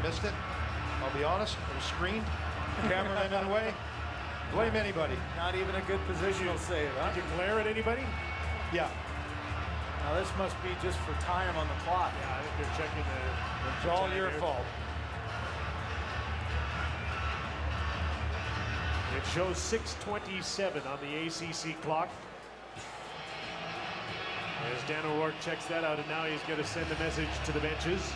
missed it. I'll be honest, it was screened. Cameraman in the way. Blame anybody. Not even a good positional save, huh? Did you glare at anybody? Yeah. Now this must be just for time on the clock. Yeah, I think they're checking the... It's all your fault. It shows 6:27 on the ACC clock. As Dan O'Rourke checks that out, and now he's going to send a message to the benches.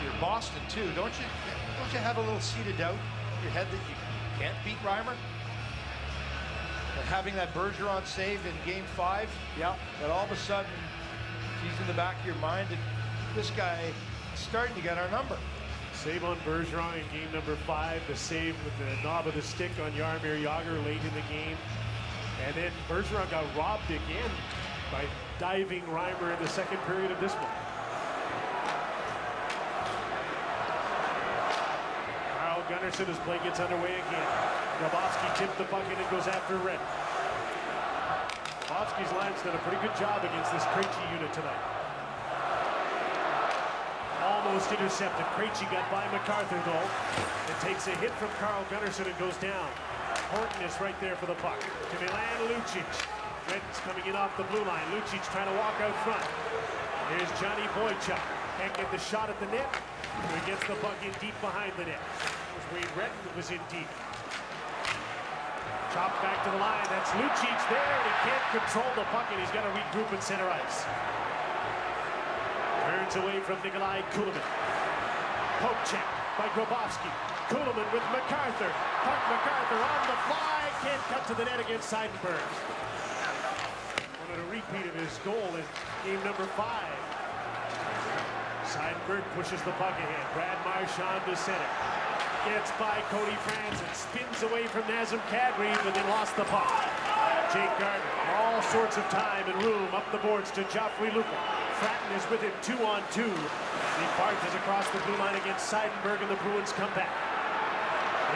You're Boston too, don't you have a little seed of doubt in your head that you can't beat Reimer? But having that Bergeron save in Game 5, yeah, that all of a sudden he's in the back of your mind that this guy is starting to get our number. Save on Bergeron in game number 5, the save with the knob of the stick on Jaromir Jagr late in the game. And then Bergeron got robbed again by diving Reimer in the second period of this one. Carl Gunnarsson as play gets underway again. Grabowski tipped the bucket and goes after Red. Grabowski's line's done a pretty good job against this Krejci unit tonight. Almost intercepted. Krejci got by MacArthur though. It takes a hit from Carl Gunnarsson and goes down. Horton is right there for the puck. To Milan Lucic. Red's coming in off the blue line. Lucic trying to walk out front. Here's Johnny Boychuk. Can't get the shot at the net. He gets the puck in deep behind the net. Wade Redden was in deep. Chopped back to the line. That's Lucic there, and he can't control the puck, and he's got to regroup at center ice. Turns away from Nikolai Kulemin. Poke check by Grabowski. Kulemin with MacArthur. Puck MacArthur on the fly. Can't cut to the net against Seidenberg. Wanted a repeat of his goal in game number 5. Seidenberg pushes the puck ahead. Brad Marchand to center. Gets by Cody Franson. Spins away from Nazem Kadri, but then lost the puck. Jake Gardner. All sorts of time and room up the boards to Joffrey Lupul. Fratton is with him 2-on-2. He barges across the blue line against Seidenberg, and the Bruins come back.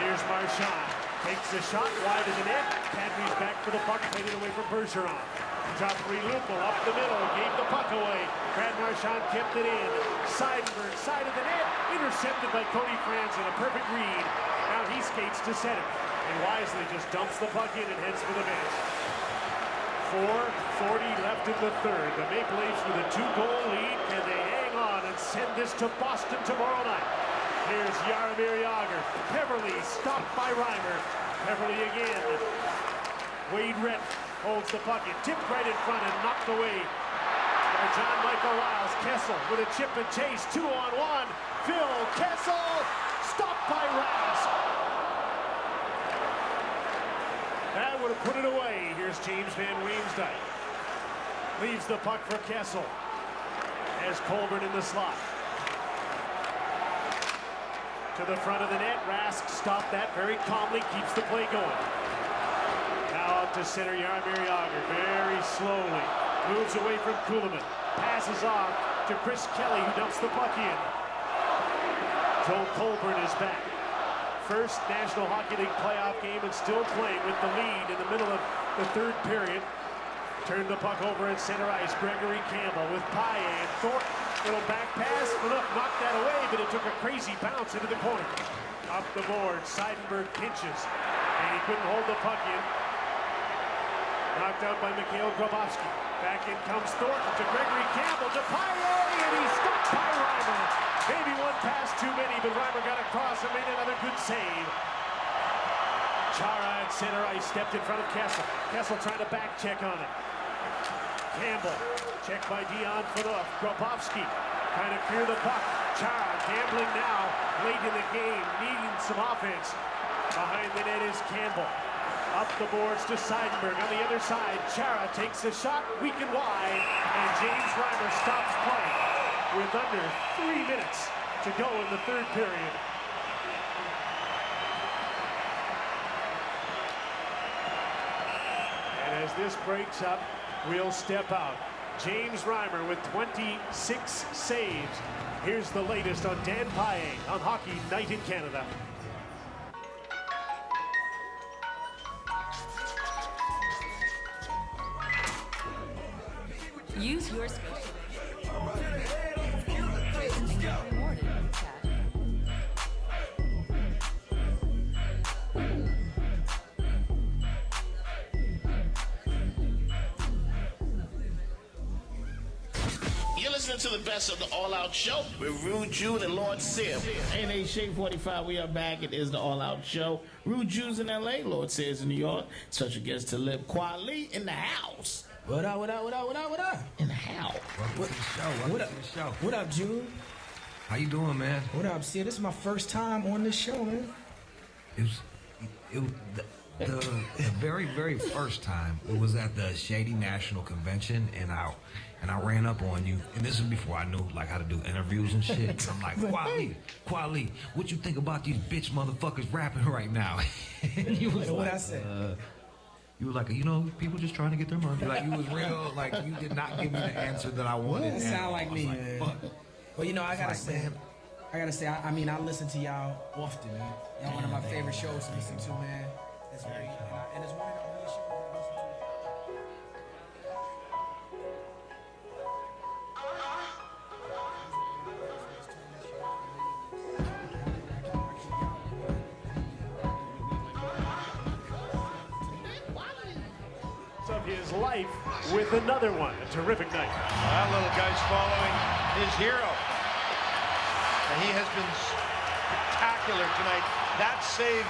Here's Marchand. Takes a shot wide of the net. Kadri's back for the puck, played it away from Bergeron. Joffrey Lupul up the middle, gave the puck away. Brad Marchand kept it in. Seidenberg, side of the net, intercepted by Cody Franson. A perfect read. Now he skates to center. And wisely just dumps the puck in and heads for the bench. 4:40 left in the third. The Maple Leafs with a 2-goal lead. Can they hang on and send this to Boston tomorrow night? Here's Jaromir Jagr. Peverly stopped by Reimer. Peverly again. Wade Redden holds the puck. It tipped right in front and knocked away by John Michael Lyles. Kessel with a chip and chase. 2-on-1. Phil Kessel stopped by Rask. That would have put it away. Here's James Van Riemsdyk. Leaves the puck for Kessel. As Colburn in the slot. To the front of the net. Rask stopped that very calmly. Keeps the play going. Now out to center, Jaromir Jagr, very slowly. Moves away from Kulemin. Passes off to Chris Kelly, who dumps the puck in. Joel Colburn is back. First National Hockey League playoff game and still playing with the lead in the middle of the third period. Turned the puck over at center ice. Gregory Campbell with Paille and Thornton. Little back pass. Look, knocked that away, but it took a crazy bounce into the corner. Up the board, Seidenberg pinches, and he couldn't hold the puck in. Knocked out by Mikhail Grabowski. Back in comes Thornton to Gregory Campbell to Paille, and he's stopped by Reimer. Maybe one pass too many, but Reimer got across and made another good save. Chara at center ice stepped in front of Kessel. Kessel trying to back check on it. Campbell, checked by Dion Phaneuf. Grabowski trying to clear the puck. Chara gambling now, late in the game, needing some offense. Behind the net is Campbell. Up the boards to Seidenberg on the other side. Chara takes a shot, weak and wide, and James Reimer stops play with under 3 minutes to go in the third period. And as this breaks up, we'll step out. James Reimer with 26 saves. Here's the latest on Dan Paille on Hockey Night in Canada. Use your special rewarded with cash. You're listening to the best of the All Out Show with Rude Jude and Lord Sim. Hey, Shake 45, we are back. It is the All Out Show. Rude Jude's in L.A., Lord Says in New York. Special guest to Lib Kweli in the house. What up? In the house. Welcome to the show. What up? What up, Jude? How you doing, man? What up, Sid? This is my first time on this show, man. It was the very, very first time. It was at the Shady National Convention, and I ran up on you. And this was before I knew like how to do interviews and shit. And I'm like, Kweli, what you think about these bitch motherfuckers rapping right now? And you was What like, I said? you were like, people just trying to get their money. Like you was real, like you did not give me the answer that I wanted. That sound like me, like, man. fuck. Well, I gotta say, I mean, I listen to y'all often, man. Y'all one of my favorite shows to listen to, man. It's very, and it's one of the only shows I listen Of his life with another one. A terrific night. That little guy's following his hero. And he has been spectacular tonight. That saved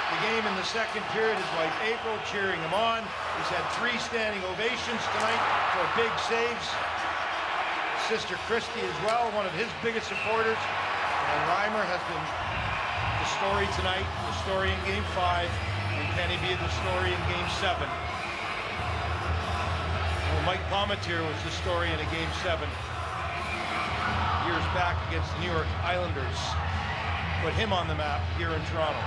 the game in the second period. His wife April cheering him on. He's had 3 standing ovations tonight for big saves. Sister Christy as well, one of his biggest supporters. And Reimer has been the story tonight, the story in Game 5. And can he be the story in Game 7? Mike Palmatier was the story in a Game 7 years back against the New York Islanders. Put him on the map here in Toronto.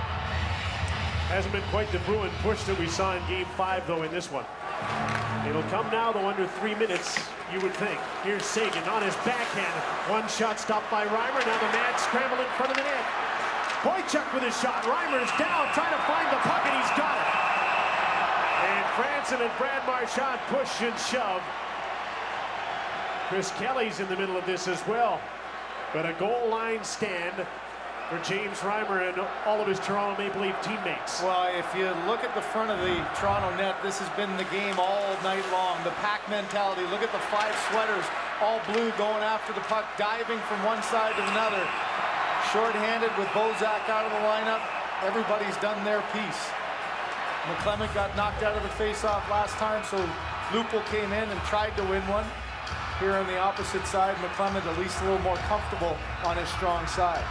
Hasn't been quite the Bruin push that we saw in Game 5, though, in this one. It'll come now, though, under 3 minutes, you would think. Here's Sagan on his backhand. One shot stopped by Reimer. Now the man scrambled in front of the net. Boychuk with his shot. Reimer's down, trying to find the puck, and he's got it. And Franson and Brad Marchand push and shove. Chris Kelly's in the middle of this as well. But a goal line stand for James Reimer and all of his Toronto Maple Leaf teammates. Well, if you look at the front of the Toronto net, this has been the game all night long. The pack mentality. Look at the 5 sweaters, all blue, going after the puck, diving from one side to another. Short-handed with Bozak out of the lineup. Everybody's done their piece. McClement got knocked out of the face-off last time, so Lupul came in and tried to win one. Here on the opposite side, McClement at least a little more comfortable on his strong side.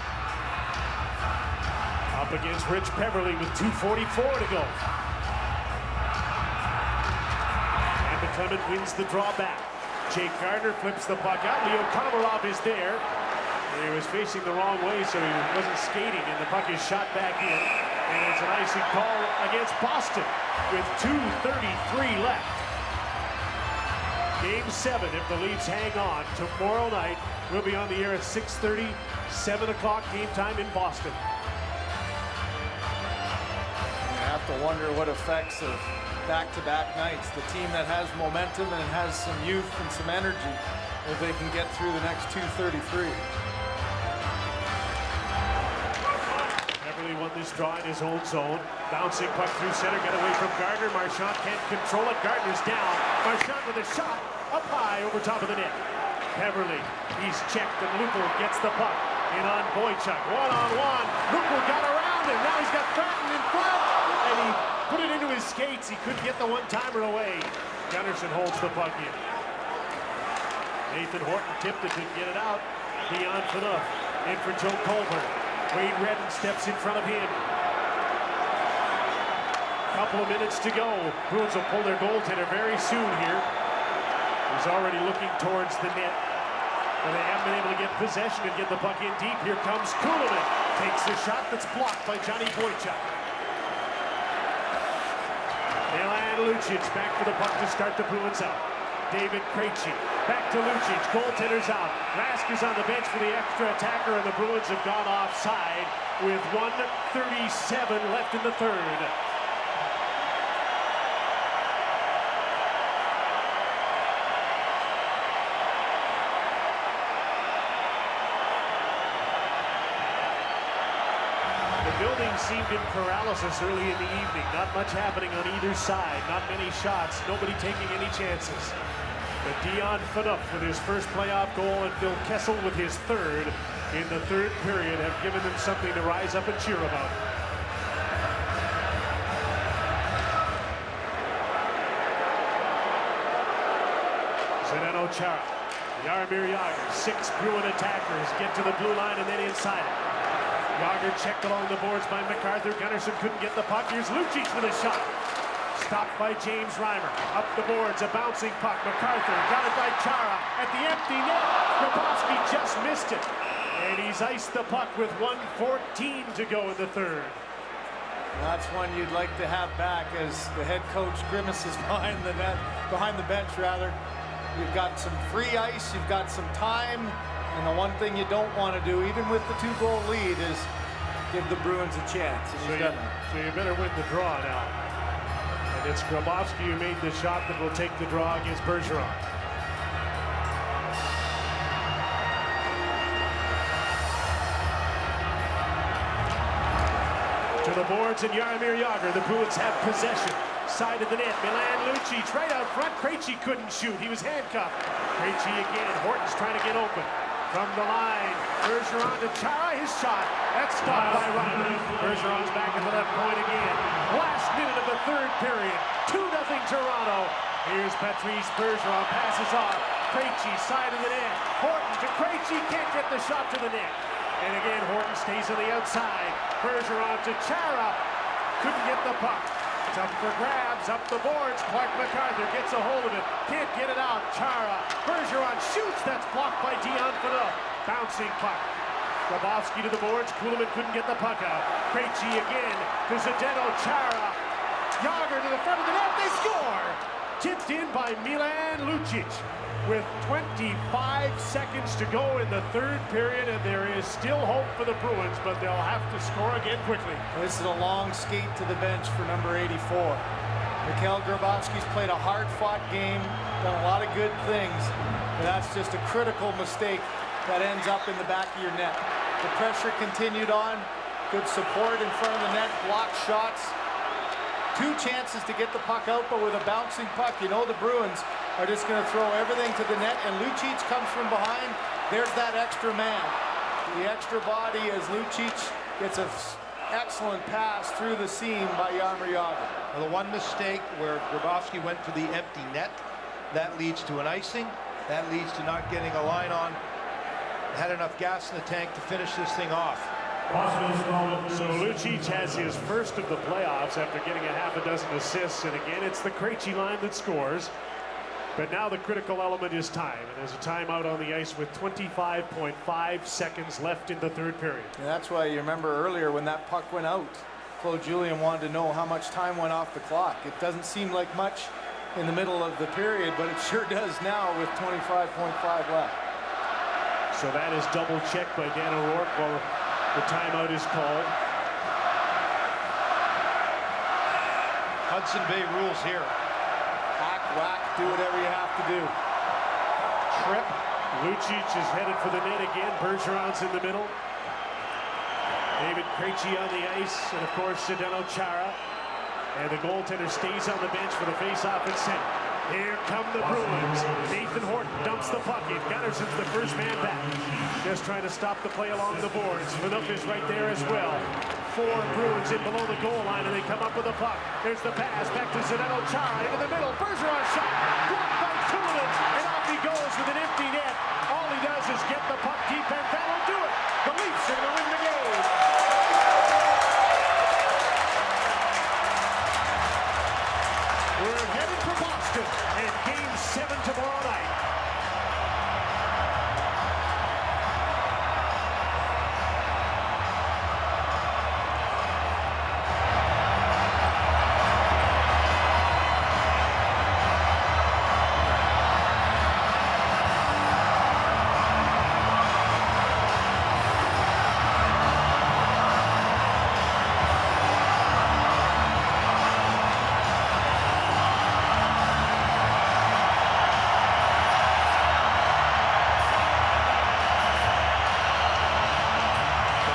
Up against Rich Peverly with 2:44 to go. And McClement wins the draw back. Jake Gardner flips the puck out. Leo Komarov is there. He was facing the wrong way, so he wasn't skating, and the puck is shot back in. And it's an icing call against Boston with 2:33 left. Game 7, if the Leafs hang on, tomorrow night. We'll be on the air at 6:30, 7 o'clock game time in Boston. You have to wonder what effects of back-to-back nights. The team that has momentum and has some youth and some energy, if they can get through the next 2:33. Won this draw in his own zone. Bouncing puck through center, get away from Gardner. Marchand can't control it. Gardner's down. Marchand with a shot up high over top of the net. Peverly, he's checked, and Lupul gets the puck in on Boychuk. One-on-one. Lupul got around him. Now he's got Thornton in front, and he put it into his skates. He couldn't get the one-timer away. Gunnarsson holds the puck in. Nathan Horton tipped it, didn't get it out. Dion Phaneuf in for Joe Colbert. Wade Redden steps in front of him. Couple of minutes to go. Bruins will pull their goaltender very soon here. He's already looking towards the net. But they haven't been able to get possession and get the puck in deep. Here comes Kuhlman. Takes the shot that's blocked by Johnny Boychuk. Milan Lucic back for the puck to start the Bruins out. David Krejci back to Lucic. Goaltender's out. Rask is on the bench for the extra attacker, and the Bruins have gone offside with 1:37 left in the third. The building seemed in paralysis early in the evening. Not much happening on either side. Not many shots. Nobody taking any chances. But Dion Phaneuf with his first playoff goal and Phil Kessel with his third in the third period have given them something to rise up and cheer about. Zdeno Chara, Jaromir Jagr, 6 Bruin attackers get to the blue line and then inside it. Jagr checked along the boards by MacArthur. Gunnarsson couldn't get the puck. Here's Lucic with a shot. Stopped by James Reimer. Up the boards, a bouncing puck. MacArthur got it by Chara at the empty net. Grabowski just missed it. And he's iced the puck with 1:14 to go in the third. That's one you'd like to have back as the head coach grimaces behind the net, behind the bench rather. You've got some free ice, you've got some time, and the one thing you don't want to do, even with the 2-goal lead, is give the Bruins a chance. And he's done that. So you better win the draw now. And it's Grabowski who made the shot that will take the draw against Bergeron. To the boards and Jaromir Jagr. The Bruins have possession. Side of the net. Milan Lucic right out front. Krejci couldn't shoot. He was handcuffed. Krejci again. Horton's trying to get open. From the line. Bergeron to Chara. His shot. That's stopped by Reimer. Bergeron's back at the left point again. Last minute of the third period. 2-0 Toronto. Here's Patrice Bergeron. Passes off. Krejci side of the net. Horton to Krejci. Can't get the shot to the net. And again, Horton stays on the outside. Bergeron to Chara. Couldn't get the puck. It's up for grabs, up the boards. Clark MacArthur gets a hold of it. Can't get it out. Chara. Bergeron shoots. That's blocked by Dion Phaneuf. Bouncing puck. Grabowski to the boards. Kuhlman couldn't get the puck out. Krejci again to Zdeno Chara. Jagr to the front of the net. They score. Tipped in by Milan Lucic. With 25 seconds to go in the third period, and there is still hope for the Bruins, but they'll have to score again quickly. This is a long skate to the bench for number 84. Mikhail Grabowski's played a hard-fought game, done a lot of good things, but that's just a critical mistake that ends up in the back of your net. The pressure continued on, good support in front of the net, blocked shots. 2 chances to get the puck out, but with a bouncing puck, you know the Bruins are just going to throw everything to the net, and Lucic comes from behind. There's that extra man. The extra body as Lucic gets an excellent pass through the seam by Jaromir Jagr. Well, the one mistake where Grabowski went for the empty net, that leads to an icing. That leads to not getting a line on. Had enough gas in the tank to finish this thing off. So Lucic has his first of the playoffs after getting a half a dozen assists, and again it's the Krejci line that scores. But now the critical element is time, and there's a timeout on the ice with 25.5 seconds left in the third period. And that's why you remember earlier when that puck went out, Claude Julien wanted to know how much time went off the clock. It doesn't seem like much in the middle of the period, but it sure does now with 25.5 left. So that is double checked by Dan O'Rourke while the timeout is called. Hudson Bay rules here. Hack, whack, do whatever you have to do. Trip. Lucic is headed for the net again. Bergeron's in the middle. David Krejci on the ice, and of course Zdeno Chara. And the goaltender stays on the bench for the face-off at center. Here come the Bruins. Nathan Horton dumps the puck in. Gunnarsson's the first man back. Just trying to stop the play along the boards. Phaneuf is right there as well. 4 Bruins in below the goal line, and they come up with a puck. There's the pass back to Zdeno Chara into the middle. Bergeron shot. Blocked by Kuhlman, and off he goes with an empty net. All he does is get the puck deep, and that'll do it. The Leafs are going to win the game. We're headed for Boston, and Game 7 tomorrow night.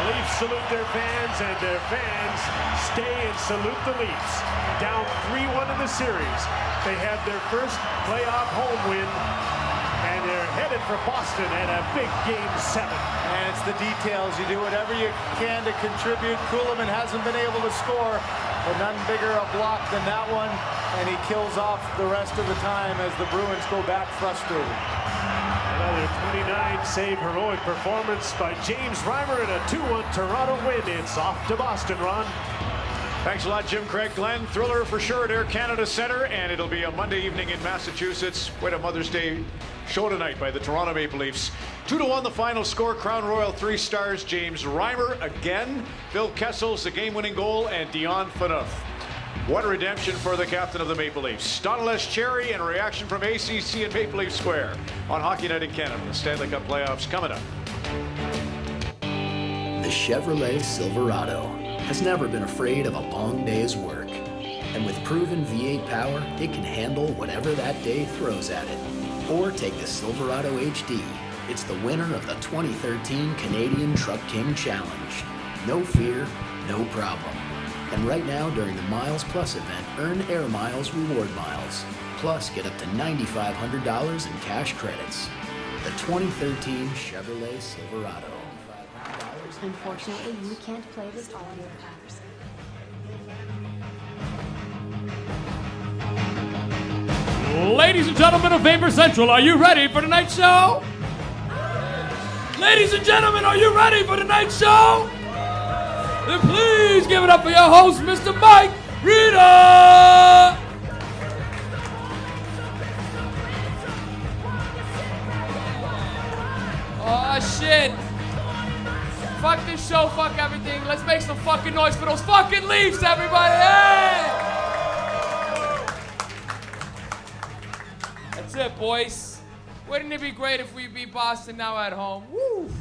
The Leafs salute their fans, and their fans stay and salute the Leafs. Down 3-1 in the series. They have their first playoff home win, and they're headed for Boston at a big Game 7. And it's the details. You do whatever you can to contribute. Kuhlman hasn't been able to score, but none bigger a block than that one, and he kills off the rest of the time as the Bruins go back frustrated. Another 29-save heroic performance by James Reimer in a 2-1 Toronto win. It's off to Boston, Ron. Thanks a lot, Jim, Craig, Glenn. Thriller for sure at Air Canada Centre, and it'll be a Monday evening in Massachusetts. Quite a Mother's Day show tonight by the Toronto Maple Leafs. 2-1 the final score. Crown Royal 3 stars. James Reimer again. Phil Kessel's the game-winning goal, and Dion Phaneuf. What redemption for the captain of the Maple Leafs. Donales Cherry and a reaction from ACC and Maple Leaf Square on Hockey Night in Canada. The Stanley Cup playoffs coming up. The Chevrolet Silverado has never been afraid of a long day's work. And with proven V8 power, it can handle whatever that day throws at it. Or take the Silverado HD. It's the winner of the 2013 Canadian Truck King Challenge. No fear, no problem. And right now, during the Miles Plus event, earn Air Miles Reward Miles. Plus, get up to $9,500 in cash credits. The 2013 Chevrolet Silverado. Unfortunately, you can't play this audio packs. Ladies and gentlemen of Vapor Central, are you ready for tonight's show? Ladies and gentlemen, are you ready for tonight's show? Then please give it up for your host, Mr. Mike Rita! Oh shit. Fuck this show, fuck everything. Let's make some fucking noise for those fucking Leafs, everybody! Hey! That's it, boys. Wouldn't it be great if we beat Boston now at home? Woo!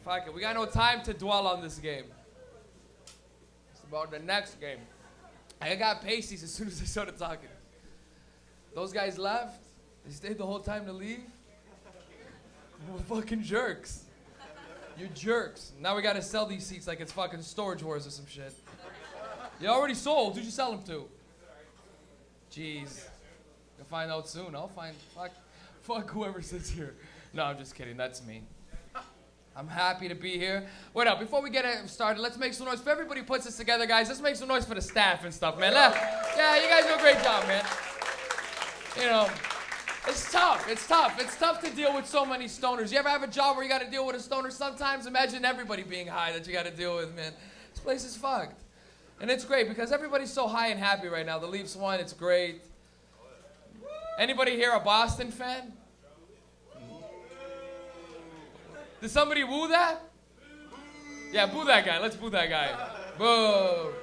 Fuck it, we got no time to dwell on this game. It's about the next game. I got pasties as soon as I started talking. Those guys left. They stayed the whole time to leave. We're fucking jerks. You jerks. Now we gotta sell these seats like it's fucking Storage Wars or some shit. You already sold. Who'd you sell them to? Jeez. You'll find out soon. I'll find. Fuck whoever sits here. No, I'm just kidding. That's me. I'm happy to be here. Wait up, before we get it started, let's make some noise for everybody who puts this together, guys. Let's make some noise for the staff and stuff, man. Yeah, you guys do a great job, man. You know, it's tough. It's tough. It's tough to deal with so many stoners. You ever have a job where you got to deal with a stoner sometimes? Imagine everybody being high that you got to deal with, man. This place is fucked. And it's great because everybody's so high and happy right now. The Leafs won. It's great. Anybody here a Boston fan? Did somebody woo that? Yeah, boo that guy. Let's boo that guy. Boo.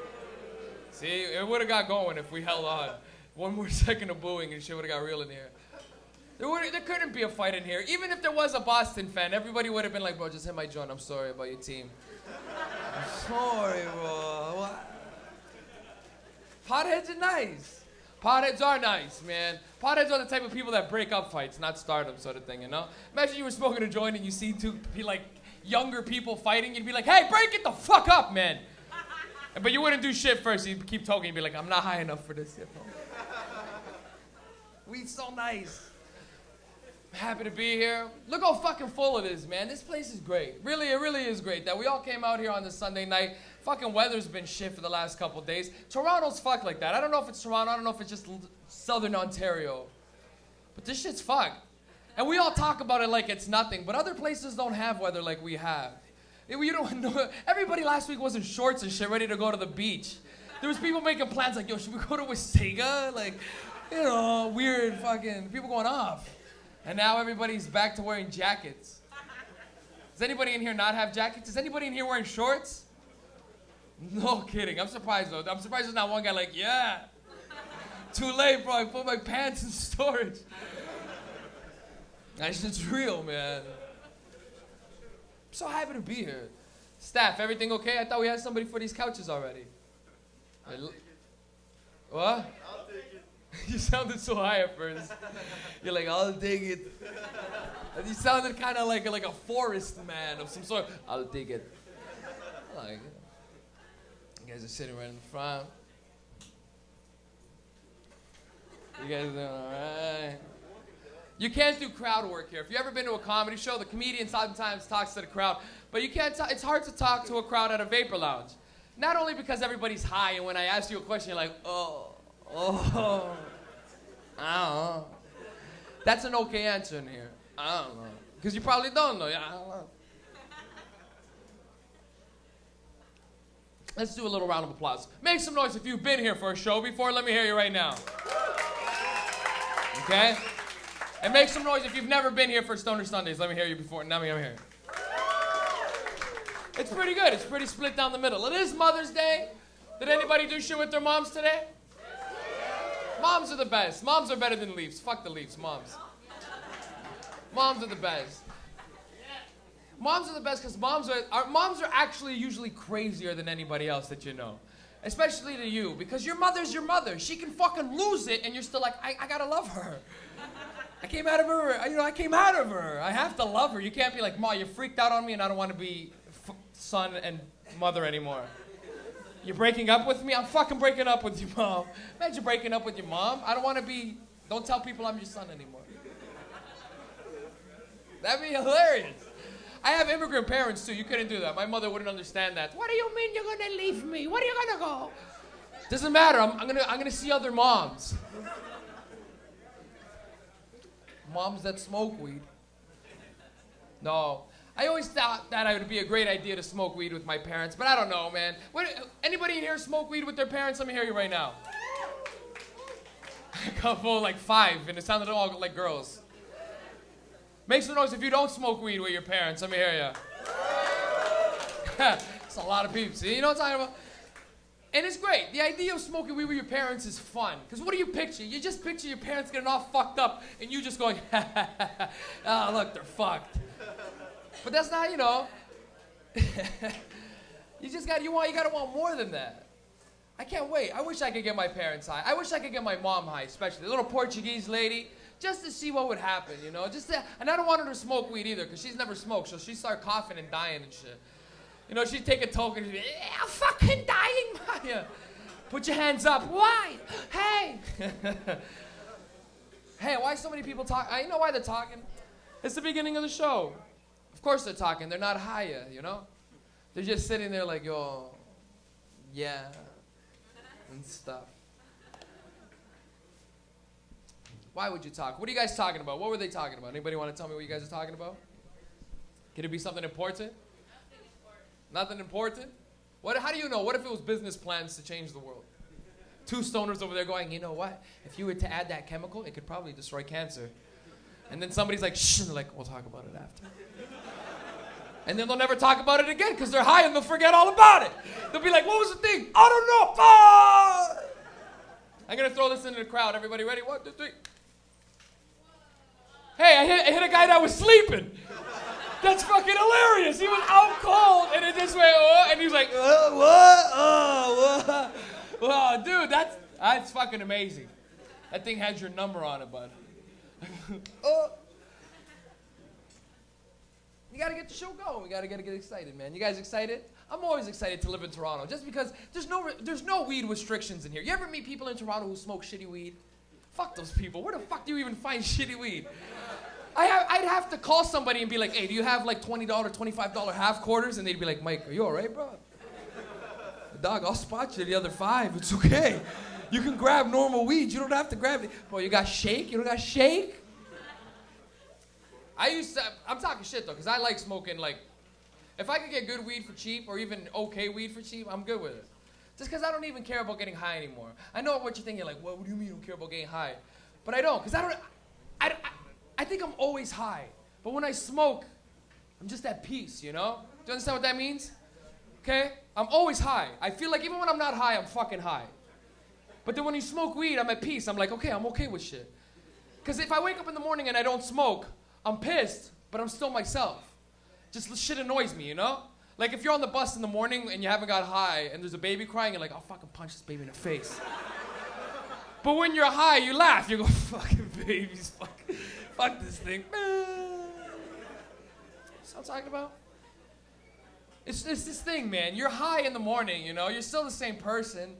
See, it would have got going if we held on. One more second of booing and shit would have got real in here. There couldn't be a fight in here. Even if there was a Boston fan, everybody would have been like, bro, just hit my joint. I'm sorry about your team. I'm sorry, bro. What? Potheads are nice. Potheads are nice, man. Potheads are the type of people that break up fights, not start them, sort of thing, you know? Imagine you were smoking a joint and you see two younger people fighting. You'd be like, hey, break it the fuck up, man. But you wouldn't do shit first. You'd keep talking. You'd be like, I'm not high enough for this yet, bro. Weed's so nice. I'm happy to be here. Look how fucking full it is, man. This place is great. Really, it really is great that we all came out here on this Sunday night. Fucking weather's been shit for the last couple days. Toronto's fucked like that. I don't know if it's Toronto. I don't know if it's just Southern Ontario. But this shit's fucked. And we all talk about it like it's nothing. But other places don't have weather like we have. You don't know. Everybody last week was in shorts and shit, ready to go to the beach. There was people making plans like, yo, should we go to Wasaga? Like, you know, weird fucking people going off. And now everybody's back to wearing jackets. Does anybody in here not have jackets? Is anybody in here wearing shorts? No kidding. I'm surprised, though. I'm surprised there's not one guy like, yeah. Too late, bro. I put my pants in storage. That shit's real, man. I'm so happy to be here. Staff, everything okay? I thought we had somebody for these couches already. What? I'll take it. You sounded so high at first. You're like, I'll take it. You sounded kind of like a forest man of some sort. I'll take it. I like it. You guys are sitting right in the front. You guys are doing all right. You can't do crowd work here. If you've ever been to a comedy show, the comedian sometimes talks to the crowd, but you can't. It's hard to talk to a crowd at a vapor lounge. Not only because everybody's high, and when I ask you a question, you're like, oh, I don't know. That's an okay answer in here. I don't know. Because you probably don't know. Yeah, I don't know. Let's do a little round of applause. Make some noise if you've been here for a show before. Let me hear you right now. Okay? And make some noise if you've never been here for Stoner Sundays. Let me hear you before. Let me hear you. It's pretty good. It's pretty split down the middle. It is Mother's Day. Did anybody do shit with their moms today? Moms are the best. Moms are better than Leafs. Fuck the Leafs, moms. Moms are the best. Moms are the best because moms are actually usually crazier than anybody else that you know. Especially to you, because your mother's your mother. She can fucking lose it and you're still like, I gotta love her. I came out of her, I came out of her. I have to love her. You can't be like, Ma, you freaked out on me and I don't want to be son and mother anymore. You're breaking up with me? I'm fucking breaking up with you, Mom. Imagine breaking up with your mom. I don't tell people I'm your son anymore. That'd be hilarious. I have immigrant parents too. You couldn't do that. My mother wouldn't understand that. What do you mean you're gonna leave me? Where are you gonna go? Doesn't matter. I'm gonna see other moms. Moms that smoke weed. No. I always thought that it would be a great idea to smoke weed with my parents, but I don't know, man. Anybody in here smoke weed with their parents? Let me hear you right now. A couple, like 5, and it sounded all like girls. Make some noise if you don't smoke weed with your parents. Let me hear you. It's a lot of people. See, you know what I'm talking about? And it's great. The idea of smoking weed with your parents is fun. Because what do you picture? You just picture your parents getting all fucked up, and you just going, oh, look, they're fucked. But that's not, you know. You gotta want more than that. I can't wait. I wish I could get my parents high. I wish I could get my mom high, especially the little Portuguese lady, just to see what would happen, you know. And I don't want her to smoke weed either, because she's never smoked, so she'd start coughing and dying and shit. You know, she'd take a token and she'd be, I'm fucking dying, Maya. Put your hands up. Why? Hey. Hey, why so many people talk? You know why they're talking? It's the beginning of the show. Of course they're talking. They're not high yet, you know? They're just sitting there like, yo, yeah, and stuff. Why would you talk? What are you guys talking about? What were they talking about? Anybody want to tell me what you guys are talking about? Could it be something important? Nothing important? How do you know? What if it was business plans to change the world? 2 stoners over there going, you know what? If you were to add that chemical, it could probably destroy cancer. And then somebody's like, shh, and they're like, we'll talk about it after. And then they'll never talk about it again because they're high and they'll forget all about it. They'll be like, what was the thing? I don't know. Ah! I'm going to throw this into the crowd. Everybody ready? 1, 2, 3. Hey, I hit a guy that was sleeping. That's fucking hilarious. He was out cold, and it just went, oh, and he was like, what? Oh, what? Oh, dude, that's fucking amazing. That thing has your number on it, bud. Oh. You gotta get the show going. We gotta get excited, man. You guys excited? I'm always excited to live in Toronto, just because there's no weed restrictions in here. You ever meet people in Toronto who smoke shitty weed? Fuck those people. Where the fuck do you even find shitty weed? I'd have to call somebody and be like, hey, do you have like $20, $25 half quarters? And they'd be like, Mike, are you all right, bro? Dog, I'll spot you the other 5. It's okay. You can grab normal weed. You don't have to grab it. Bro, you got shake? You don't got shake? I'm talking shit though, because I like smoking, like, if I could get good weed for cheap or even okay weed for cheap, I'm good with it. Just because I don't even care about getting high anymore. I know what you're thinking, you're like, what do you mean you don't care about getting high? But I don't, because I think I'm always high. But when I smoke, I'm just at peace, you know? Do you understand what that means? Okay? I'm always high. I feel like even when I'm not high, I'm fucking high. But then when you smoke weed, I'm at peace. I'm like, okay, I'm okay with shit. Because if I wake up in the morning and I don't smoke, I'm pissed, but I'm still myself. Just shit annoys me, you know? Like if you're on the bus in the morning and you haven't got high and there's a baby crying, you're like, I'll fucking punch this baby in the face. But when you're high, you laugh. You go, fucking babies, fuck this thing. what I'm talking about? It's this thing, man. You're high in the morning, you know? You're still the same person.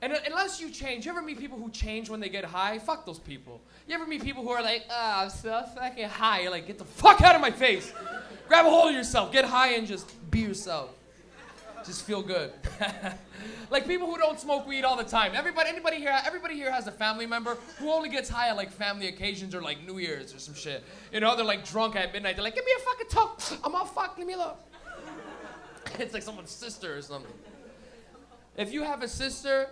And unless you change, you ever meet people who change when they get high? Fuck those people. You ever meet people who are like, I'm so fucking high. You're like, get the fuck out of my face. Grab a hold of yourself. Get high and just be yourself. Just feel good. Like people who don't smoke weed all the time. Everybody here has a family member who only gets high at like family occasions or like New Year's or some shit. You know, they're like drunk at midnight. They're like, give me a fucking toke. I'm all fucked. Leave me alone. It's like someone's sister or something. If you have a sister,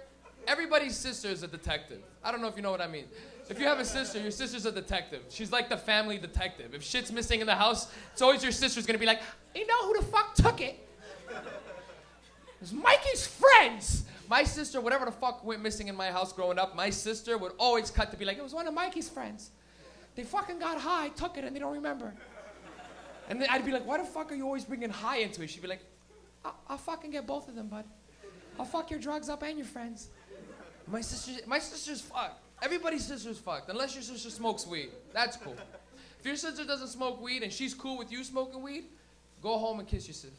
everybody's sister is a detective. I don't know if you know what I mean. If you have a sister, your sister's a detective. She's like the family detective. If shit's missing in the house, it's always your sister's gonna be like, you know who the fuck took it? It was Mikey's friends. My sister, whatever the fuck went missing in my house growing up, my sister would always cut to be like, it was one of Mikey's friends. They fucking got high, took it, and they don't remember. And then I'd be like, why the fuck are you always bringing high into it? She'd be like, I'll fucking get both of them, bud. I'll fuck your drugs up and your friends. My sister's fucked. Everybody's sister's fucked, unless your sister smokes weed. That's cool. If your sister doesn't smoke weed and she's cool with you smoking weed, go home and kiss your sister.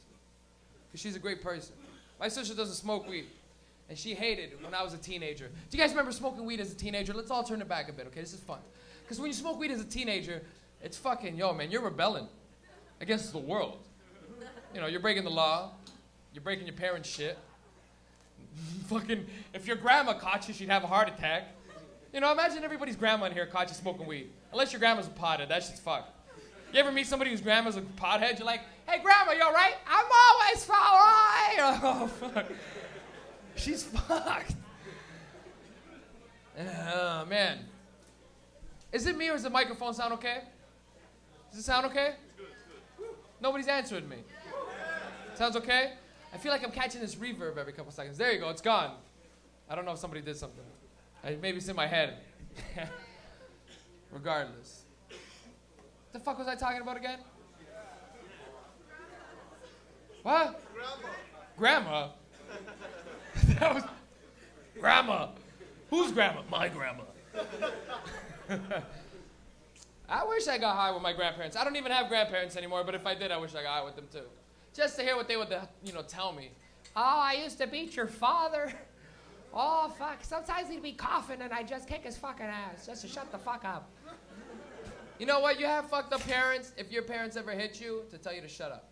Because she's a great person. My sister doesn't smoke weed. And she hated when I was a teenager. Do you guys remember smoking weed as a teenager? Let's all turn it back a bit, okay? This is fun. Because when you smoke weed as a teenager, it's fucking, yo, man, you're rebelling against the world. You know, you're breaking the law. You're breaking your parents' shit. Fucking, if your grandma caught you, she'd have a heart attack. You know, imagine everybody's grandma in here caught you smoking weed. Unless your grandma's a pothead, that shit's fucked. You ever meet somebody whose grandma's a pothead? You're like, hey, grandma, you all right? I'm always all right. Oh, fuck. She's fucked. Oh, man. Is it me or does the microphone sound okay? Does it sound okay? Nobody's answering me. Sounds okay? I feel like I'm catching this reverb every couple seconds. There you go, it's gone. I don't know if somebody did something. Maybe it's in my head. Regardless. What the fuck was I talking about again? What? Grandma. That was grandma. Whose grandma? My grandma. I wish I got high with my grandparents. I don't even have grandparents anymore, but if I did, I wish I got high with them too. Just to hear what they would, tell me. Oh, I used to beat your father. Oh, fuck. Sometimes he'd be coughing and I'd just kick his fucking ass just to shut the fuck up. You know what? You have fucked up parents, if your parents ever hit you, to tell you to shut up.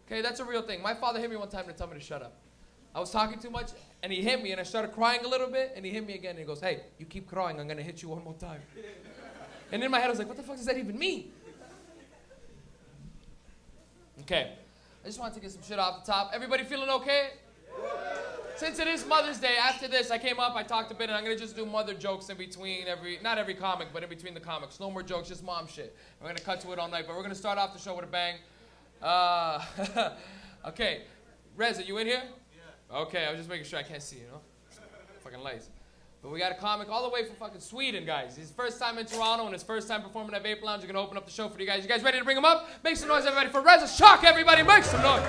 Okay, that's a real thing. My father hit me one time to tell me to shut up. I was talking too much, and he hit me, and I started crying a little bit, and he hit me again, and he goes, hey, you keep crying, I'm gonna hit you one more time. And in my head, I was like, what the fuck does that even mean? Okay, I just wanted to get some shit off the top. Everybody feeling okay? Since it is Mother's Day, after this, I came up, I talked a bit, and I'm gonna just do mother jokes in between not every comic, but in between the comics. No more jokes, just mom shit. We're gonna cut to it all night, but we're gonna start off the show with a bang. Okay, Rez, are you in here? Yeah. Okay, I was just making sure I can't see, you know? Fucking lights. But we got a comic all the way from fucking Sweden, guys. His first time in Toronto and his first time performing at Vape Lounge. We're gonna open up the show for you guys. You guys ready to bring him up? Make some noise, everybody, for Reza Shock, everybody. Make some noise.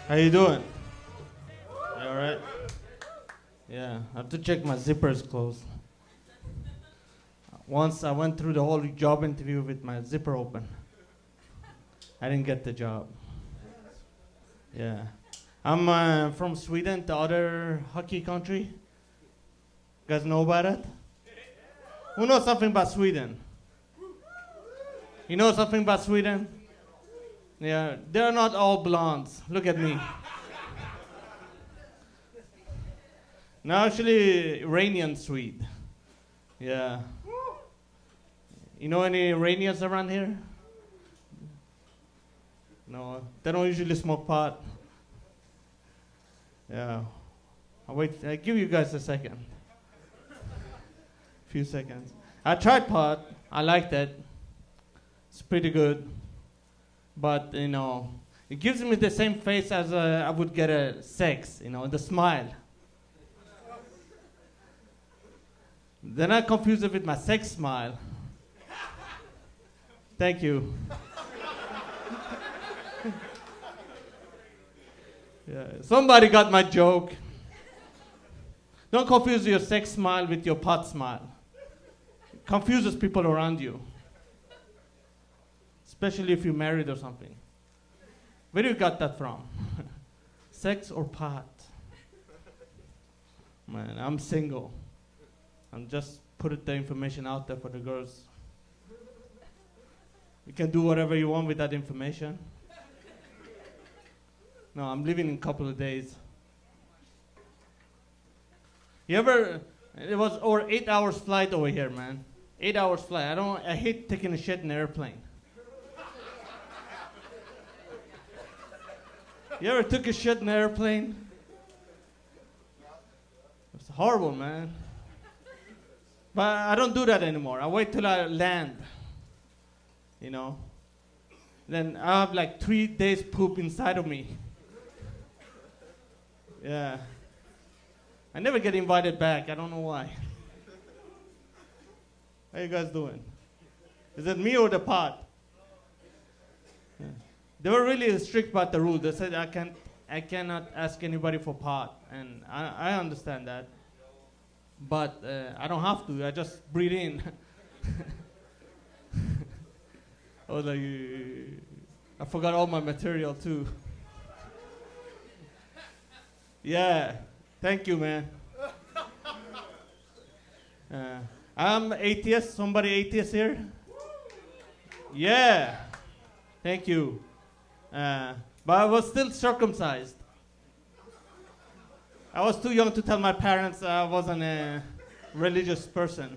How you doing? You all right? Yeah, I have to check my zippers closed. Once I went through the whole job interview with my zipper open. I didn't get the job. Yeah. I'm from Sweden, the other hockey country. You guys know about it? Who knows something about Sweden? You know something about Sweden? Yeah, they're not all blondes. Look at me. No, actually, Iranian Swede. Yeah. You know any Iranians around here? No, they don't usually smoke pot. Yeah. I'll give you guys a second. Few seconds. I tried pot. I liked it. It's pretty good. But, you know, it gives me the same face as I would get a sex, you know, the smile. Then I confuse it with my sex smile. Thank you. Yeah, somebody got my joke. Don't confuse your sex smile with your pot smile. It confuses people around you. Especially if you're married or something. Where do you got that from? Sex or pot? Man, I'm single. I'm just putting the information out there for the girls. You can do whatever you want with that information. No, I'm leaving in a couple of days. You ever, it was over 8 hours flight over here, man. 8 hours flight. I hate taking a shit in an airplane. You ever took a shit in an airplane? It's horrible, man. But I don't do that anymore. I wait till I land. You know? Then I have like 3 days poop inside of me. Yeah. I never get invited back. I don't know why. How you guys doing? Is it me or the pot? Yeah. They were really strict about the rule. They said I cannot ask anybody for pot, and I understand that. But I don't have to. I just breathe in. I was like, I forgot all my material too. Yeah, thank you, man. I'm atheist. Somebody atheist here? Yeah, thank you. But I was still circumcised. I was too young to tell my parents I wasn't a religious person.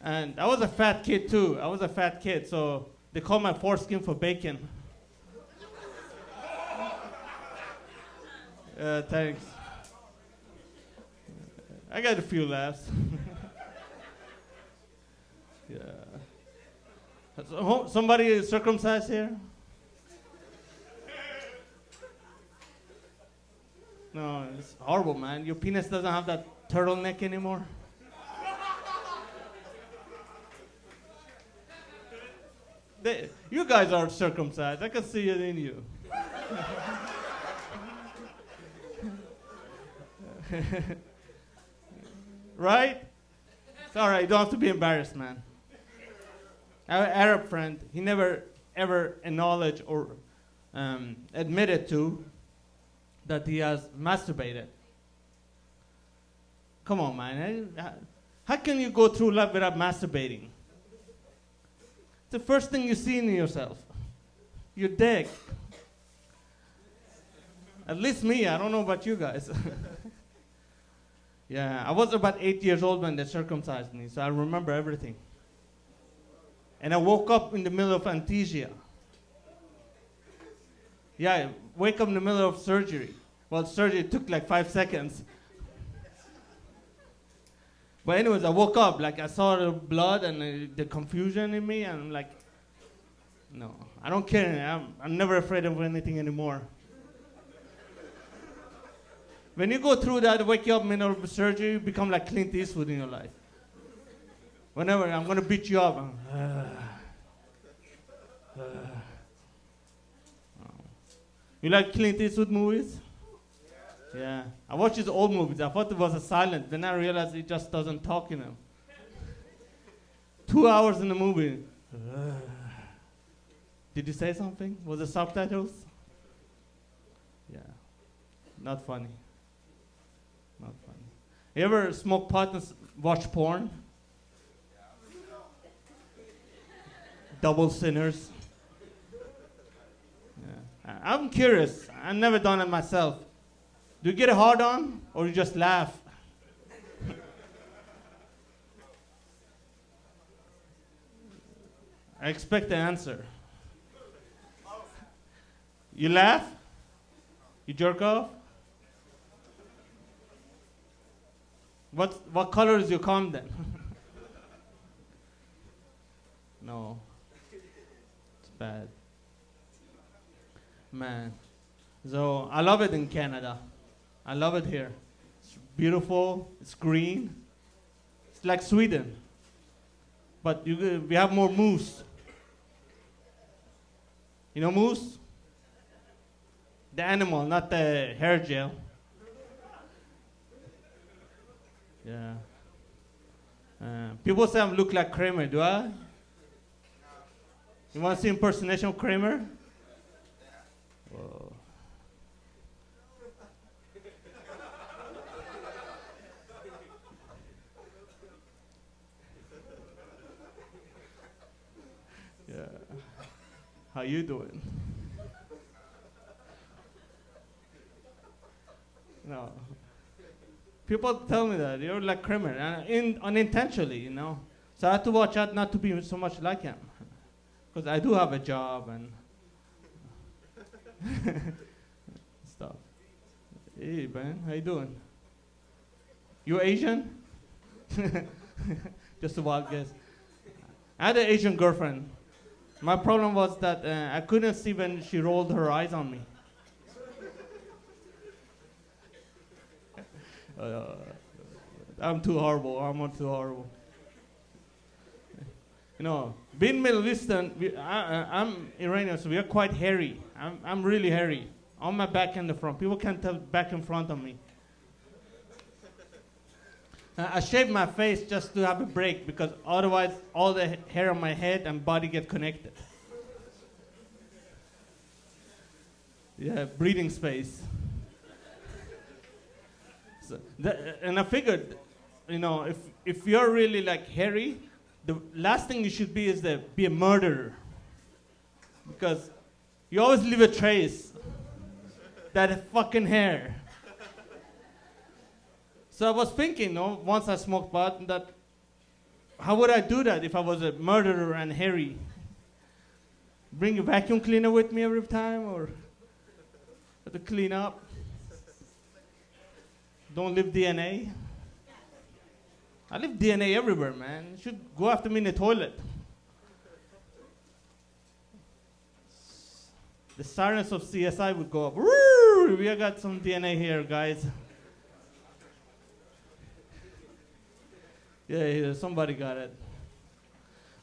And I was a fat kid too. I was a fat kid, so they called my foreskin for bacon. Thanks. I got a few laughs. Yeah. So, somebody is circumcised here? No, it's horrible, man. Your penis doesn't have that turtleneck anymore. You guys are circumcised. I can see it in you. Right? It's all right. You don't have to be embarrassed, man. I have an Arab friend. He never ever acknowledged or admitted to that he has masturbated. Come on, man. How can you go through life without masturbating? It's the first thing you see in yourself. Your dick. At least me. I don't know about you guys. Yeah, I was about 8 years old when they circumcised me, so I remember everything. And I woke up in the middle of anesthesia. Yeah, I wake up in the middle of surgery. Well, surgery took like 5 seconds. But anyways, I woke up, like I saw the blood and the confusion in me, and I'm like, no, I don't care. I'm never afraid of anything anymore. When you go through that, wake you up in the middle of surgery, you become like Clint Eastwood in your life. Whenever I'm gonna beat you up, You like Clint Eastwood movies? Yeah. I watched his old movies. I thought it was a silent. Then I realized he just doesn't talk in them. 2 hours in the movie. Did you say something? Was it subtitles? Yeah. Not funny. Not funny. You ever smoke pot and watch porn? Double sinners. Yeah. I'm curious. I've never done it myself. Do you get a hard on or you just laugh? I expect the answer. You laugh? You jerk off? What color is your cum then? No. It's bad. Man. So I love it in Canada. I love it here. It's beautiful. It's green. It's like Sweden. But we have more moose. You know moose? the animal, not the hair gel. Yeah. People say I look like Kramer, do I? You want to see impersonation of Kramer? Whoa. Yeah. How you doing? No. People tell me that you're like Kramer, and unintentionally, you know. So I have to watch out not to be so much like him, because I do have a job and stuff. Hey, man, how you doing? You Asian? Just a wild guess. I had an Asian girlfriend. My problem was that I couldn't see when she rolled her eyes on me. I'm too horrible. I'm too horrible. You know, being Middle Eastern, I'm Iranian, so we are quite hairy. I'm really hairy. On my back and the front. People can't tell back and front of me. I shave my face just to have a break, because otherwise all the hair on my head and body get connected. Yeah, breathing space. So and I figured, you know, if you're really like hairy, the last thing you should be is be a murderer, because you always leave a trace. That fucking hair. So I was thinking, you know, once I smoked pot, that how would I do that if I was a murderer and hairy? Bring a vacuum cleaner with me every time, or have to clean up? Don't leave DNA. I leave DNA everywhere, man. You should go after me in the toilet. The sirens of CSI would go up. Woo! We got some DNA here, guys. Yeah, somebody got it.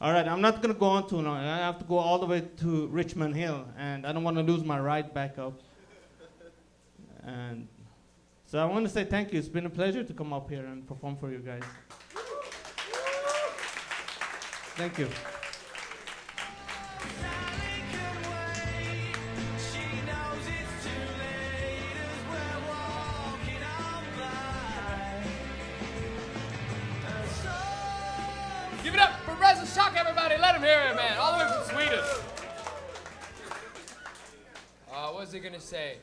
All right, I'm not going to go on too long. I have to go all the way to Richmond Hill, and I don't want to lose my ride back up. And so I want to say thank you. It's been a pleasure to come up here and perform for you guys. Thank you. Give it up for Reza Shock, everybody. Let him hear it, man. All the way from Sweden. What was he going to say?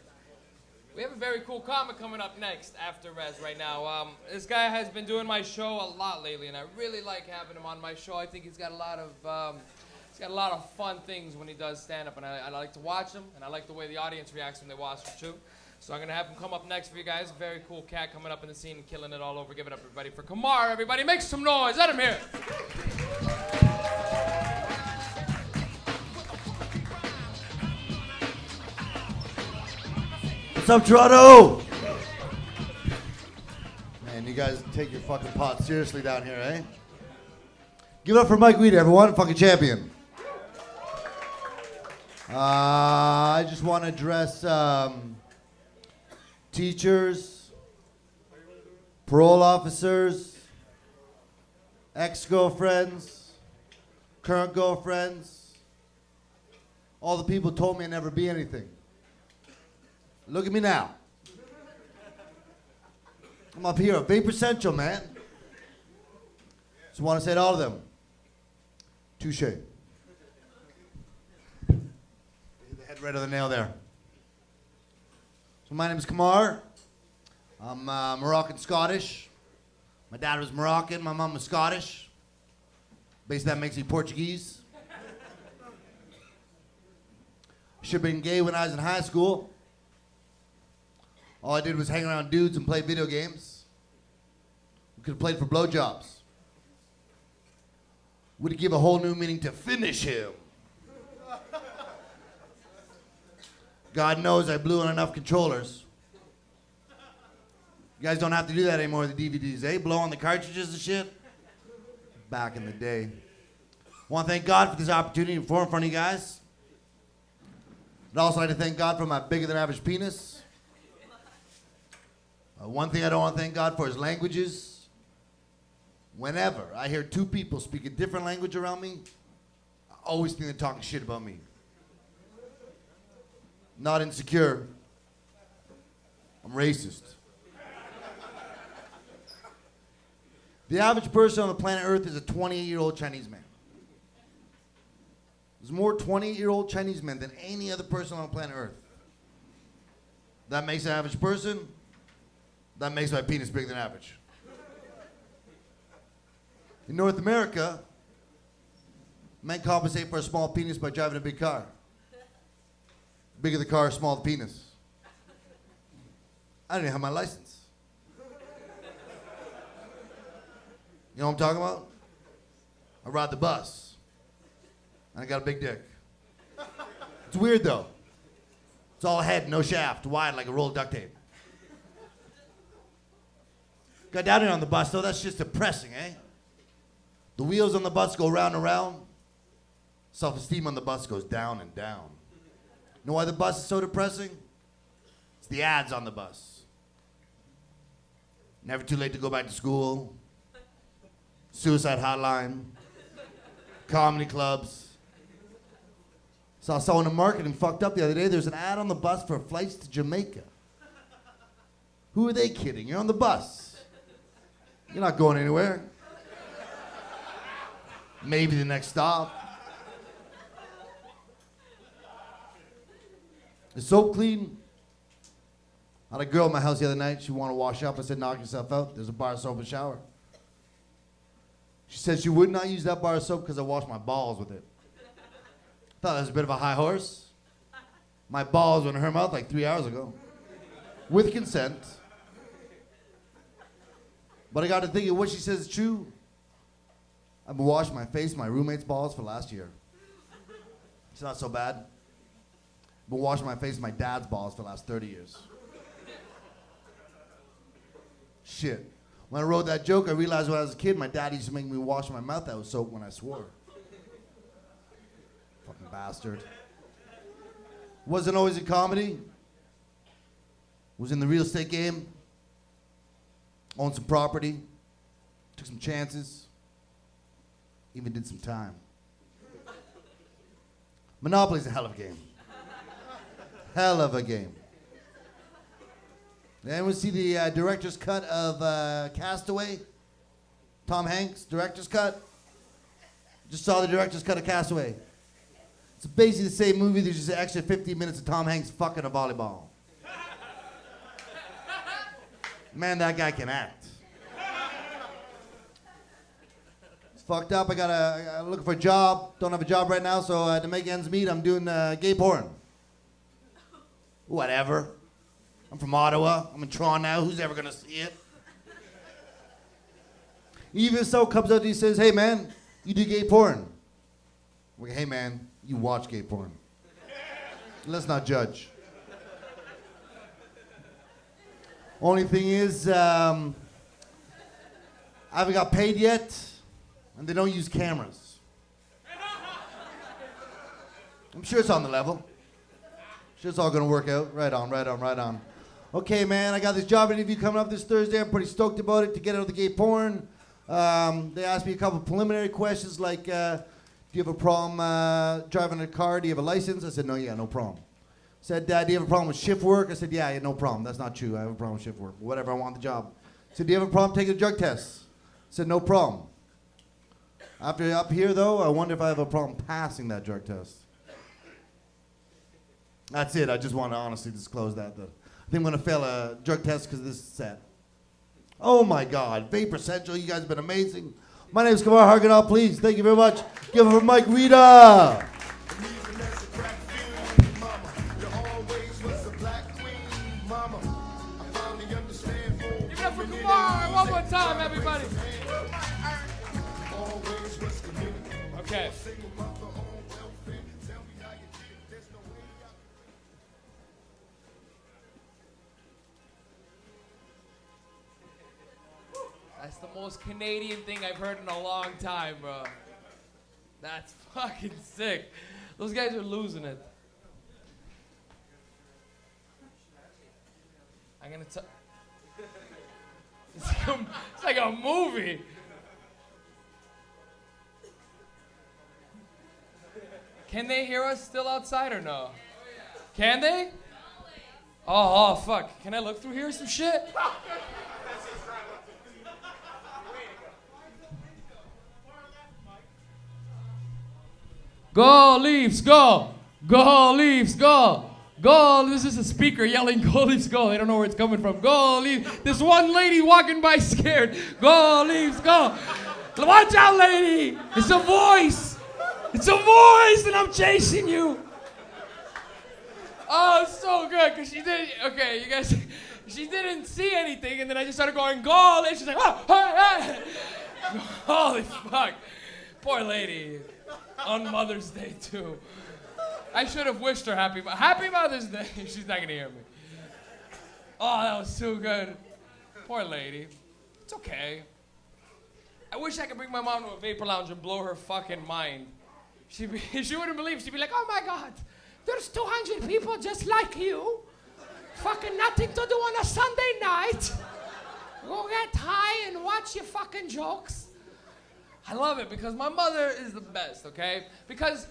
We have a very cool comic coming up next after Rez right now. This guy has been doing my show a lot lately, and I really like having him on my show. I think he's got a lot of fun things when he does stand-up, and I like to watch him, and I like the way the audience reacts when they watch him, too. So I'm going to have him come up next for you guys. Very cool cat coming up in the scene and killing it all over. Give it up, everybody, for Kamar. Everybody, make some noise. Let him hear it. What's up, Toronto? Man, you guys take your fucking pot seriously down here, eh? Give it up for Mike Rita, everyone. Fucking champion. I just want to address teachers, parole officers, ex-girlfriends, current girlfriends, all the people who told me I'd never be anything. Look at me now. I'm up here, Vapor Central, man. Just want to say to all of them, touche. Hit the head right on the nail there. So my name is Kamar. I'm Moroccan Scottish. My dad was Moroccan, my mom was Scottish. Basically that makes me Portuguese. Should have been gay when I was in high school. All I did was hang around dudes and play video games. We could have played for blowjobs. Would give a whole new meaning to finish him. God knows I blew on enough controllers. You guys don't have to do that anymore with the DVDs, eh? Blow on the cartridges and shit. Back in the day. I want to thank God for this opportunity to perform in front of you guys. I'd also like to thank God for my bigger than average penis. One thing I don't want to thank God for is languages. Whenever I hear two people speak a different language around me, I always think they're talking shit about me. Not insecure. I'm racist. The average person on the planet Earth is a 28-year-old Chinese man. There's more 28-year-old Chinese men than any other person on planet Earth. That makes an average person. That makes my penis bigger than average. In North America, men compensate for a small penis by driving a big car. Bigger the car, smaller the penis. I didn't have my license. You know what I'm talking about? I ride the bus. And I got a big dick. It's weird though. It's all head, no shaft, wide like a roll of duct tape. Got down here on the bus though, that's just depressing, eh? The wheels on the bus go round and round. Self-esteem on the bus goes down and down. You know why the bus is so depressing? It's the ads on the bus. Never too late to go back to school. Suicide hotline. Comedy clubs. Saw someone in marketing fucked up the other day. There's an ad on the bus for flights to Jamaica. Who are they kidding? You're on the bus. You're not going anywhere. Maybe the next stop. Is soap clean? I had a girl at my house the other night. She wanted to wash up. I said, knock yourself out. There's a bar of soap in the shower. She said she would not use that bar of soap because I washed my balls with it. Thought that was a bit of a high horse. My balls went in her mouth like 3 hours ago. With consent. But I got to thinking, what she says is true. I've been washing my face, my roommate's balls for last year. It's not so bad. I've been washing my face, my dad's balls for the last 30 years. Shit. When I wrote that joke, I realized when I was a kid, my dad used to make me wash my mouth out with soap when I swore. Fucking bastard. Wasn't always in comedy. Was in the real estate game. Owned some property. Took some chances. Even did some time. Monopoly's a hell of a game. Hell of a game. Did anyone see the director's cut of Castaway? Tom Hanks, director's cut? Just saw the director's cut of Castaway. It's basically the same movie, there's just an extra 15 minutes of Tom Hanks fucking a volleyball. Man, that guy can act. It's fucked up, I'm looking for a job. Don't have a job right now, so to make ends meet, I'm doing gay porn. Whatever. I'm from Ottawa. I'm in Toronto now. Who's ever gonna see it? Even so comes out and he says, hey man, you do gay porn. We're like, hey man, you watch gay porn. Let's not judge. Only thing is, I haven't got paid yet, and they don't use cameras. I'm sure it's on the level. Sure it's all gonna work out. Right on, right on, right on. Okay, man, I got this job interview coming up this Thursday. I'm pretty stoked about it to get out of the gay porn. They asked me a couple preliminary questions like, do you have a problem driving a car? Do you have a license? I said, no, yeah, no problem. Said, do you have a problem with shift work? I said, yeah, no problem. That's not true. I have a problem with shift work. Whatever, I want the job. Said, do you have a problem taking a drug test? I said, no problem. After up here, though, I wonder if I have a problem passing that drug test. That's it. I just want to honestly disclose that. I think I'm going to fail a drug test because of this set. Oh, my God. Vapor Central, you guys have been amazing. My name is Kamar Hargadal, please. Thank you very much. Give it for Mike Rita. Give it up for Kamar one more time, everybody. Okay. That's the most Canadian thing I've heard in a long time, bro. That's fucking sick. Those guys are losing it. I'm gonna tell. It's like a movie. Can they hear us still outside or no? Can they? Oh, fuck. Can I look through here some shit? Go, Leafs, go! Go, Leafs, go! Go! This is a speaker yelling, go, Leafs, go. They don't know where it's coming from. Go, Leafs. This one lady walking by scared. Go, Leafs, go! Watch out, lady! It's a voice! It's a voice and I'm chasing you! Oh, it's so good, because she didn't, okay, you guys, she didn't see anything, and then I just started going, goal, and she's like, oh, hey, hey. Holy fuck. Poor lady. On Mother's Day, too. I should have wished her happy Mother's Day. She's not going to hear me. Oh, that was too good. Poor lady. It's okay. I wish I could bring my mom to a vapor lounge and blow her fucking mind. She wouldn't believe. She'd be like, oh, my God. There's 200 people just like you. Fucking nothing to do on a Sunday night. Go get high and watch your fucking jokes. I love it because my mother is the best, okay? Because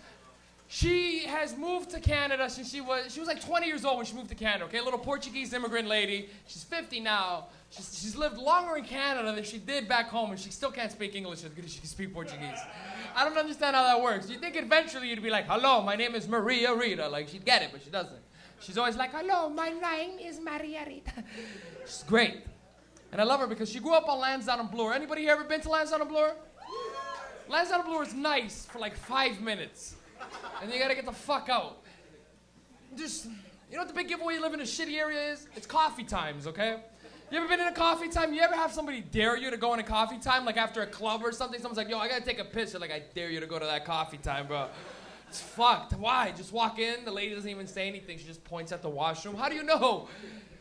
she has moved to Canada since she was like 20 years old when she moved to Canada, okay? A little Portuguese immigrant lady. She's 50 now. She's lived longer in Canada than she did back home, and she still can't speak English as good as she can speak Portuguese. I don't understand how that works. You think eventually you'd be like, hello, my name is Maria Rita. Like, she'd get it, but she doesn't. She's always like, hello, my name is Maria Rita. She's great. And I love her because she grew up on Lansdowne and Bloor. Anybody here ever been to Lansdowne and Bloor? Lansdowne and Bloor is nice for like 5 minutes. And then you gotta get the fuck out. Just, you know what the big giveaway you live in a shitty area is? It's coffee times, okay? You ever been in a coffee time? You ever have somebody dare you to go in a coffee time? Like after a club or something, someone's like, yo, I gotta take a piss. You're like, I dare you to go to that coffee time, bro. It's fucked. Why? Just walk in, the lady doesn't even say anything. She just points at the washroom. How do you know?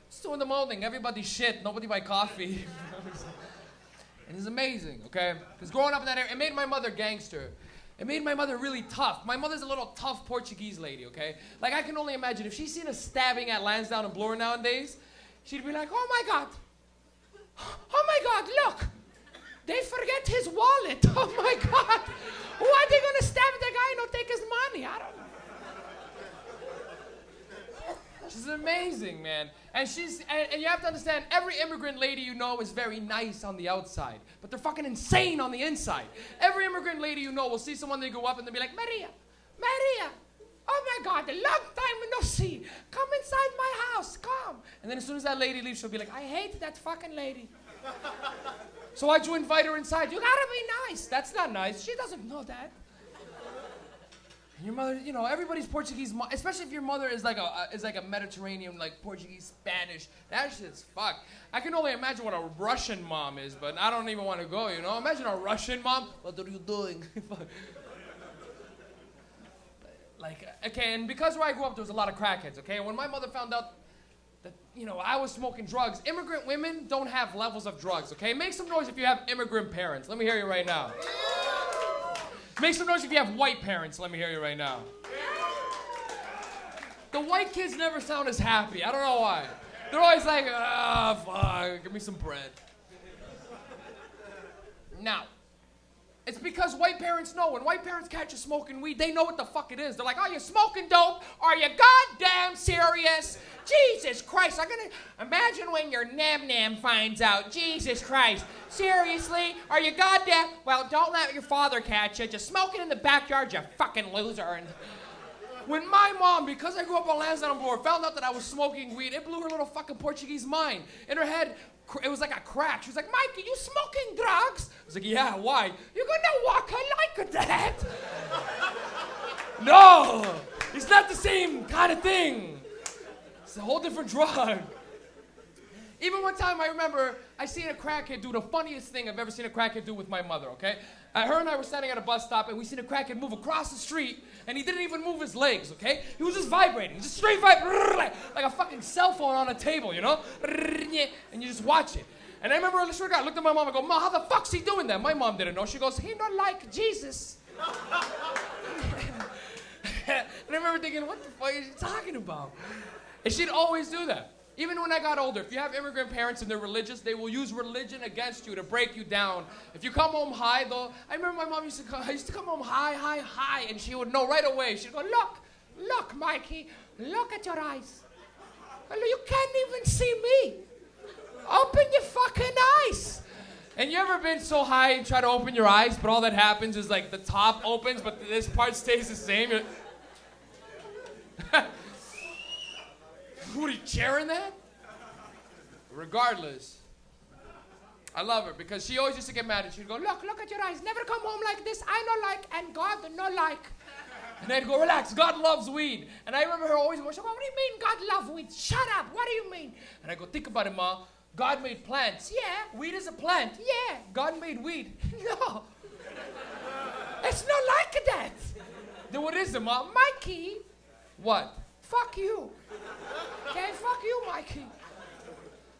It's 2 in the morning. Everybody shit. Nobody buy coffee. And it's amazing, okay? Because growing up in that area, it made my mother gangster. It made my mother really tough. My mother's a little tough Portuguese lady, okay? Like, I can only imagine if she's seen us stabbing at Lansdowne and Bloor nowadays, she'd be like, oh my God. Oh my God, look. They forget his wallet. Oh my God. Why are they gonna stab the guy and not take his money? I don't know. She's amazing, man. And and you have to understand, every immigrant lady you know is very nice on the outside, but they're fucking insane on the inside. Every immigrant lady you know will see someone they go up and they'll be like, Maria, Maria, oh my God, a long time no see. Come inside my house, come. And then as soon as that lady leaves, she'll be like, I hate that fucking lady. So why'd you invite her inside? You gotta be nice. That's not nice. She doesn't know that. Your mother, you know, everybody's Portuguese, especially if your mother is like a Mediterranean, like Portuguese, Spanish. That shit's fucked. I can only imagine what a Russian mom is, but I don't even want to go, you know? Imagine a Russian mom. What are you doing? Like, okay, and because where I grew up, there was a lot of crackheads, okay? And when my mother found out that, you know, I was smoking drugs, immigrant women don't have levels of drugs, okay? Make some noise if you have immigrant parents. Let me hear you right now. Make some noise if you have white parents. Let me hear you right now. The white kids never sound as happy. I don't know why. They're always like, ah, fuck, give me some bread. Now, it's because white parents know. When white parents catch you smoking weed, they know what the fuck it is. They're like, oh, you smoking dope? Are you goddamn serious? Jesus Christ, I'm gonna imagine when your nam finds out. Jesus Christ. Seriously? Are you goddamn? Well, don't let your father catch you. Just smoking in the backyard, you fucking loser. And when my mom, because I grew up on Lansdowne and Bloor, found out that I was smoking weed, it blew her little fucking Portuguese mind. In her head, it was like a crack. She was like, Mike, are you smoking drugs? I was like, yeah, why? You're gonna walk like that? No, it's not the same kind of thing. It's a whole different drug. Even one time I remember I seen a crackhead do the funniest thing I've ever seen a crackhead do with my mother, okay? Her and I were standing at a bus stop and we seen a crackhead move across the street and he didn't even move his legs, okay? He was just vibrating, just straight vibrating, like a fucking cell phone on a table, you know? And you just watch it. And I remember I looked at my mom and go, Mom, how the fuck's he doing that? My mom didn't know. She goes, he not like Jesus. And I remember thinking, what the fuck is she talking about? And she'd always do that. Even when I got older, if you have immigrant parents and they're religious, they will use religion against you to break you down. If you come home high, though, I remember my mom used to come home high, and she would know right away. She'd go, look, Mikey, look at your eyes. You can't even see me. Open your fucking eyes. And you ever been so high and try to open your eyes, but all that happens is like the top opens, but this part stays the same? What, are you cheering that? Regardless, I love her because she always used to get mad and she'd go, look at your eyes. Never come home like this. I no like and God no like. And I'd go, relax, God loves weed. And I remember her always going, what do you mean God loves weed? Shut up, what do you mean? And I go, think about it, Ma. God made plants. Yeah, weed is a plant. Yeah, God made weed. No. It's not like that. Then what is it, Ma? Mikey. What? Fuck you. Okay, fuck you, Mikey.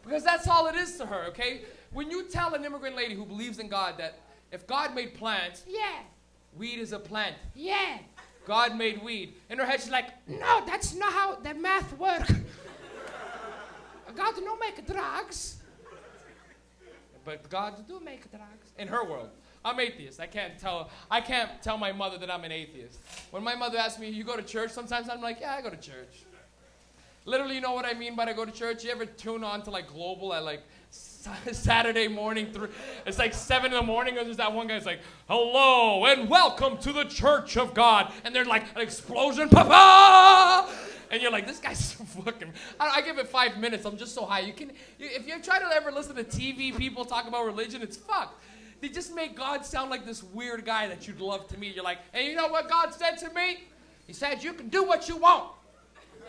Because that's all it is to her, okay? When you tell an immigrant lady who believes in God that if God made plants, yeah, weed is a plant. Yeah. God made weed. In her head, she's like, no, that's not how the math works. God do not make drugs. But God do make drugs. In her world. I'm atheist. I can't tell my mother that I'm an atheist. When my mother asks me, you go to church? Sometimes I'm like, yeah, I go to church. Literally, you know what I mean by I go to church? You ever tune on to like Global at like Saturday morning? It's like 7 in the morning, and there's that one guy's like, hello and welcome to the Church of God. And they're like, an explosion, papa! And you're like, this guy's so fucking... I give it 5 minutes. I'm just so high. If you try to ever listen to TV people talk about religion, it's fucked. They just make God sound like this weird guy that you'd love to meet. You're like, hey, you know what God said to me? He said, you can do what you want,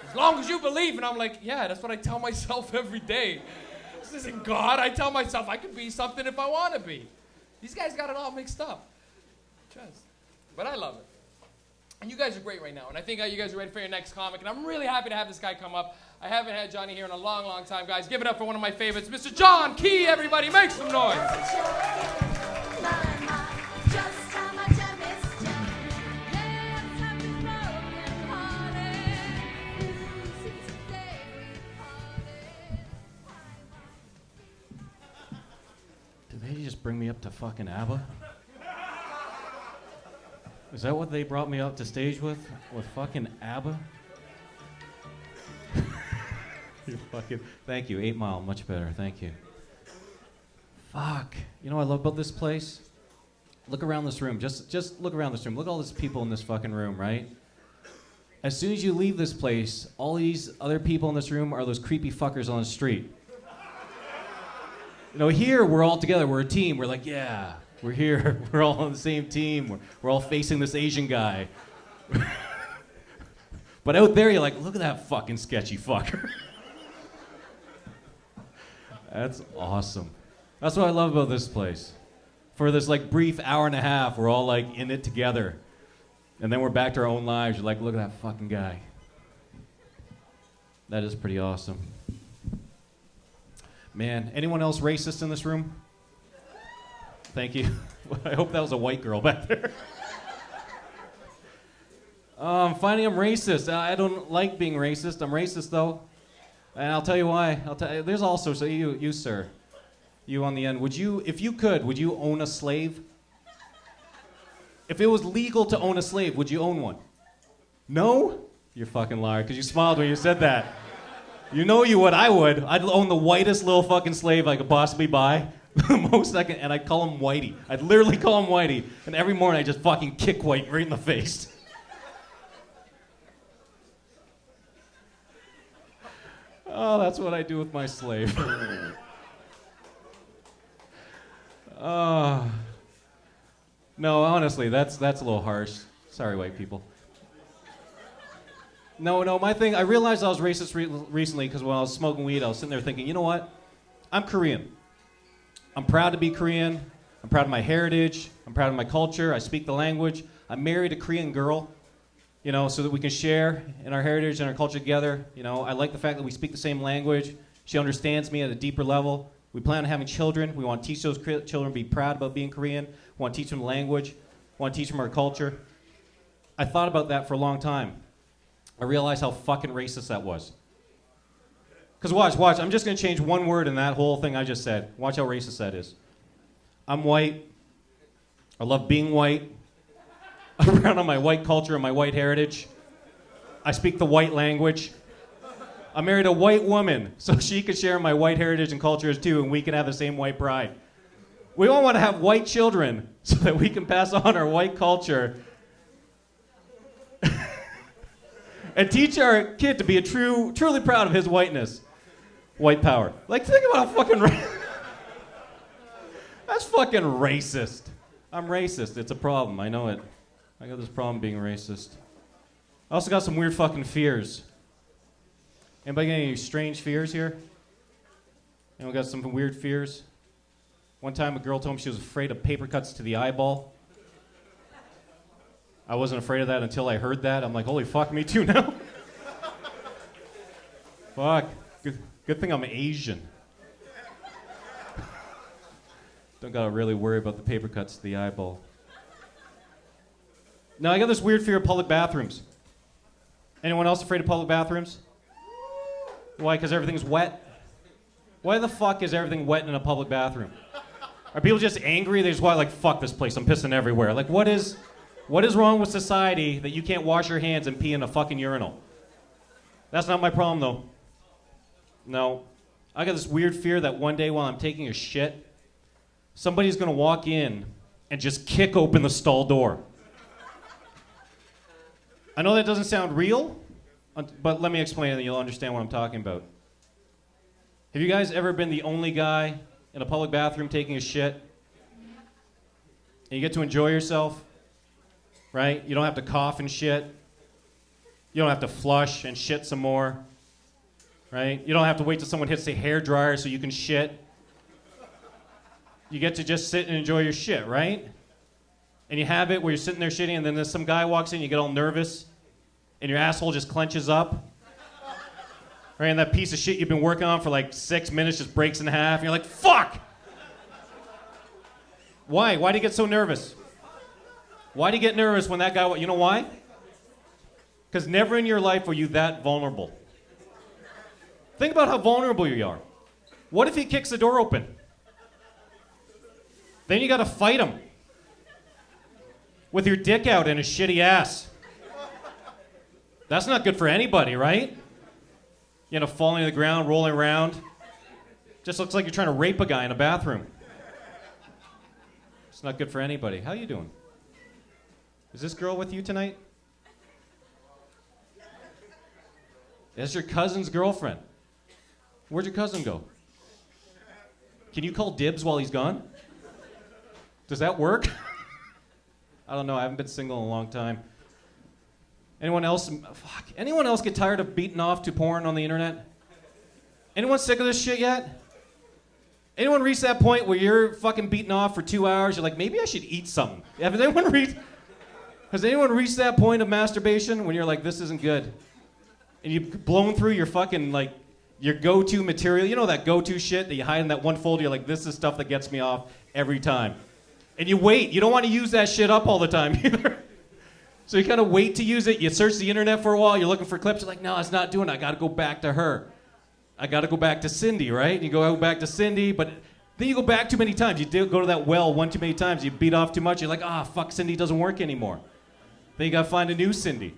as long as you believe. And I'm like, yeah, that's what I tell myself every day. This isn't God. I tell myself I can be something if I want to be. These guys got it all mixed up. But I love it. And you guys are great right now. And I think you guys are ready for your next comic. And I'm really happy to have this guy come up. I haven't had Johnny here in a long, long time, guys. Give it up for one of my favorites, Mr. John Key, everybody. Make some noise. Did they just bring me up to fucking ABBA? Is that what they brought me up to stage with? With fucking ABBA? You fucking... Thank you, 8 Mile, much better, thank you. Fuck. You know what I love about this place? Look around this room, just look around this room. Look at all these people in this fucking room, right? As soon as you leave this place, all these other people in this room are those creepy fuckers on the street. You know, here we're all together, we're a team, we're like, yeah, we're here, we're all on the same team, we're all facing this Asian guy. But out there, you're like, look at that fucking sketchy fucker. That's awesome. That's what I love about this place. For this like brief hour and a half, we're all like in it together. And then we're back to our own lives. You're like, look at that fucking guy. That is pretty awesome. Man, anyone else racist in this room? Thank you. I hope that was a white girl back there. I'm finding I'm racist. I don't like being racist. I'm racist though. And I'll tell you why. There's also, so you sir, you on the end, would you, if you could, would you own a slave? If it was legal to own a slave, would you own one? No? You're fucking liar, because you smiled when you said that. You know you would, I would. I'd own the whitest little fucking slave I could possibly buy. The most I can, and I'd call him Whitey. I'd literally call him Whitey, and every morning I'd just fucking kick White right in the face. Oh, that's what I do with my slave. No, honestly, that's a little harsh. Sorry, white people. No, my thing, I realized I was racist recently because when I was smoking weed, I was sitting there thinking, you know what? I'm Korean. I'm proud to be Korean. I'm proud of my heritage. I'm proud of my culture. I speak the language. I married a Korean girl, you know, so that we can share in our heritage and our culture together. You know, I like the fact that we speak the same language. She understands me at a deeper level. We plan on having children. We want to teach those children to be proud about being Korean. We want to teach them the language. We want to teach them our culture. I thought about that for a long time. I realized how fucking racist that was. Because watch. I'm just going to change one word in that whole thing I just said. Watch how racist that is. I'm white. I love being white. I'm proud of my white culture and my white heritage. I speak the white language. I married a white woman so she could share my white heritage and cultures too, and we can have the same white pride. We all want to have white children so that we can pass on our white culture and teach our kid to be truly proud of his whiteness. White power. Like, think about how fucking that's fucking racist. I'm racist. It's a problem. I know it. I got this problem being racist. I also got some weird fucking fears. Anybody got any strange fears here? Anyone got some weird fears? One time a girl told me she was afraid of paper cuts to the eyeball. I wasn't afraid of that until I heard that. I'm like, holy fuck, me too now. Fuck. Good thing I'm Asian. Don't gotta really worry about the paper cuts to the eyeball. Now, I got this weird fear of public bathrooms. Anyone else afraid of public bathrooms? Why? Because everything's wet? Why the fuck is everything wet in a public bathroom? Are people just angry? They just want, like, fuck this place, I'm pissing everywhere. Like, what is wrong with society that you can't wash your hands and pee in a fucking urinal? That's not my problem, though. No. I got this weird fear that one day while I'm taking a shit, somebody's gonna walk in and just kick open the stall door. I know that doesn't sound real, but let me explain and you'll understand what I'm talking about. Have you guys ever been the only guy in a public bathroom taking a shit? And you get to enjoy yourself, right? You don't have to cough and shit. You don't have to flush and shit some more, right? You don't have to wait till someone hits the hairdryer so you can shit. You get to just sit and enjoy your shit, right? And you have it where you're sitting there shitting and then some guy walks in, you get all nervous, and your asshole just clenches up. Right, and that piece of shit you've been working on for like 6 minutes just breaks in half, and you're like, fuck! Why? Why do you get so nervous? Why do you get nervous when that guy, you know why? Because never in your life were you that vulnerable. Think about how vulnerable you are. What if he kicks the door open? Then you gotta fight him. With your dick out and his shitty ass. That's not good for anybody, right? You know, falling to the ground, rolling around. Just looks like you're trying to rape a guy in a bathroom. It's not good for anybody. How you doing? Is this girl with you tonight? That's your cousin's girlfriend. Where'd your cousin go? Can you call dibs while he's gone? Does that work? I don't know. I haven't been single in a long time. Anyone else? Fuck. Anyone else get tired of beating off to porn on the internet? Anyone sick of this shit yet? Anyone reach that point where you're fucking beating off for 2 hours? You're like, maybe I should eat something. Has anyone reached that point of masturbation when you're like, this isn't good? And you've blown through your fucking, like, your go-to material. You know that go-to shit that you hide in that one folder? You're like, this is stuff that gets me off every time. And you wait. You don't want to use that shit up all the time either. So you kind of wait to use it. You search the internet for a while. You're looking for clips. You're like, no, it's not doing it. I got to go back to her. I got to go back to Cindy, right? And you go back to Cindy, but then you go back too many times. You go to that well one too many times. You beat off too much. You're like, fuck, Cindy doesn't work anymore. Then you got to find a new Cindy.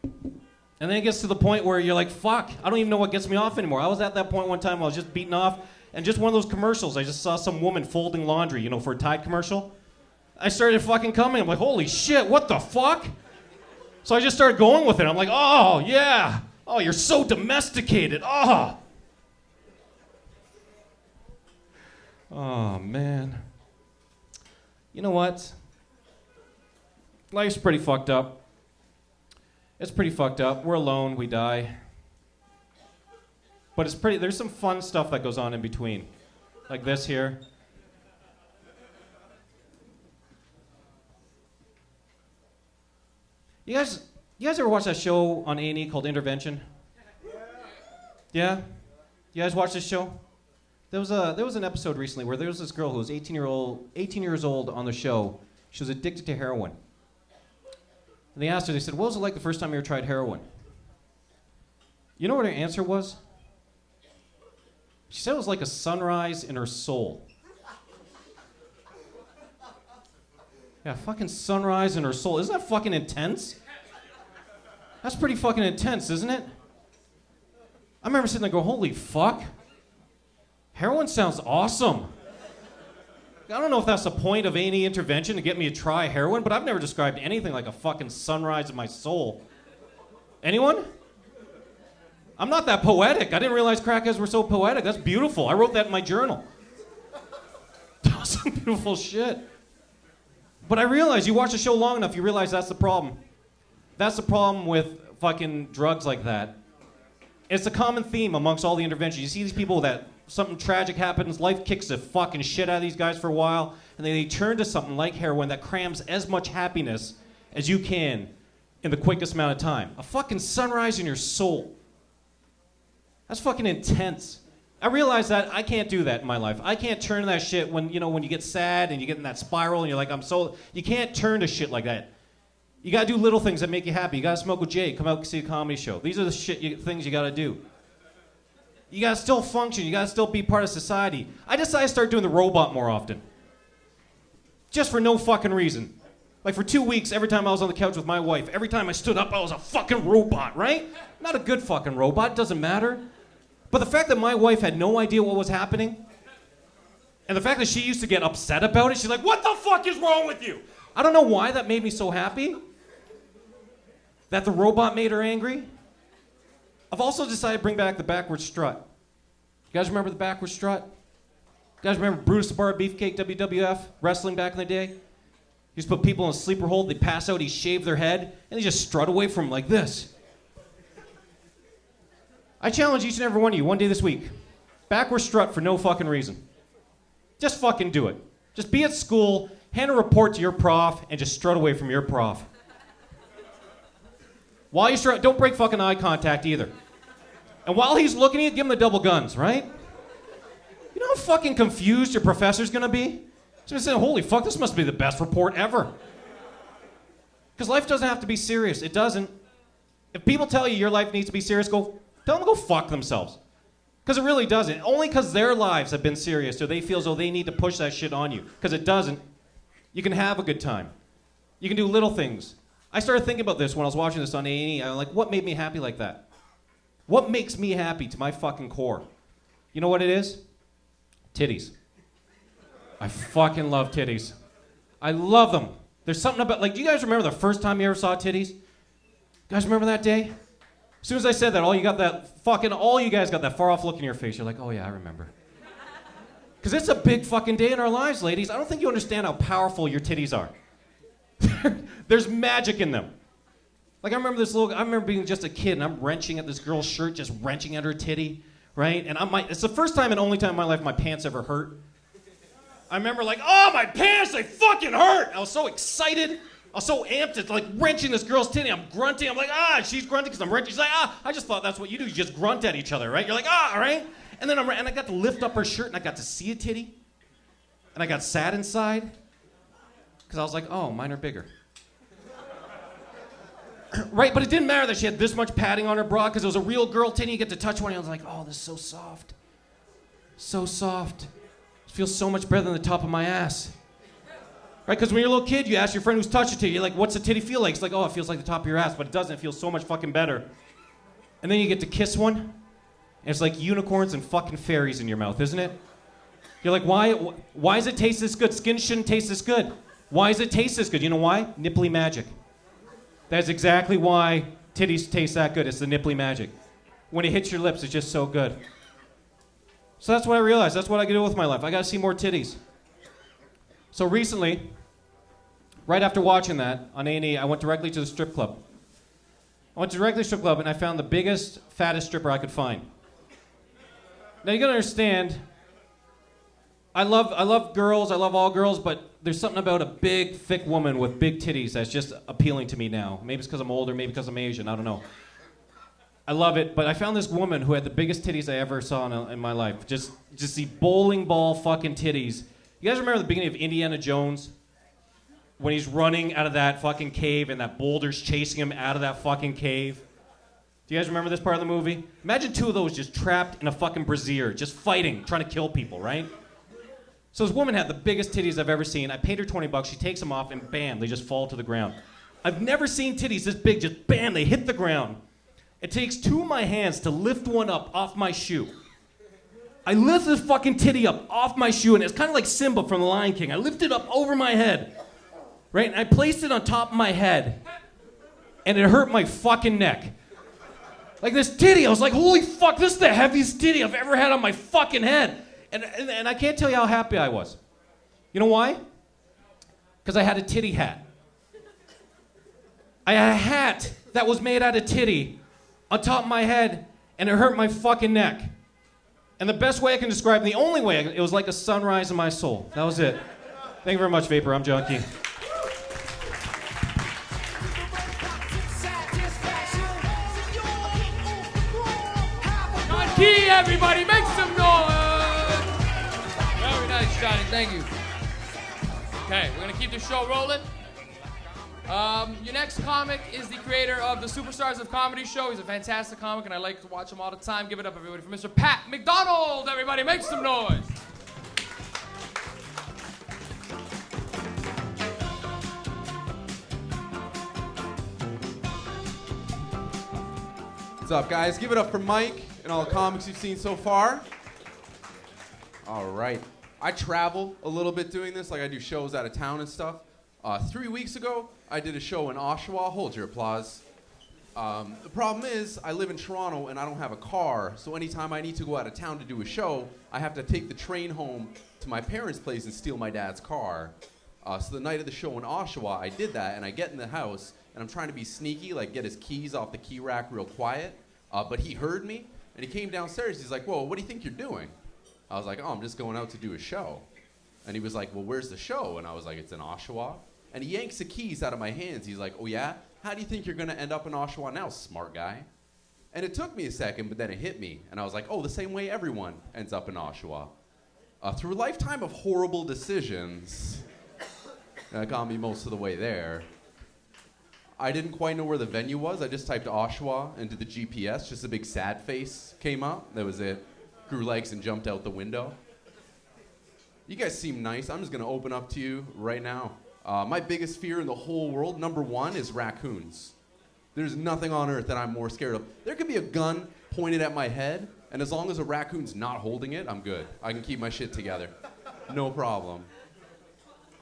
And then it gets to the point where you're like, fuck, I don't even know what gets me off anymore. I was at that point one time. I was just beating off. And just one of those commercials, I just saw some woman folding laundry, you know, for a Tide commercial. I started fucking coming. I'm like, holy shit, what the fuck? So I just started going with it. I'm like, oh, yeah. Oh, you're so domesticated. Oh. Oh, man. You know what? Life's pretty fucked up. It's pretty fucked up. We're alone. We die. But it's pretty, there's some fun stuff that goes on in between. Like this here. You guys ever watch that show on A&E called Intervention? Yeah? You guys watch this show? There was an episode recently where there was this girl who was 18 years old on the show. She was addicted to heroin. And they asked her, they said, what was it like the first time you ever tried heroin? You know what her answer was? She said it was like a sunrise in her soul. Yeah, fucking sunrise in her soul. Isn't that fucking intense? That's pretty fucking intense, isn't it? I remember sitting there going, holy fuck. Heroin sounds awesome. I don't know if that's the point of any intervention to get me to try heroin, but I've never described anything like a fucking sunrise in my soul. Anyone? I'm not that poetic. I didn't realize crackheads were so poetic. That's beautiful. I wrote that in my journal. That's some beautiful shit. But I realize you watch the show long enough, you realize that's the problem. That's the problem with fucking drugs like that. It's a common theme amongst all the interventions. You see these people that something tragic happens, life kicks the fucking shit out of these guys for a while, and then they turn to something like heroin that crams as much happiness as you can in the quickest amount of time. A fucking sunrise in your soul. That's fucking intense. I realize that I can't do that in my life. I can't turn to that shit when you get sad and you get in that spiral and you're like, you can't turn to shit like that. You gotta do little things that make you happy. You gotta smoke with Jay, come out and see a comedy show. These are the things you gotta do. You gotta still function, you gotta still be part of society. I decided to start doing the robot more often. Just for no fucking reason. Like for 2 weeks, every time I was on the couch with my wife, every time I stood up, I was a fucking robot, right? Not a good fucking robot, doesn't matter. But the fact that my wife had no idea what was happening, and the fact that she used to get upset about it, she's like, what the fuck is wrong with you? I don't know why that made me so happy. That the robot made her angry. I've also decided to bring back the backward strut. You guys remember the backward strut? You guys remember Brutus the Bar Beefcake WWF wrestling back in the day? He used to put people in a sleeper hold, they pass out, he shaved their head, and they just strut away from him like this. I challenge each and every one of you one day this week. Backward strut for no fucking reason. Just fucking do it. Just be at school, hand a report to your prof, and just strut away from your prof. While you strut, don't break fucking eye contact either. And while he's looking at you, give him the double guns, right? You know how fucking confused your professor's gonna be? He's gonna say, holy fuck, this must be the best report ever. Because life doesn't have to be serious. It doesn't. If people tell you your life needs to be serious, tell them to go fuck themselves. Because it really doesn't. Only because their lives have been serious do they feel as though they need to push that shit on you. Because it doesn't. You can have a good time. You can do little things. I started thinking about this when I was watching this on A&E. I'm like, what made me happy like that? What makes me happy to my fucking core? You know what it is? Titties. I fucking love titties. I love them. There's something about, do you guys remember the first time you ever saw titties? You guys remember that day? As soon as I said that, all you guys got that far off look in your face. You're like, oh yeah, I remember. Because it's a big fucking day in our lives, ladies. I don't think you understand how powerful your titties are. There's magic in them. I remember being just a kid and I'm wrenching at this girl's shirt, just wrenching at her titty, right? And it's the first time and only time in my life my pants ever hurt. I remember oh, my pants, they fucking hurt. I was so excited. I was so amped. It's like wrenching this girl's titty. I'm grunting. I'm like, she's grunting because I'm wrenching. She's like, I just thought that's what you do. You just grunt at each other, right? You're like, all right? And then I got to lift up her shirt and I got to see a titty. And I got sad inside because I was like, oh, mine are bigger. Right, but it didn't matter that she had this much padding on her bra because it was a real girl titty. You get to touch one and I was like, oh, this is so soft. So soft. It feels so much better than the top of my ass. Right, because when you're a little kid, you ask your friend who's touched a titty, you're like, what's a titty feel like? It's like, oh, it feels like the top of your ass, but it doesn't. It feels so much fucking better. And then you get to kiss one, and it's like unicorns and fucking fairies in your mouth, isn't it? You're like, why does it taste this good? Skin shouldn't taste this good. Why does it taste this good? You know why? Nipply magic. That's exactly why titties taste that good. It's the nipply magic. When it hits your lips, it's just so good. So that's what I realized. That's what I can do with my life. I gotta see more titties. So recently, right after watching that on A&E, I went directly to the strip club. I went directly to the strip club and I found the biggest, fattest stripper I could find. Now you gotta understand, I love girls, I love all girls, but there's something about a big, thick woman with big titties that's just appealing to me now. Maybe it's because I'm older, maybe because I'm Asian, I don't know. I love it, but I found this woman who had the biggest titties I ever saw in my life. Just the bowling ball fucking titties. You guys remember the beginning of Indiana Jones? When he's running out of that fucking cave and that boulder's chasing him out of that fucking cave? Do you guys remember this part of the movie? Imagine two of those just trapped in a fucking brassiere, just fighting, trying to kill people, right? So this woman had the biggest titties I've ever seen. I paid her $20. She takes them off, and bam, they just fall to the ground. I've never seen titties this big, just bam, they hit the ground. It takes two of my hands to lift one up off my shoe. I lift this fucking titty up off my shoe, and it's kind of like Simba from The Lion King. I lift it up over my head, right? And I placed it on top of my head, and it hurt my fucking neck. Like this titty, I was like, holy fuck, this is the heaviest titty I've ever had on my fucking head. And I can't tell you how happy I was. You know why? Because I had a titty hat. I had a hat that was made out of titty on top of my head, and it hurt my fucking neck. And the best way I can describe it, the only way, it was like a sunrise in my soul. That was it. Thank you very much, Vapor. I'm Junkie. Key, everybody, make some noise! Very nice, Johnny, thank you. Okay, we're gonna keep the show rolling. Your next comic is the creator of the Superstars of Comedy show. He's a fantastic comic, and I like to watch him all the time. Give it up, everybody, for Mr. Pat McDonald. Everybody, make some noise. What's up, guys? Give it up for Mike and all the comics you've seen so far. All right. I travel a little bit doing this, like I do shows out of town and stuff. 3 weeks ago, I did a show in Oshawa. Hold your applause. The problem is, I live in Toronto and I don't have a car, so anytime I need to go out of town to do a show, I have to take the train home to my parents' place and steal my dad's car. So the night of the show in Oshawa, I did that, and I get in the house, and I'm trying to be sneaky, like get his keys off the key rack real quiet, but he heard me, and he came downstairs. He's like, whoa, what do you think you're doing? I was like, oh, I'm just going out to do a show. And he was like, well, where's the show? And I was like, it's in Oshawa. And he yanks the keys out of my hands. He's like, oh, yeah? How do you think you're going to end up in Oshawa now, smart guy? And it took me a second, but then it hit me. And I was like, oh, the same way everyone ends up in Oshawa. Through a lifetime of horrible decisions, that got me most of the way there. I didn't quite know where the venue was. I just typed Oshawa into the GPS. Just a big sad face came up. That was it. Grew legs and jumped out the window. You guys seem nice. I'm just going to open up to you right now. My biggest fear in the whole world, number one, is raccoons. There's nothing on earth that I'm more scared of. There could be a gun pointed at my head, and as long as a raccoon's not holding it, I'm good. I can keep my shit together. No problem.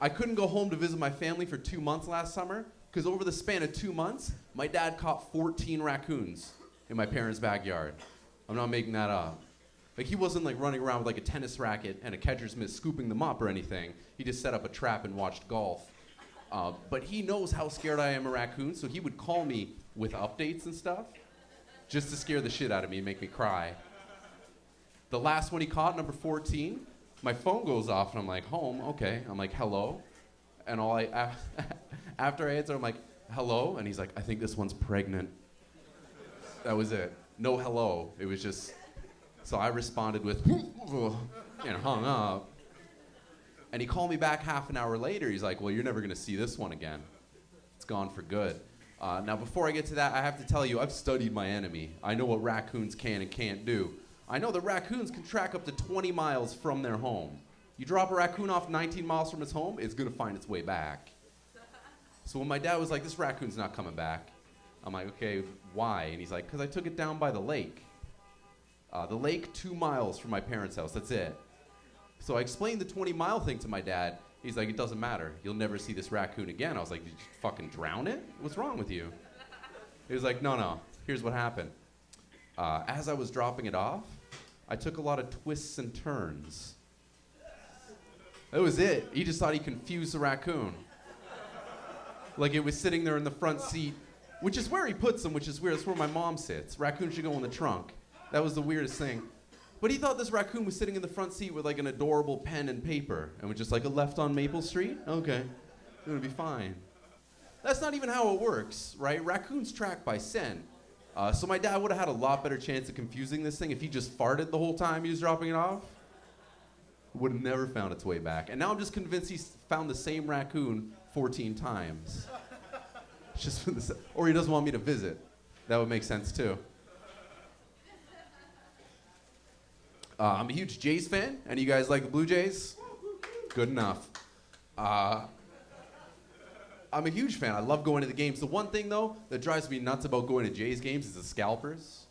I couldn't go home to visit my family for 2 months last summer, because over the span of 2 months, my dad caught 14 raccoons in my parents' backyard. I'm not making that up. Like, he wasn't like running around with like a tennis racket and a catcher's mitt scooping them up or anything. He just set up a trap and watched golf. But he knows how scared I am of raccoons, so he would call me with updates and stuff just to scare the shit out of me and make me cry. The last one he caught, number 14, my phone goes off and I'm like, home, okay. I'm like, hello. And after I answer, I'm like, hello? And he's like, I think this one's pregnant. That was it. No hello. It was just, so I responded with, and hung up. And he called me back half an hour later. He's like, well, you're never going to see this one again. It's gone for good. Now, before I get to that, I have to tell you, I've studied my enemy. I know what raccoons can and can't do. I know that raccoons can track up to 20 miles from their home. You drop a raccoon off 19 miles from its home, it's going to find its way back. So when my dad was like, this raccoon's not coming back, I'm like, okay, why? And he's like, because I took it down by the lake. The lake 2 miles from my parents' house, that's it. So I explained the 20-mile thing to my dad. He's like, it doesn't matter. You'll never see this raccoon again. I was like, did you fucking drown it? What's wrong with you? He was like, no, here's what happened. As I was dropping it off, I took a lot of twists and turns. That was it. He just thought he confused the raccoon. Like it was sitting there in the front seat, which is where he puts them, which is weird. That's where my mom sits. Raccoon should go in the trunk. That was the weirdest thing. But he thought this raccoon was sitting in the front seat with like an adorable pen and paper and was just like a left on Maple Street? Okay, it'll be fine. That's not even how it works, right? Raccoons track by scent. So my dad would have had a lot better chance of confusing this thing if he just farted the whole time he was dropping it off. Would have never found its way back. And now I'm just convinced he's found the same raccoon 14 times. Just for or he doesn't want me to visit. That would make sense too. I'm a huge Jays fan. Any of you guys like the Blue Jays? Good enough. I'm a huge fan. I love going to the games. The one thing, though, that drives me nuts about going to Jays games is the scalpers.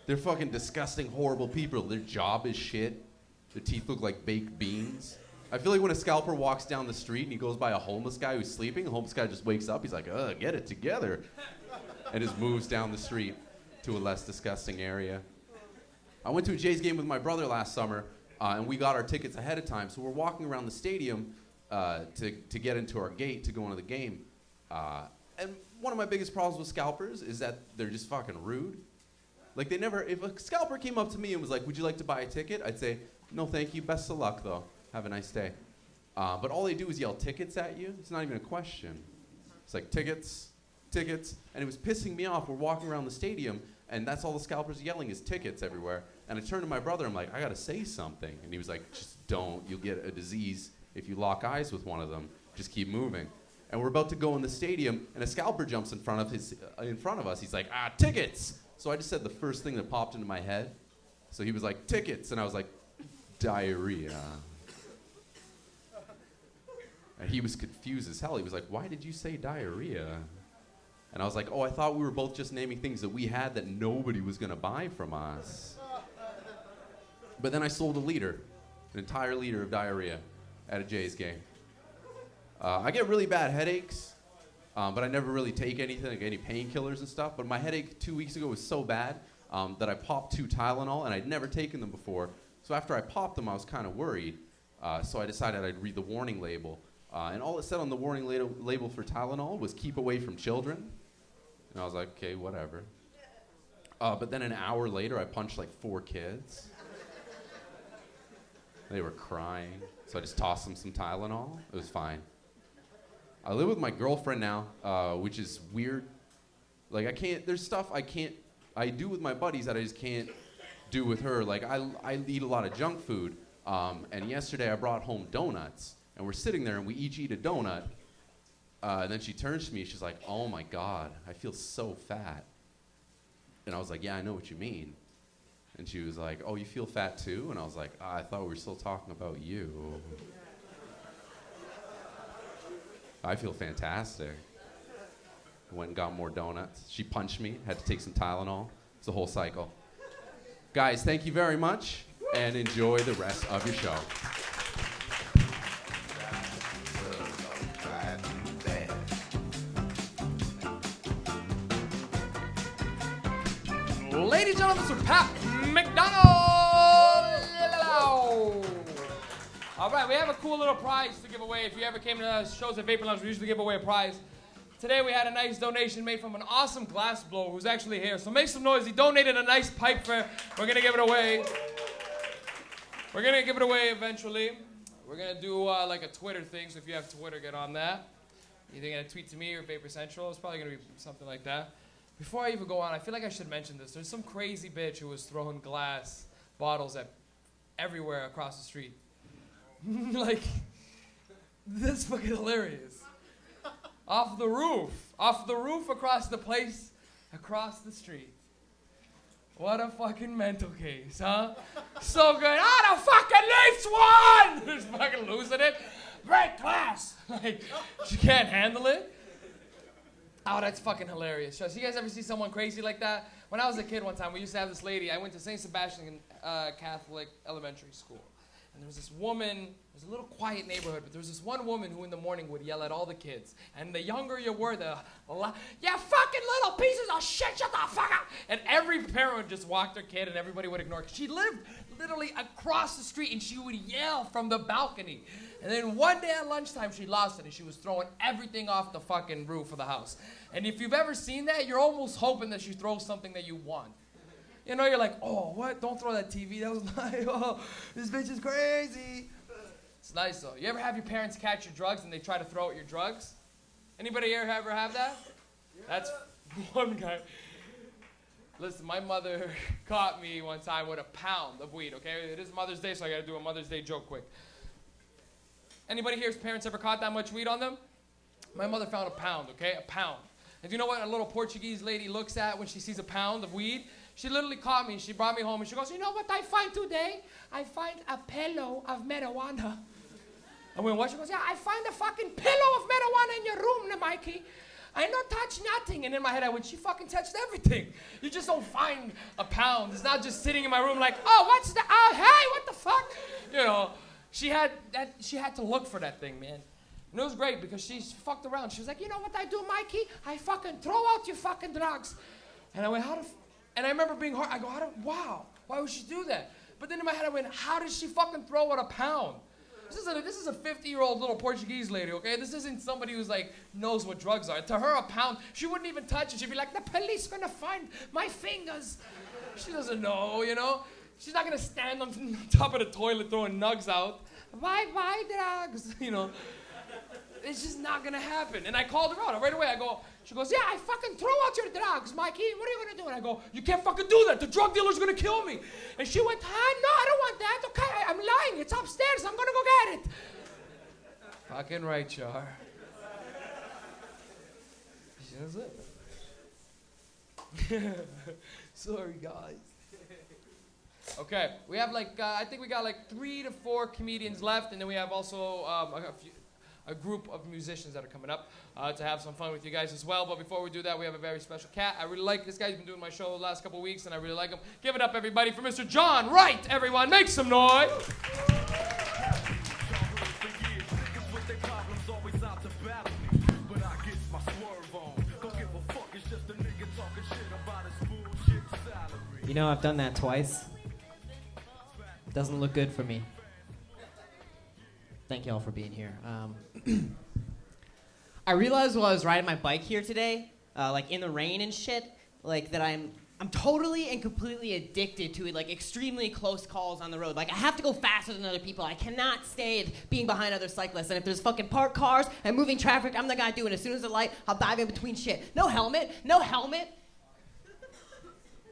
They're fucking disgusting, horrible people. Their job is shit. Their teeth look like baked beans. I feel like when a scalper walks down the street and he goes by a homeless guy who's sleeping, the homeless guy just wakes up. He's like, get it together. And just moves down the street to a less disgusting area. I went to a Jays game with my brother last summer, and we got our tickets ahead of time. So we're walking around the stadium to get into our gate to go into the game. And one of my biggest problems with scalpers is that they're just fucking rude. Like they never, if a scalper came up to me and was like, would you like to buy a ticket? I'd say, no thank you, best of luck though. Have a nice day. But all they do is yell tickets at you. It's not even a question. It's like tickets, tickets. And it was pissing me off. We're walking around the stadium and that's all the scalpers yelling is tickets everywhere. And I turned to my brother, I'm like, I gotta say something. And he was like, just don't, you'll get a disease if you lock eyes with one of them. Just keep moving. And we're about to go in the stadium and a scalper jumps in front of us. He's like, tickets. So I just said the first thing that popped into my head. So he was like, tickets. And I was like, diarrhea. And he was confused as hell. He was like, why did you say diarrhea? And I was like, oh, I thought we were both just naming things that we had that nobody was going to buy from us. But then I sold a liter, an entire liter of diarrhea at a Jays game. I get really bad headaches, but I never really take anything, like any painkillers and stuff. But my headache 2 weeks ago was so bad that I popped 2 Tylenol, and I'd never taken them before. So after I popped them, I was kind of worried. So I decided I'd read the warning label. And all it said on the warning label for Tylenol was keep away from children. And I was like, okay, whatever. But then an hour later, I punched like 4 kids. They were crying. So I just tossed them some Tylenol. It was fine. I live with my girlfriend now, which is weird. Like there's stuff I do with my buddies that I just can't do with her. Like I eat a lot of junk food. And yesterday I brought home donuts. And we're sitting there and we each eat a donut. And then she turns to me, she's like, oh my God, I feel so fat. And I was like, yeah, I know what you mean. And she was like, oh, you feel fat too? And I was like, I thought we were still talking about you. I feel fantastic. Went and got more donuts. She punched me, had to take some Tylenol. It's a whole cycle. Guys, thank you very much, and enjoy the rest of your show. Ladies and gentlemen, Mr. Pat McDonald. All right, we have a cool little prize to give away. If you ever came to shows at Vapor Lounge, we usually give away a prize. Today we had a nice donation made from an awesome glass blower who's actually here. So make some noise. He donated a nice pipe for. We're gonna give it away. We're gonna give it away eventually. We're gonna do like a Twitter thing. So if you have Twitter, get on that. Either gonna tweet to me or Vapor Central. It's probably gonna be something like that. Before I even go on, I feel like I should mention this. There's some crazy bitch who was throwing glass bottles at everywhere across the street. Like, that's fucking hilarious. Off the roof across the place, across the street. What a fucking mental case, huh? So good. The fucking Leafs won! Just fucking losing it. Break glass. Like, she can't handle it. Oh, that's fucking hilarious. So you guys ever see someone crazy like that? When I was a kid one time, we used to have this lady. I went to St. Sebastian Catholic Elementary School. And there was this woman, it was a little quiet neighborhood, but there was this one woman who in the morning would yell at all the kids. And the younger you were, you fucking little pieces of shit, shut the fuck up! And every parent would just walk their kid and everybody would ignore her. She lived literally across the street and she would yell from the balcony. And then one day at lunchtime, she lost it and she was throwing everything off the fucking roof of the house. And if you've ever seen that, you're almost hoping that she throws something that you want. You know, you're like, oh, what? Don't throw that TV. That was nice. Oh, this bitch is crazy. It's nice, though. You ever have your parents catch your drugs and they try to throw out your drugs? Anybody here ever have that? Yeah. That's one guy. Listen, my mother caught me one time with a pound of weed, okay? It is Mother's Day, so I got to do a Mother's Day joke quick. Anybody here's parents ever caught that much weed on them? My mother found a pound, okay? A pound. And do you know what a little Portuguese lady looks at when she sees a pound of weed? She literally caught me, she brought me home, and she goes, you know what I find today? I find a pillow of marijuana. I went, what? She goes, yeah, I find a fucking pillow of marijuana in your room, Mikey. I don't touch nothing. And in my head, I went, she fucking touched everything. You just don't find a pound. It's not just sitting in my room like, oh, what's the, oh, hey, what the fuck? You know, she had to look for that thing, man. And it was great because she fucked around. She was like, you know what I do, Mikey? I fucking throw out your fucking drugs. And I went, and I remember being hard. I go, wow, why would she do that? But then in my head, I went, how did she fucking throw out a pound? This is a 50-year-old little Portuguese lady, okay? This isn't somebody who's like, knows what drugs are. To her, a pound, she wouldn't even touch it. She'd be like, the police are gonna find my fingers. She doesn't know, you know? She's not gonna stand on top of the toilet throwing nugs out. Bye, drugs, you know? It's just not gonna happen. And I called her out right away. I go, she goes, yeah, I fucking throw out your drugs, Mikey. What are you gonna do? And I go, you can't fucking do that. The drug dealer's gonna kill me. And she went, no, I don't want that. Okay, I'm lying. It's upstairs. I'm gonna go get it. Fucking right, Char. That's it. Sorry, guys. Okay, we have like, I think we got like 3 to 4 comedians left, and then we have also a group of musicians that are coming up to have some fun with you guys as well. But before we do that, we have a very special cat. I really like this guy. He's been doing my show the last couple of weeks, and I really like him. Give it up, everybody, for Mr. John Wright, everyone. Make some noise. You know, I've done that twice. It doesn't look good for me. Thank you all for being here. I realized while I was riding my bike here today, like in the rain and shit, like that I'm totally and completely addicted to like extremely close calls on the road. Like I have to go faster than other people. I cannot stay being behind other cyclists. And if there's fucking parked cars and moving traffic, I'm the guy doing it. As soon as the light, I'll dive in between shit. No helmet.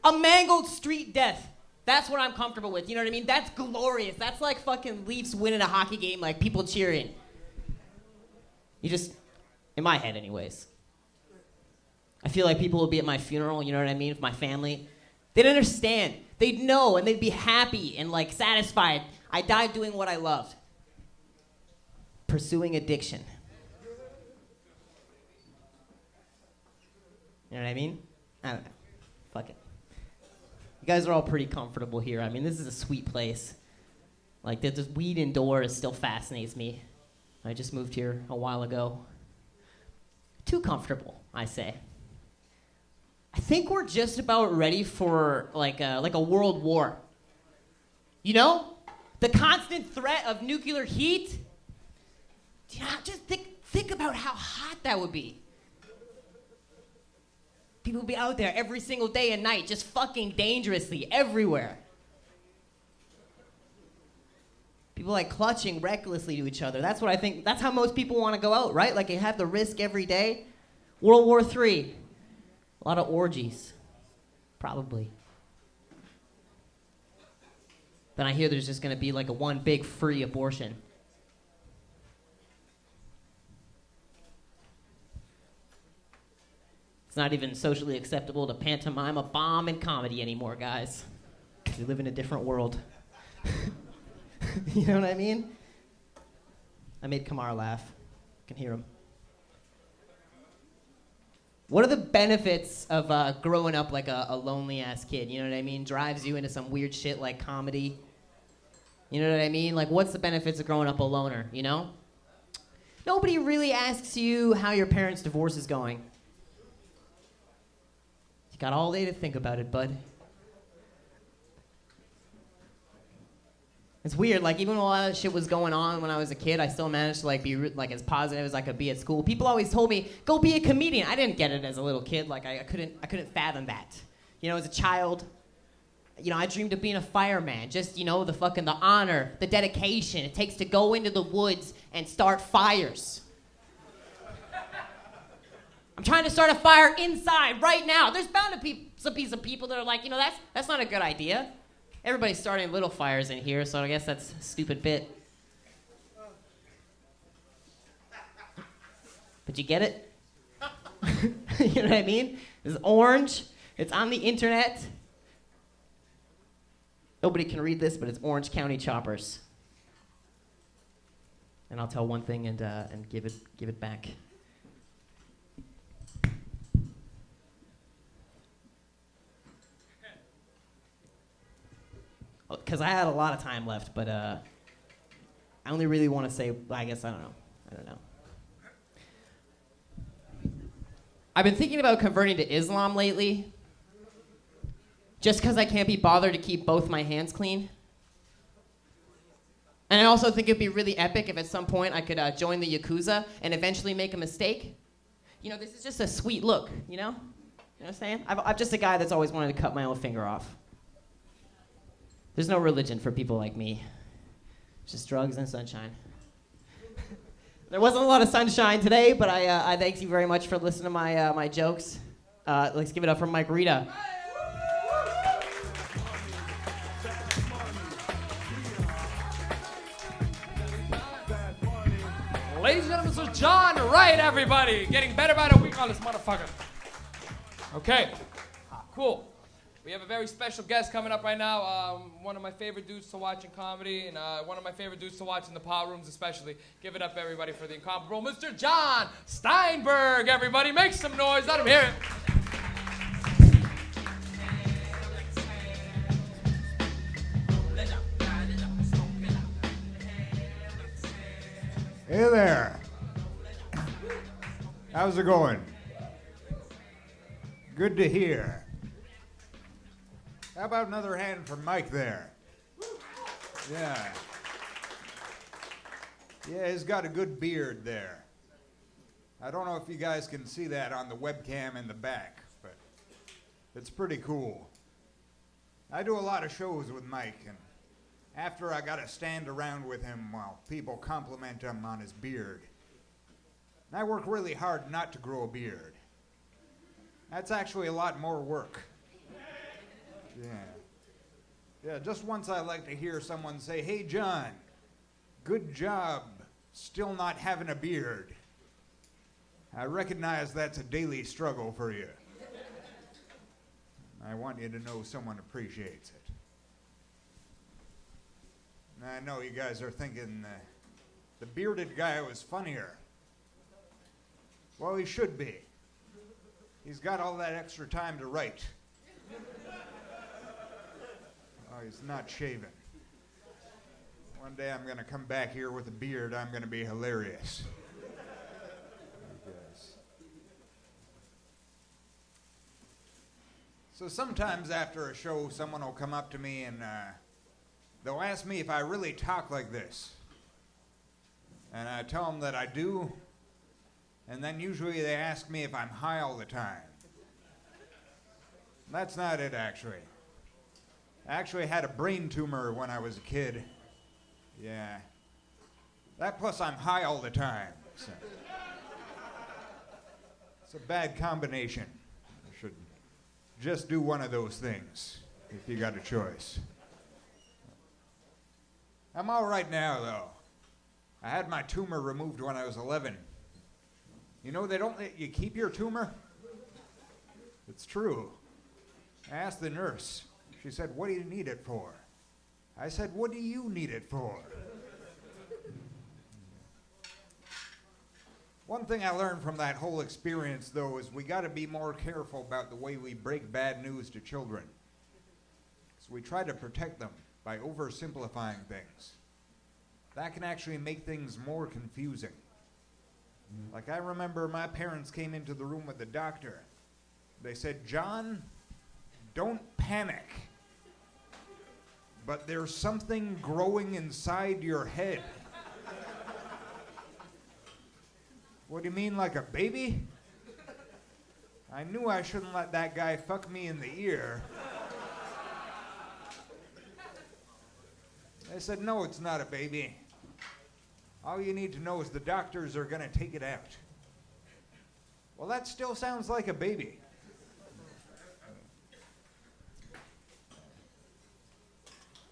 A mangled street death. That's what I'm comfortable with. You know what I mean? That's glorious. That's like fucking Leafs winning a hockey game, like people cheering. You just, in my head anyways. I feel like people would be at my funeral, you know what I mean, with my family. They'd understand. They'd know, and they'd be happy and like satisfied. I died doing what I loved. Pursuing addiction. You know what I mean? I don't know. Fuck it. You guys are all pretty comfortable here. I mean, this is a sweet place. Like, the weed indoors still fascinates me. I just moved here a while ago. Too comfortable, I say. I think we're just about ready for like a world war. You know? The constant threat of nuclear heat. You know, just think about how hot that would be. People would be out there every single day and night, just fucking dangerously everywhere. People like clutching recklessly to each other. That's what I think. That's how most people want to go out, right? Like you have the risk every day. World War III. A lot of orgies. Probably. Then I hear there's just going to be like a one big free abortion. It's not even socially acceptable to pantomime a bomb in comedy anymore, guys. We live in a different world. You know what I mean? I made Kamar laugh. I can hear him. What are the benefits of growing up like a lonely-ass kid? You know what I mean? Drives you into some weird shit like comedy. You know what I mean? Like, what's the benefits of growing up a loner, you know? Nobody really asks you how your parents' divorce is going. You got all day to think about it, bud. It's weird, like, even while all that shit was going on when I was a kid, I still managed to, like, be, like, as positive as I could be at school. People always told me, go be a comedian. I didn't get it as a little kid. Like, I couldn't fathom that. You know, as a child, you know, I dreamed of being a fireman. Just, you know, the honor, the dedication it takes to go into the woods and start fires. I'm trying to start a fire inside right now. There's bound to be some people that are like, you know, that's not a good idea. Everybody's starting little fires in here, so I guess that's a stupid bit. But you get it? You know what I mean? It's orange. It's on the internet. Nobody can read this, but it's Orange County Choppers. And I'll tell one thing and give it back. Because I had a lot of time left, but I only really want to say, I guess, I don't know. I've been thinking about converting to Islam lately, just because I can't be bothered to keep both my hands clean. And I also think it'd be really epic if at some point I could join the Yakuza and eventually make a mistake. You know, this is just a sweet look, you know? You know what I'm saying? I'm just a guy that's always wanted to cut my own finger off. There's no religion for people like me. It's just drugs and sunshine. There wasn't a lot of sunshine today, but I thank you very much for listening to my jokes. Let's give it up for Mike Rita. Ladies and gentlemen, this is John Wright, everybody. Getting better by the week on this motherfucker. Okay, cool. We have a very special guest coming up right now. One of my favorite dudes to watch in comedy, and one of my favorite dudes to watch in the pot rooms especially. Give it up, everybody, for the incomparable Mr. John Steinberg, everybody. Make some noise. Let him hear it. Hey there. How's it going? Good to hear. How about another hand for Mike there? Yeah. Yeah, he's got a good beard there. I don't know if you guys can see that on the webcam in the back, but it's pretty cool. I do a lot of shows with Mike, and after I gotta stand around with him while people compliment him on his beard. And I work really hard not to grow a beard. That's actually a lot more work. Yeah, just once I like to hear someone say, "Hey, John, good job still not having a beard." I recognize that's a daily struggle for you. I want you to know someone appreciates it. And I know you guys are thinking the bearded guy was funnier. Well, he should be. He's got all that extra time to write. Oh, he's not shaven. One day I'm going to come back here with a beard. I'm going to be hilarious. So sometimes after a show, someone will come up to me and they'll ask me if I really talk like this. And I tell them that I do. And then usually they ask me if I'm high all the time. That's not it, actually. I actually had a brain tumor when I was a kid. Yeah. That plus I'm high all the time. So. It's a bad combination. I should just do one of those things if you got a choice. I'm all right now, though. I had my tumor removed when I was 11. You know, they don't let you keep your tumor. It's true. I asked the nurse. She said, "What do you need it for?" I said, "What do you need it for?" One thing I learned from that whole experience, though, is we got to be more careful about the way we break bad news to children. So we try to protect them by oversimplifying things. That can actually make things more confusing. Like, I remember my parents came into the room with the doctor. They said, "John, don't panic. But there's something growing inside your head." What do you mean, like a baby? I knew I shouldn't let that guy fuck me in the ear. They said, "No, it's not a baby. All you need to know is the doctors are going to take it out." Well, that still sounds like a baby.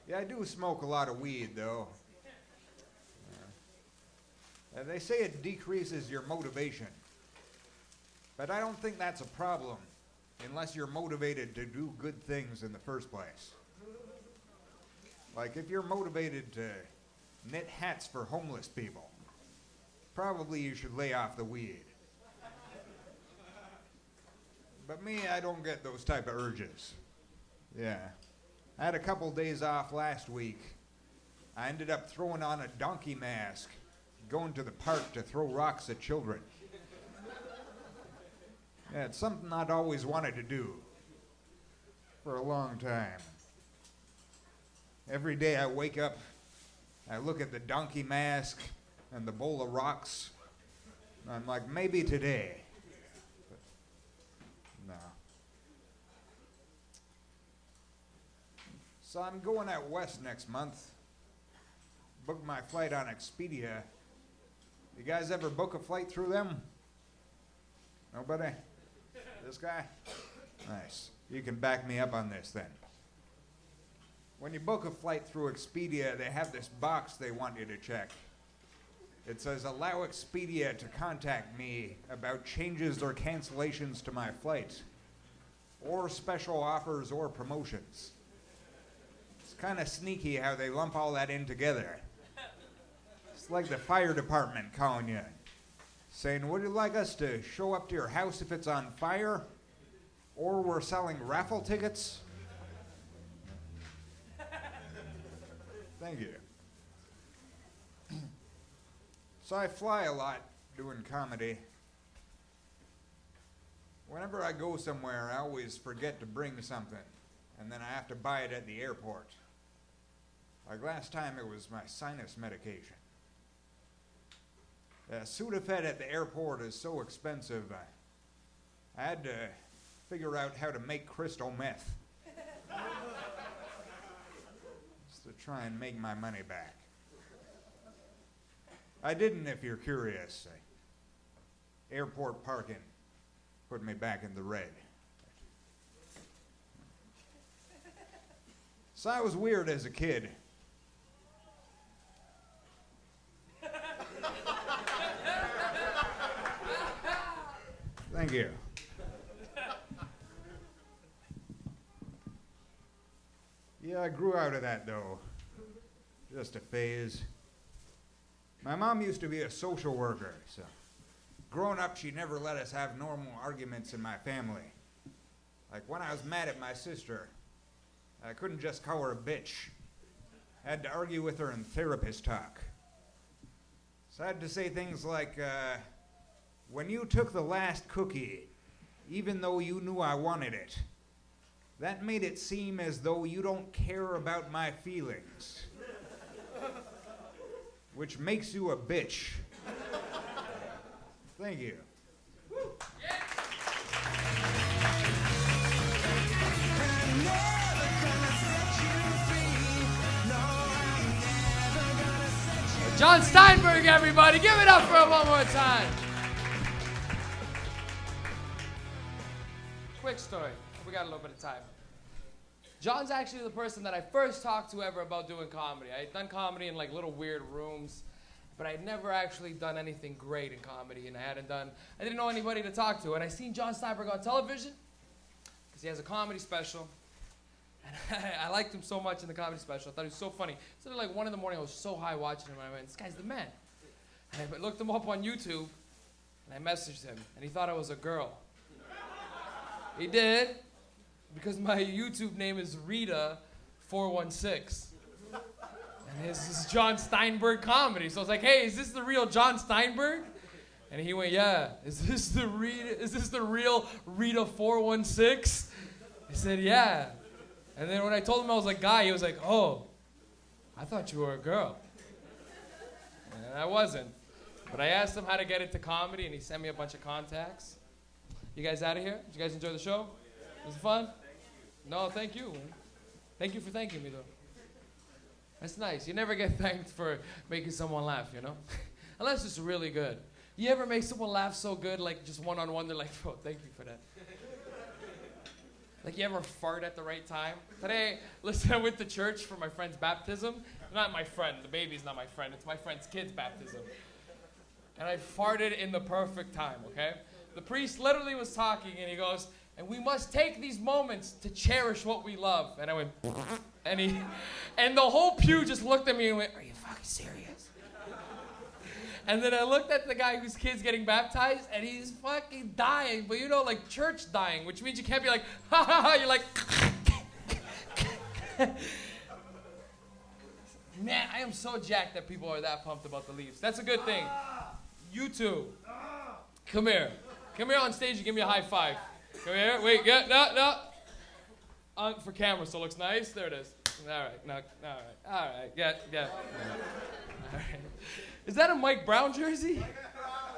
Yeah, I do smoke a lot of weed, though. They say it decreases your motivation. But I don't think that's a problem unless you're motivated to do good things in the first place. Like if you're motivated to knit hats for homeless people, probably you should lay off the weed. But me, I don't get those type of urges. Yeah. I had a couple days off last week. I ended up throwing on a donkey mask, going to the park to throw rocks at children. Yeah, it's something I'd always wanted to do for a long time. Every day I wake up, I look at the donkey mask and the bowl of rocks, and I'm like, maybe today. But no. So I'm going out west next month. Booked my flight on Expedia. You guys ever book a flight through them? Nobody? This guy? Nice. You can back me up on this then. When you book a flight through Expedia, they have this box they want you to check. It says, allow Expedia to contact me about changes or cancellations to my flight, or special offers or promotions. It's kind of sneaky how they lump all that in together. It's like the fire department calling you, saying, would you like us to show up to your house if it's on fire? Or we're selling raffle tickets? Thank you. So I fly a lot doing comedy. Whenever I go somewhere, I always forget to bring something, and then I have to buy it at the airport. Like last time, it was my sinus medication. Sudafed at the airport is so expensive, I had to figure out how to make crystal meth. Just to try and make my money back. I didn't, if you're curious. Airport parking put me back in the red. So I was weird as a kid. Thank you. Yeah, I grew out of that, though. Just a phase. My mom used to be a social worker, so growing up, she never let us have normal arguments in my family. Like when I was mad at my sister, I couldn't just call her a bitch. I had to argue with her in therapist talk. So I had to say things like, when you took the last cookie, even though you knew I wanted it, that made it seem as though you don't care about my feelings. Which makes you a bitch. Thank you. John Steinberg, everybody. Give it up for him one more time. Quick story. We got a little bit of time. John's actually the person that I first talked to ever about doing comedy. I had done comedy in like little weird rooms, but I'd never actually done anything great in comedy, and I didn't know anybody to talk to. And I seen John Steinberg on television because he has a comedy special. And I liked him so much in the comedy special. I thought he was so funny. So like 1 a.m, I was so high watching him, and I went, this guy's the man. And I looked him up on YouTube, and I messaged him, and he thought I was a girl. He did, because my YouTube name is Rita416. And his is John Steinberg Comedy. So I was like, hey, is this the real John Steinberg? And he went, yeah. Is this the real Rita416? I said, yeah. And then when I told him I was a guy, he was like, oh, I thought you were a girl. And I wasn't. But I asked him how to get into comedy, and he sent me a bunch of contacts. You guys out of here? Did you guys enjoy the show? Was it fun? No, thank you. Thank you for thanking me, though. That's nice. You never get thanked for making someone laugh, you know? Unless it's really good. You ever make someone laugh so good, like just one-on-one, they're like, bro, thank you for that. Like, you ever fart at the right time? Today, listen, I went to church for my friend's baptism. Not my friend. The baby's not my friend. It's my friend's kid's baptism. And I farted in the perfect time, okay? The priest literally was talking, and he goes, and we must take these moments to cherish what we love. And I went, And the whole pew just looked at me and went, "Are you fucking serious?" And then I looked at the guy whose kid's getting baptized, and he's fucking dying. But you know, like church dying, which means you can't be like, ha ha ha. You're like, man, I am so jacked that people are that pumped about the Leafs. That's a good thing. You too. Come here. Come here on stage and give me a high five. Come here. Wait, get, no. For camera, so it looks nice. There it is. All right, no, all right, yeah. All right. Is that a Mike Brown jersey?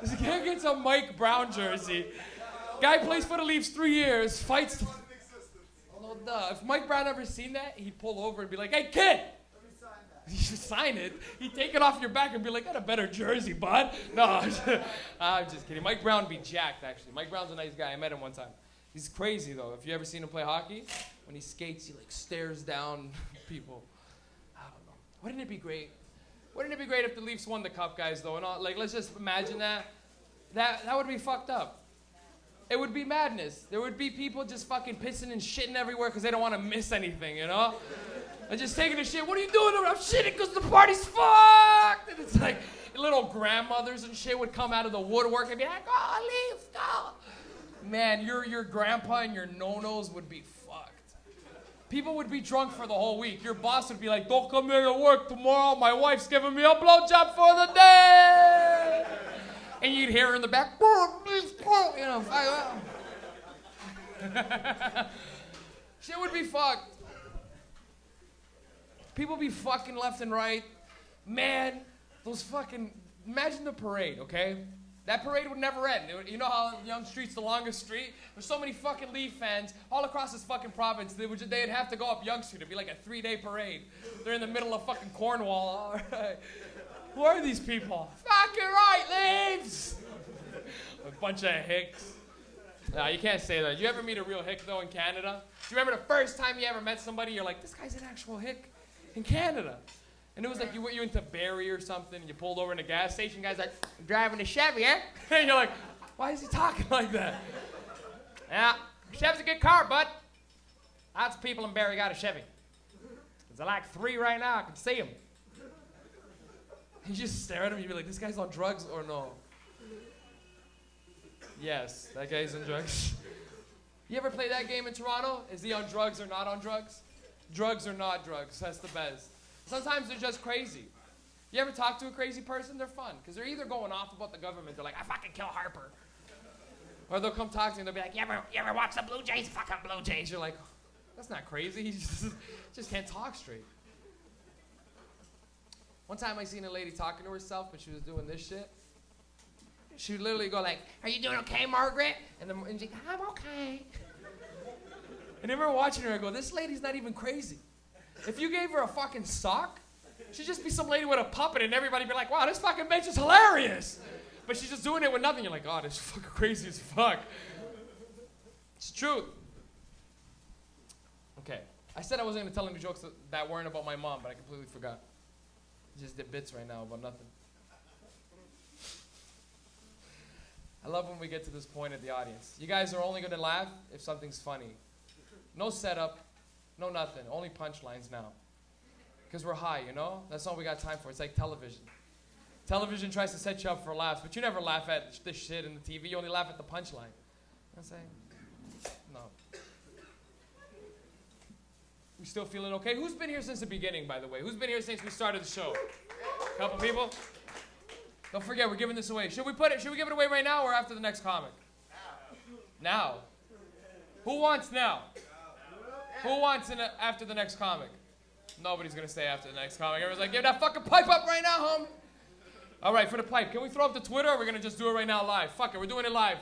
This guy gets a Mike Brown jersey. Guy plays for the Leafs 3 years, fights. Oh, duh. If Mike Brown ever seen that, he'd pull over and be like, "Hey, kid!" You should sign it. He'd take it off your back and be like, "Got a better jersey, bud." No, I'm just kidding. Mike Brown would be jacked, actually. Mike Brown's a nice guy. I met him one time. He's crazy, though. If you ever seen him play hockey, when he skates, he like stares down people. I don't know. Wouldn't it be great? Wouldn't it be great if the Leafs won the cup, guys, though? And all, like, let's just imagine that. That would be fucked up. It would be madness. There would be people just fucking pissing and shitting everywhere because they don't want to miss anything, you know? And just taking a shit. "What are you doing?" "I'm shitting because the party's fucked." And it's like little grandmothers and shit would come out of the woodwork and be like, "Oh, Leafs, go." Man, your grandpa and your no-nos would be fucked. People would be drunk for the whole week. Your boss would be like, "Don't come here to work tomorrow. My wife's giving me a blowjob for the day." And you'd hear her in the back, you know, shit would be fucked. People be fucking left and right. Man, those fucking, imagine the parade, okay? That parade would never end. You know how Yonge Street's the longest street? There's so many fucking Leaf fans all across this fucking province. They'd have to go up Yonge Street. It'd be like a 3-day parade. They're in the middle of fucking Cornwall. All right. Who are these people? Fucking right, Leafs! A bunch of hicks. No, you can't say that. You ever meet a real hick, though, in Canada? Do you remember the first time you ever met somebody, you're like, "This guy's an actual hick in Canada"? And it was like you went to Barrie or something, and you pulled over in a gas station. Guy's like, "I'm driving a Chevy, eh?" And you're like, "Why is he talking like that?" "Yeah, Chevy's a good car, bud. Lots of people in Barrie got a Chevy. There's like 3 right now. I can see them." You just stare at him, you'd be like, "This guy's on drugs or no?" Yes, that guy's on drugs. You ever play that game in Toronto? Is he on drugs or not on drugs? Drugs or not drugs, that's the best. Sometimes they're just crazy. You ever talk to a crazy person? They're fun, because they're either going off about the government, they're like, "I fucking kill Harper." Or they'll come talk to you and they'll be like, you ever watch the Blue Jays? Fucking Blue Jays. You're like, "That's not crazy, he just can't talk straight." One time I seen a lady talking to herself, but she was doing this shit. She would literally go like, "Are you doing okay, Margaret?" And she'd go, "I'm okay." And I remember watching her, I go, "This lady's not even crazy. If you gave her a fucking sock, she'd just be some lady with a puppet and everybody'd be like, wow, this fucking bitch is hilarious." But she's just doing it with nothing. You're like, "God, it's fucking crazy as fuck." It's the truth. Okay. I said I wasn't going to tell any jokes that weren't about my mom, but I completely forgot. I just did bits right now about nothing. I love when we get to this point at the audience. You guys are only going to laugh if something's funny. No setup, no nothing, only punchlines now. Because we're high, you know? That's all we got time for. It's like television. Television tries to set you up for laughs, but you never laugh at this shit in the TV. You only laugh at the punchline. You know what I'm saying? No. We still feeling okay? Who's been here since the beginning, by the way? Who's been here since we started the show? A couple people? Don't forget, we're giving this away. Should we give it away right now or after the next comic? Now. Who wants now? Who wants after the next comic? Nobody's gonna say after the next comic. Everyone's like, "Give that fucking pipe up right now, homie." All right, for the pipe, can we throw up the Twitter or are we gonna just do it right now live? Fuck it, we're doing it live.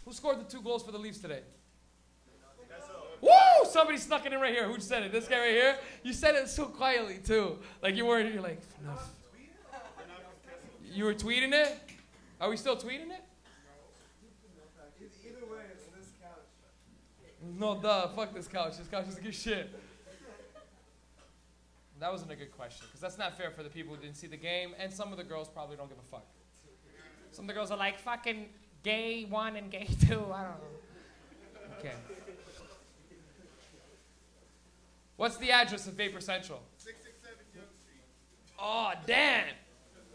Who scored the 2 goals for the Leafs today? Woo! Somebody snuck it in right here. Who said it? This guy right here? You said it so quietly, too. Like you're like, enough. You were tweeting it? Are we still tweeting it? Either way, it's this couch. No, duh. Fuck this couch. This couch is good shit. That wasn't a good question, because that's not fair for the people who didn't see the game, and some of the girls probably don't give a fuck. Some of the girls are like, fucking gay 1 and gay 2. I don't know. Okay. What's the address of Vapor Central? 667 Young Street. Oh, damn.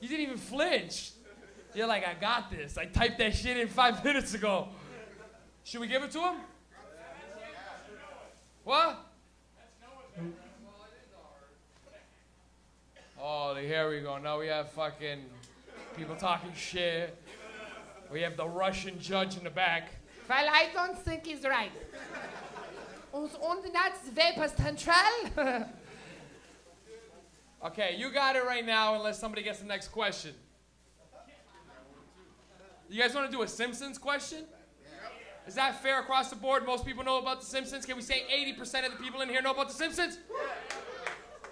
You didn't even flinch. You're like, I got this. I typed that shit in 5 minutes ago. Should we give it to him? What? Oh, here we go. Now we have fucking people talking shit. We have the Russian judge in the back. Well, I don't think he's right. Und that's Vapor Central. Okay, you got it right now unless somebody gets the next question. You guys want to do a Simpsons question? Is that fair across the board? Most people know about The Simpsons. Can we say 80% of the people in here know about The Simpsons?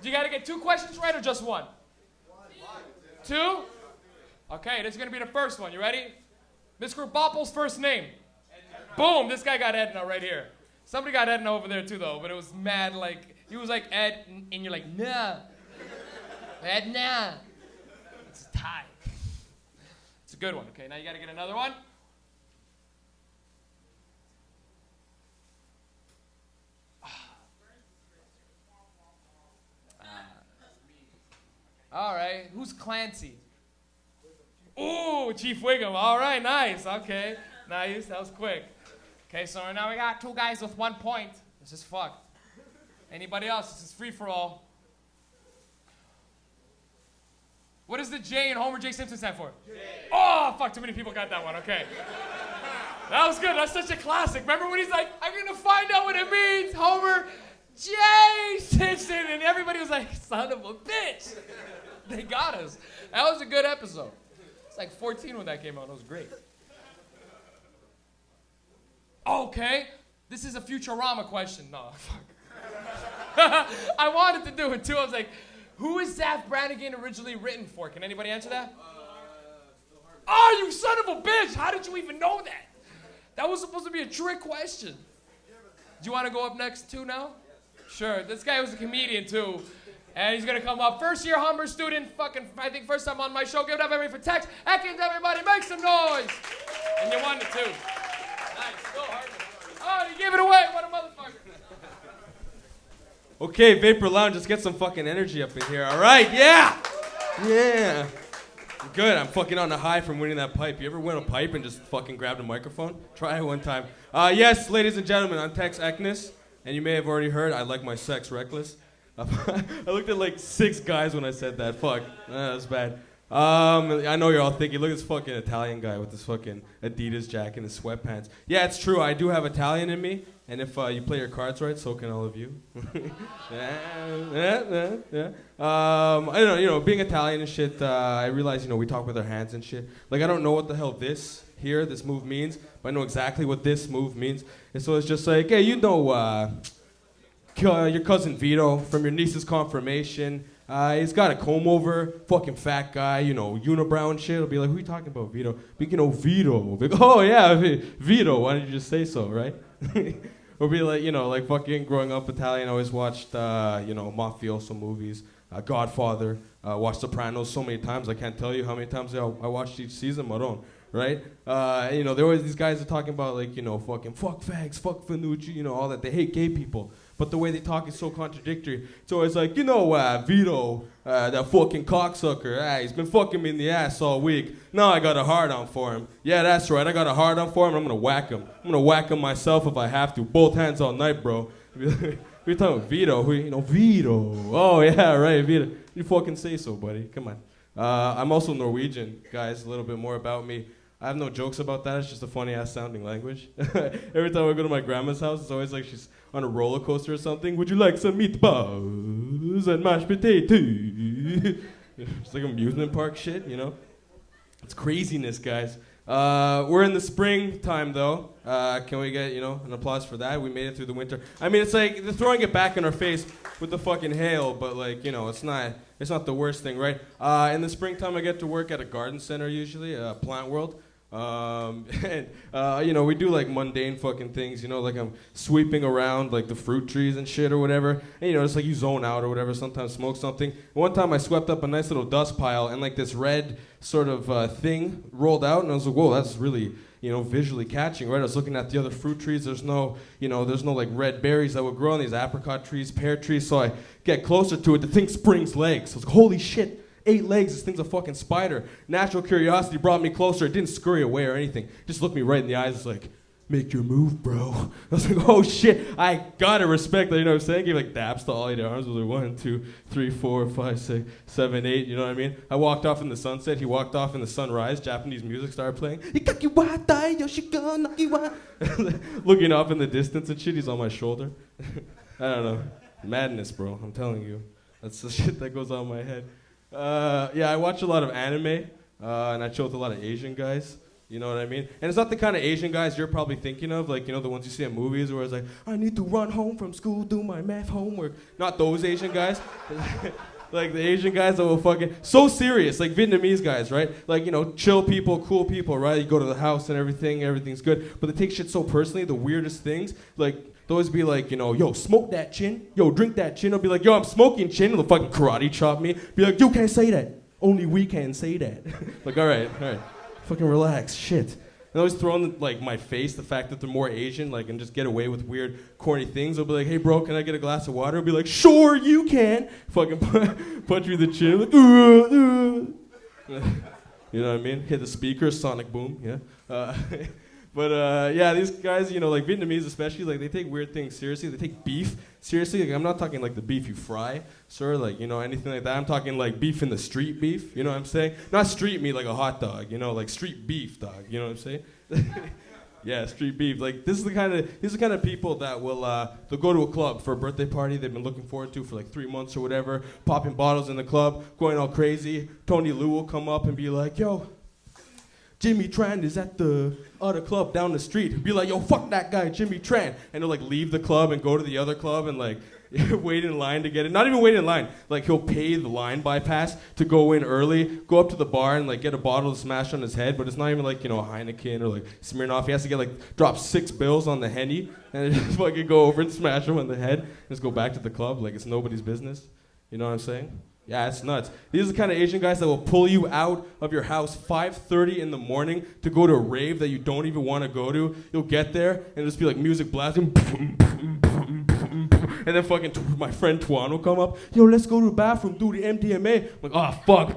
Do you got to get 2 questions right or just 1? 2? Okay, this is going to be the first one. You ready? Mr. Bopple's first name. Boom, this guy got Edna right here. Somebody got Edna over there too, though, but it was mad like, he was like Ed, and you're like, nah. Edna. It's a tie. It's a good one. Okay, now you got to get another one. All right, who's Clancy? Ooh, Chief Wiggum. All right, nice. Okay, nice. That was quick. Okay, so now we got 2 guys with 1 point. This is fucked. Anybody else? This is free for all. What does the J in Homer J. Simpson stand for? J. Oh, fuck, too many people got that one. Okay. That was good. That's such a classic. Remember when he's like, I'm going to find out what it means, Homer J. Simpson, and everybody was like, son of a bitch. They got us. That was a good episode. It's like 14 when that came out. It was great. Okay. This is a Futurama question. No, fuck. I wanted to do it too. I was like, who is Zach Brannigan originally written for? Can anybody answer that? Oh, you son of a bitch! How did you even know that? That was supposed to be a trick question. Do you want to go up next too now? Sure. This guy was a comedian too. And he's going to come up. First year Humber student, fucking, I think first time on my show. Give it up, everybody, for Tex. Atkins, everybody, make some noise. And you won it too. Nice. Go, Harvey. Oh, you gave it away. What a motherfucker. Okay, Vapor Lounge, let's get some fucking energy up in here. All right, yeah. Yeah. Good, I'm fucking on a high from winning that pipe. You ever win a pipe and just fucking grabbed a microphone? Try it one time. Yes, ladies and gentlemen, I'm Tex Ekness, and you may have already heard I like my sex reckless. I looked at like 6 guys when I said that. Fuck, that was bad. I know you're all thinking, look at this fucking Italian guy with this fucking Adidas jacket and his sweatpants. Yeah, it's true, I do have Italian in me, and if you play your cards right, so can all of you. Yeah. I don't know, you know, being Italian and shit, I realize, you know, we talk with our hands and shit. Like, I don't know what the hell this move means, but I know exactly what this move means. And so it's just like, hey, you know, your cousin Vito from your niece's confirmation. He's got a comb over, fucking fat guy, you know, unibrow and shit. I'll be like, who are you talking about, Vito? But you know, Vito. Like, oh yeah, Vito. Why didn't you just say so, right? Or be like, you know, like fucking growing up Italian, I always watched, you know, mafioso movies, Godfather, watched Sopranos so many times. I can't tell you how many times I watched each season, Maron. Right? You know, there always these guys are talking about like, you know, fucking fuck fags, fuck Fanucci, you know, all that. They hate gay people. But the way they talk is so contradictory. It's always like, you know, Vito, that fucking cocksucker, he's been fucking me in the ass all week. Now I got a hard-on for him. Yeah, that's right, I got a hard-on for him, I'm gonna whack him. I'm gonna whack him myself if I have to. Both hands all night, bro. We're talking about Vito. Who, you know, Vito. Oh, yeah, right, Vito. You fucking say so, buddy. Come on. I'm also Norwegian, guys, a little bit more about me. I have no jokes about that. It's just a funny-ass sounding language. Every time I go to my grandma's house, it's always like she's on a roller coaster or something. Would you like some meatballs and mashed potatoes? It's like amusement park shit, you know? It's craziness, guys. We're in the springtime, though. Can we get, you know, an applause for that? We made it through the winter. I mean, it's like they're throwing it back in our face with the fucking hail, but like, you know, it's not the worst thing, right? In the springtime, I get to work at a garden center usually, Plant World. And you know, we do like mundane fucking things, you know, like I'm sweeping around like the fruit trees and shit or whatever, and you know, it's like you zone out or whatever, sometimes smoke something. One time I swept up a nice little dust pile and like this red sort of thing rolled out, and I was like, whoa, that's really, visually catching, right? I was looking at the other fruit trees. There's no like red berries that would grow on these apricot trees, pear trees. So I get closer to it. The thing springs legs. I was like, holy shit. 8 legs, this thing's a fucking spider. Natural curiosity brought me closer. It didn't scurry away or anything. Just looked me right in the eyes. It's like, make your move, bro. I was like, oh shit, I gotta respect that, you know what I'm saying? Gave like daps to all 8 arms. I was like 1, 2, 3, 4, 5, 6, 7, 8, you know what I mean? I walked off in the sunset, he walked off in the sunrise, Japanese music started playing. Looking off in the distance and shit, he's on my shoulder. I don't know. Madness, bro, I'm telling you. That's the shit that goes on in my head. Yeah, I watch a lot of anime, and I chill with a lot of Asian guys. You know what I mean? And it's not the kind of Asian guys you're probably thinking of, like, the ones you see in movies where it's like, I need to run home from school, do my math homework. Not those Asian guys. Like the Asian guys that will fucking, so serious, like Vietnamese guys, right? Like, chill people, cool people, right? You go to the house and everything's good. But they take shit so personally, the weirdest things, like, they'll always be like, yo, smoke that chin. Yo, drink that chin. I'll be like, yo, I'm smoking chin. And they'll fucking karate chop me. Be like, you can't say that. Only we can say that. Like, all right. Fucking relax, shit. And I always throw in, like, my face, the fact that they're more Asian, like, and just get away with weird, corny things. They'll be like, hey, bro, can I get a glass of water? I'll be like, sure, you can. Fucking punch me in the chin. Like, you know what I mean? Hit the speaker, sonic boom, yeah. But yeah, these guys, like Vietnamese especially, like they take weird things seriously. They take beef seriously. Like, I'm not talking like the beef you fry, sir, like, anything like that. I'm talking like beef in the street beef, you know what I'm saying? Not street meat like a hot dog, like street beef dog, you know what I'm saying? Yeah, street beef. Like, these are the kind of people that will they'll go to a club for a birthday party they've been looking forward to for like 3 months or whatever, popping bottles in the club, going all crazy. Tony Lou will come up and be like, yo, Jimmy Tran is at the other club down the street. Be like, yo, fuck that guy, Jimmy Tran. And he'll like leave the club and go to the other club and like wait in line to get it. Not even wait in line. Like, he'll pay the line bypass to go in early, go up to the bar and like get a bottle to smash on his head. But it's not even like, a Heineken or like Smirnoff. He has to get like, drop 6 bills on the Henny and just fucking go over and smash him on the head and just go back to the club like it's nobody's business. You know what I'm saying? Yeah, it's nuts. These are the kind of Asian guys that will pull you out of your house 5:30 in the morning to go to a rave that you don't even want to go to. You'll get there and it'll just be like music blasting. And then fucking my friend Tuan will come up. Yo, let's go to the bathroom, do the MDMA. I'm like, oh, fuck.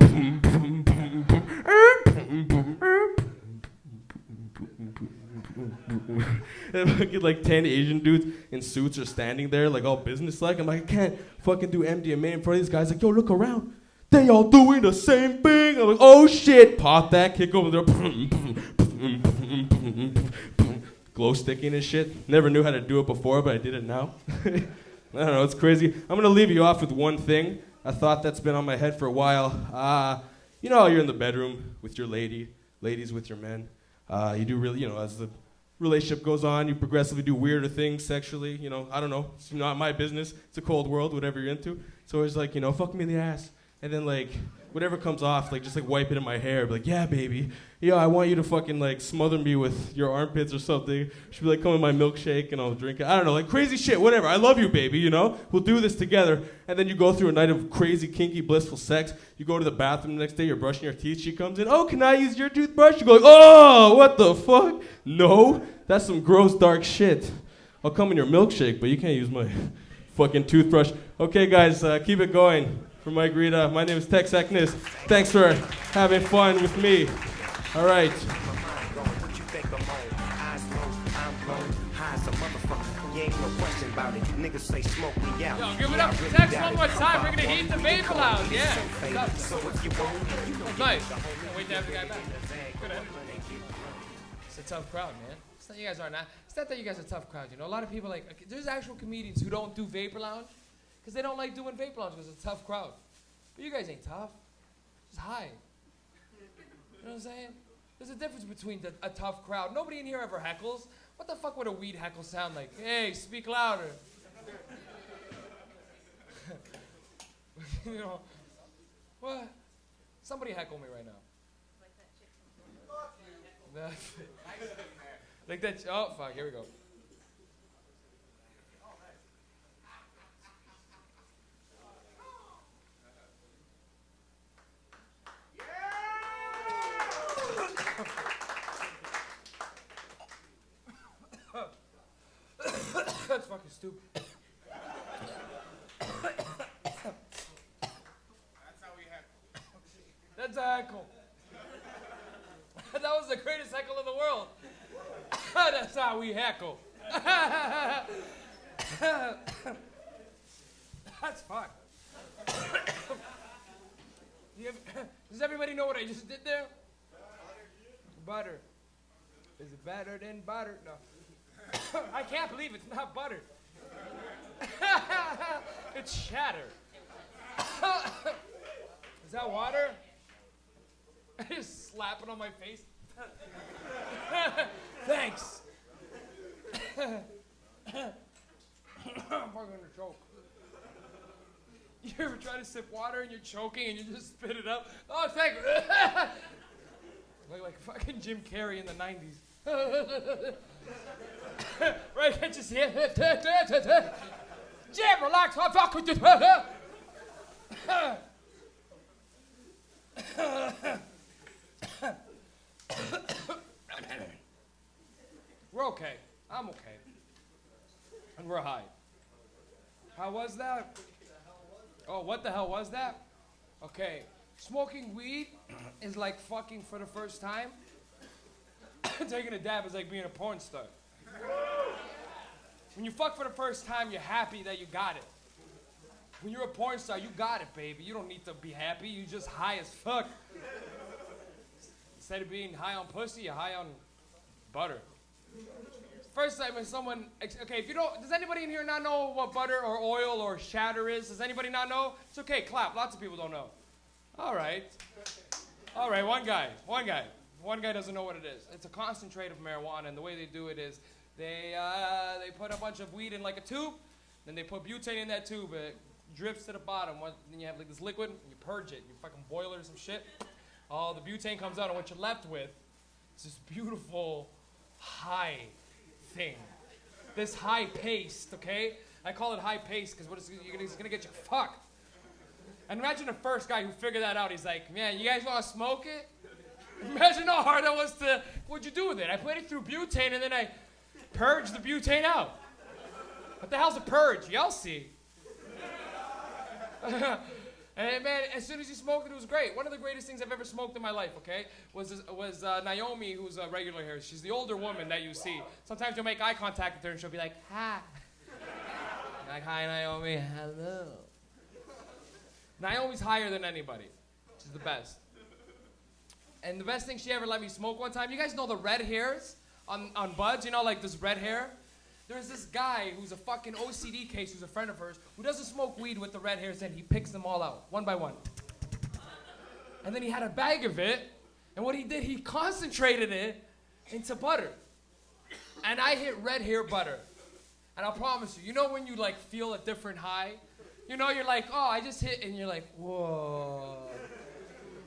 And fucking like 10 Asian dudes in suits are standing there like all business-like. I'm like, I can't fucking do MDMA in front of these guys. Like, yo, look around. They all doing the same thing. I'm like, oh shit. Pop that, kick over there. Glow sticking and shit. Never knew how to do it before, but I did it now. I don't know, it's crazy. I'm gonna leave you off with one thing. A thought that's been on my head for a while. You're in the bedroom with your ladies with your men. You do really, as the relationship goes on, you progressively do weirder things sexually, I don't know, it's not my business, it's a cold world, whatever you're into. So it's like, fuck me in the ass, and then like, whatever comes off, like just like wipe it in my hair, be like, yeah baby, I want you to fucking like smother me with your armpits or something, should be like, come in my milkshake and I'll drink it, I don't know, like crazy shit, whatever, I love you baby, we'll do this together, and then you go through a night of crazy, kinky, blissful sex, you go to the bathroom the next day, you're brushing your teeth, she comes in, oh, can I use your toothbrush? You go like, oh, what the fuck? No, that's some gross, dark shit. I'll come in your milkshake, but you can't use my fucking toothbrush. Okay, guys, keep it going. For Mike Rita, my name is Tex Ekness. Thanks for having fun with me. All right. Yo, give it up for Tex one more time. We're gonna heat the vapor lounge. Yeah. Nice. Can't wait to have the guy back. Good energy. It's a tough crowd, man. It's not you guys are not. It's not that you guys are a tough crowd. A lot of people there's actual comedians who don't do vapor lounge because they don't like doing vapor lounge because it's a tough crowd. But you guys ain't tough. Just high. You know what I'm saying? There's a difference between a tough crowd. Nobody in here ever heckles. What the fuck would a weed heckle sound like? Hey, speak louder. What? Somebody heckle me right now. Like that. Oh, fuck. Here we go. stupid. That's a heckle. That was the greatest heckle in the world. That's how we heckle. That's fun. Does everybody know what I just did there? Butter. Is it better than butter? No. I can't believe it's not butter. It's shatter. Is that water? I just slap it on my face. Thanks. I'm fucking gonna choke. You ever try to sip water and you're choking and you just spit it up? Oh, thank you. like fucking Jim Carrey in the 90s. Right, can't you see it? Jim, relax. I'm talking to We're okay. I'm okay. And we're high. How was that? Oh, what the hell was that? Okay. Smoking weed is like fucking for the first time. Taking a dab is like being a porn star. When you fuck for the first time, you're happy that you got it. When you're a porn star, you got it, baby. You don't need to be happy. You just high as fuck. Instead of being high on pussy, you're high on butter. First time when someone, okay, if you don't, does anybody in here not know what butter or oil or shatter is? Does anybody not know? It's okay, clap. Lots of people don't know. All right. All right, one guy. One guy doesn't know what it is. It's a concentrate of marijuana, and the way they do it is they put a bunch of weed in like a tube, then they put butane in that tube, it drips to the bottom, then you have like this liquid, you purge it, you fucking boil it or some shit. All the butane comes out, and what you're left with is this beautiful high thing. This high paste, okay? I call it high paste because it's gonna get you fucked. And imagine the first guy who figured that out. He's like, man, you guys wanna smoke it? Imagine how hard that was to, what'd you do with it? I put it through butane and then I purged the butane out. What the hell's a purge? Y'all see. And man, as soon as you smoked it, it was great. One of the greatest things I've ever smoked in my life, okay, was Naomi, who's a regular here. She's the older woman that you see. Sometimes you'll make eye contact with her and she'll be like, hi. Like, hi, Naomi, hello. Naomi's higher than anybody. She's the best. And the best thing she ever let me smoke one time, you guys know the red hairs on buds, you know, like this red hair? There's this guy who's a fucking OCD case, who's a friend of hers, who doesn't smoke weed with the red hairs in. He picks them all out, one by one. And then he had a bag of it, and what he did, he concentrated it into butter. And I hit red hair butter. And I'll promise you, you know when you like feel a different high? You know, you're like, oh, I just hit, and you're like, whoa.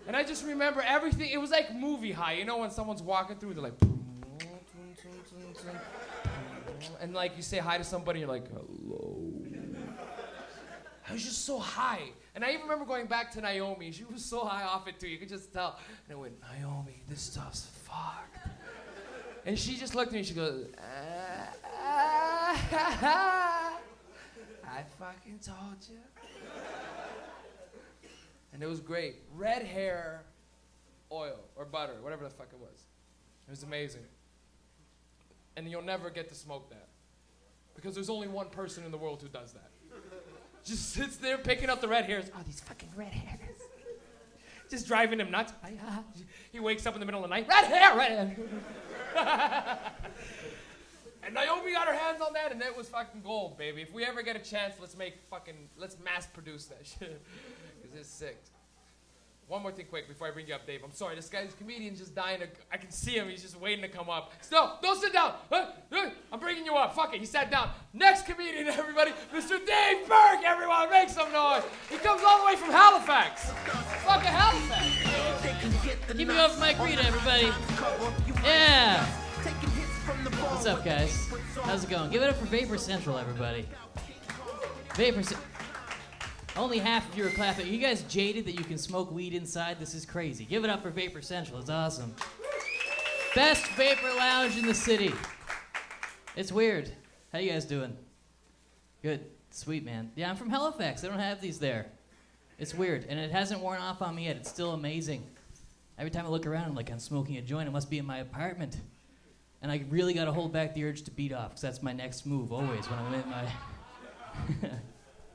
And I just remember everything, it was like movie high. You know when someone's walking through, they're like, and like you say hi to somebody, you're like, hello. I was just so high. And I even remember going back to Naomi. She was so high off it too. You could just tell. And I went, Naomi, this stuff's fucked. And she just looked at me. She goes, I fucking told you. And it was great. Red hair, oil, or butter, whatever the fuck it was. It was amazing. And you'll never get to smoke that. Because there's only one person in the world who does that. Just sits there picking up the red hairs. Oh, these fucking red hairs. Just driving him nuts. He wakes up in the middle of the night. Red hair, red hair. And Naomi got her hands on that, and it was fucking gold, baby. If we ever get a chance, let's mass produce that shit. Because it's sick. One more thing quick before I bring you up, Dave. I'm sorry, this guy's comedian just dying to, I can see him, he's just waiting to come up. Still, don't sit down. I'm bringing you up. Fuck it, he sat down. Next comedian, everybody, Mr. Dave Burke, everyone, make some noise. He comes all the way from Halifax. Fucking Halifax. Keep it up for Mike Rita, everybody. Yeah. What's up, guys? How's it going? Give it up for Vapor Central, everybody. Vapor Central. Only half of you are clapping. Are you guys jaded that you can smoke weed inside? This is crazy. Give it up for Vapor Central. It's awesome. Best vapor lounge in the city. It's weird. How you guys doing? Good. Sweet, man. Yeah, I'm from Halifax. They don't have these there. It's weird, and it hasn't worn off on me yet. It's still amazing. Every time I look around, I'm like, I'm smoking a joint. It must be in my apartment. And I really got to hold back the urge to beat off, because that's my next move always when I'm in my...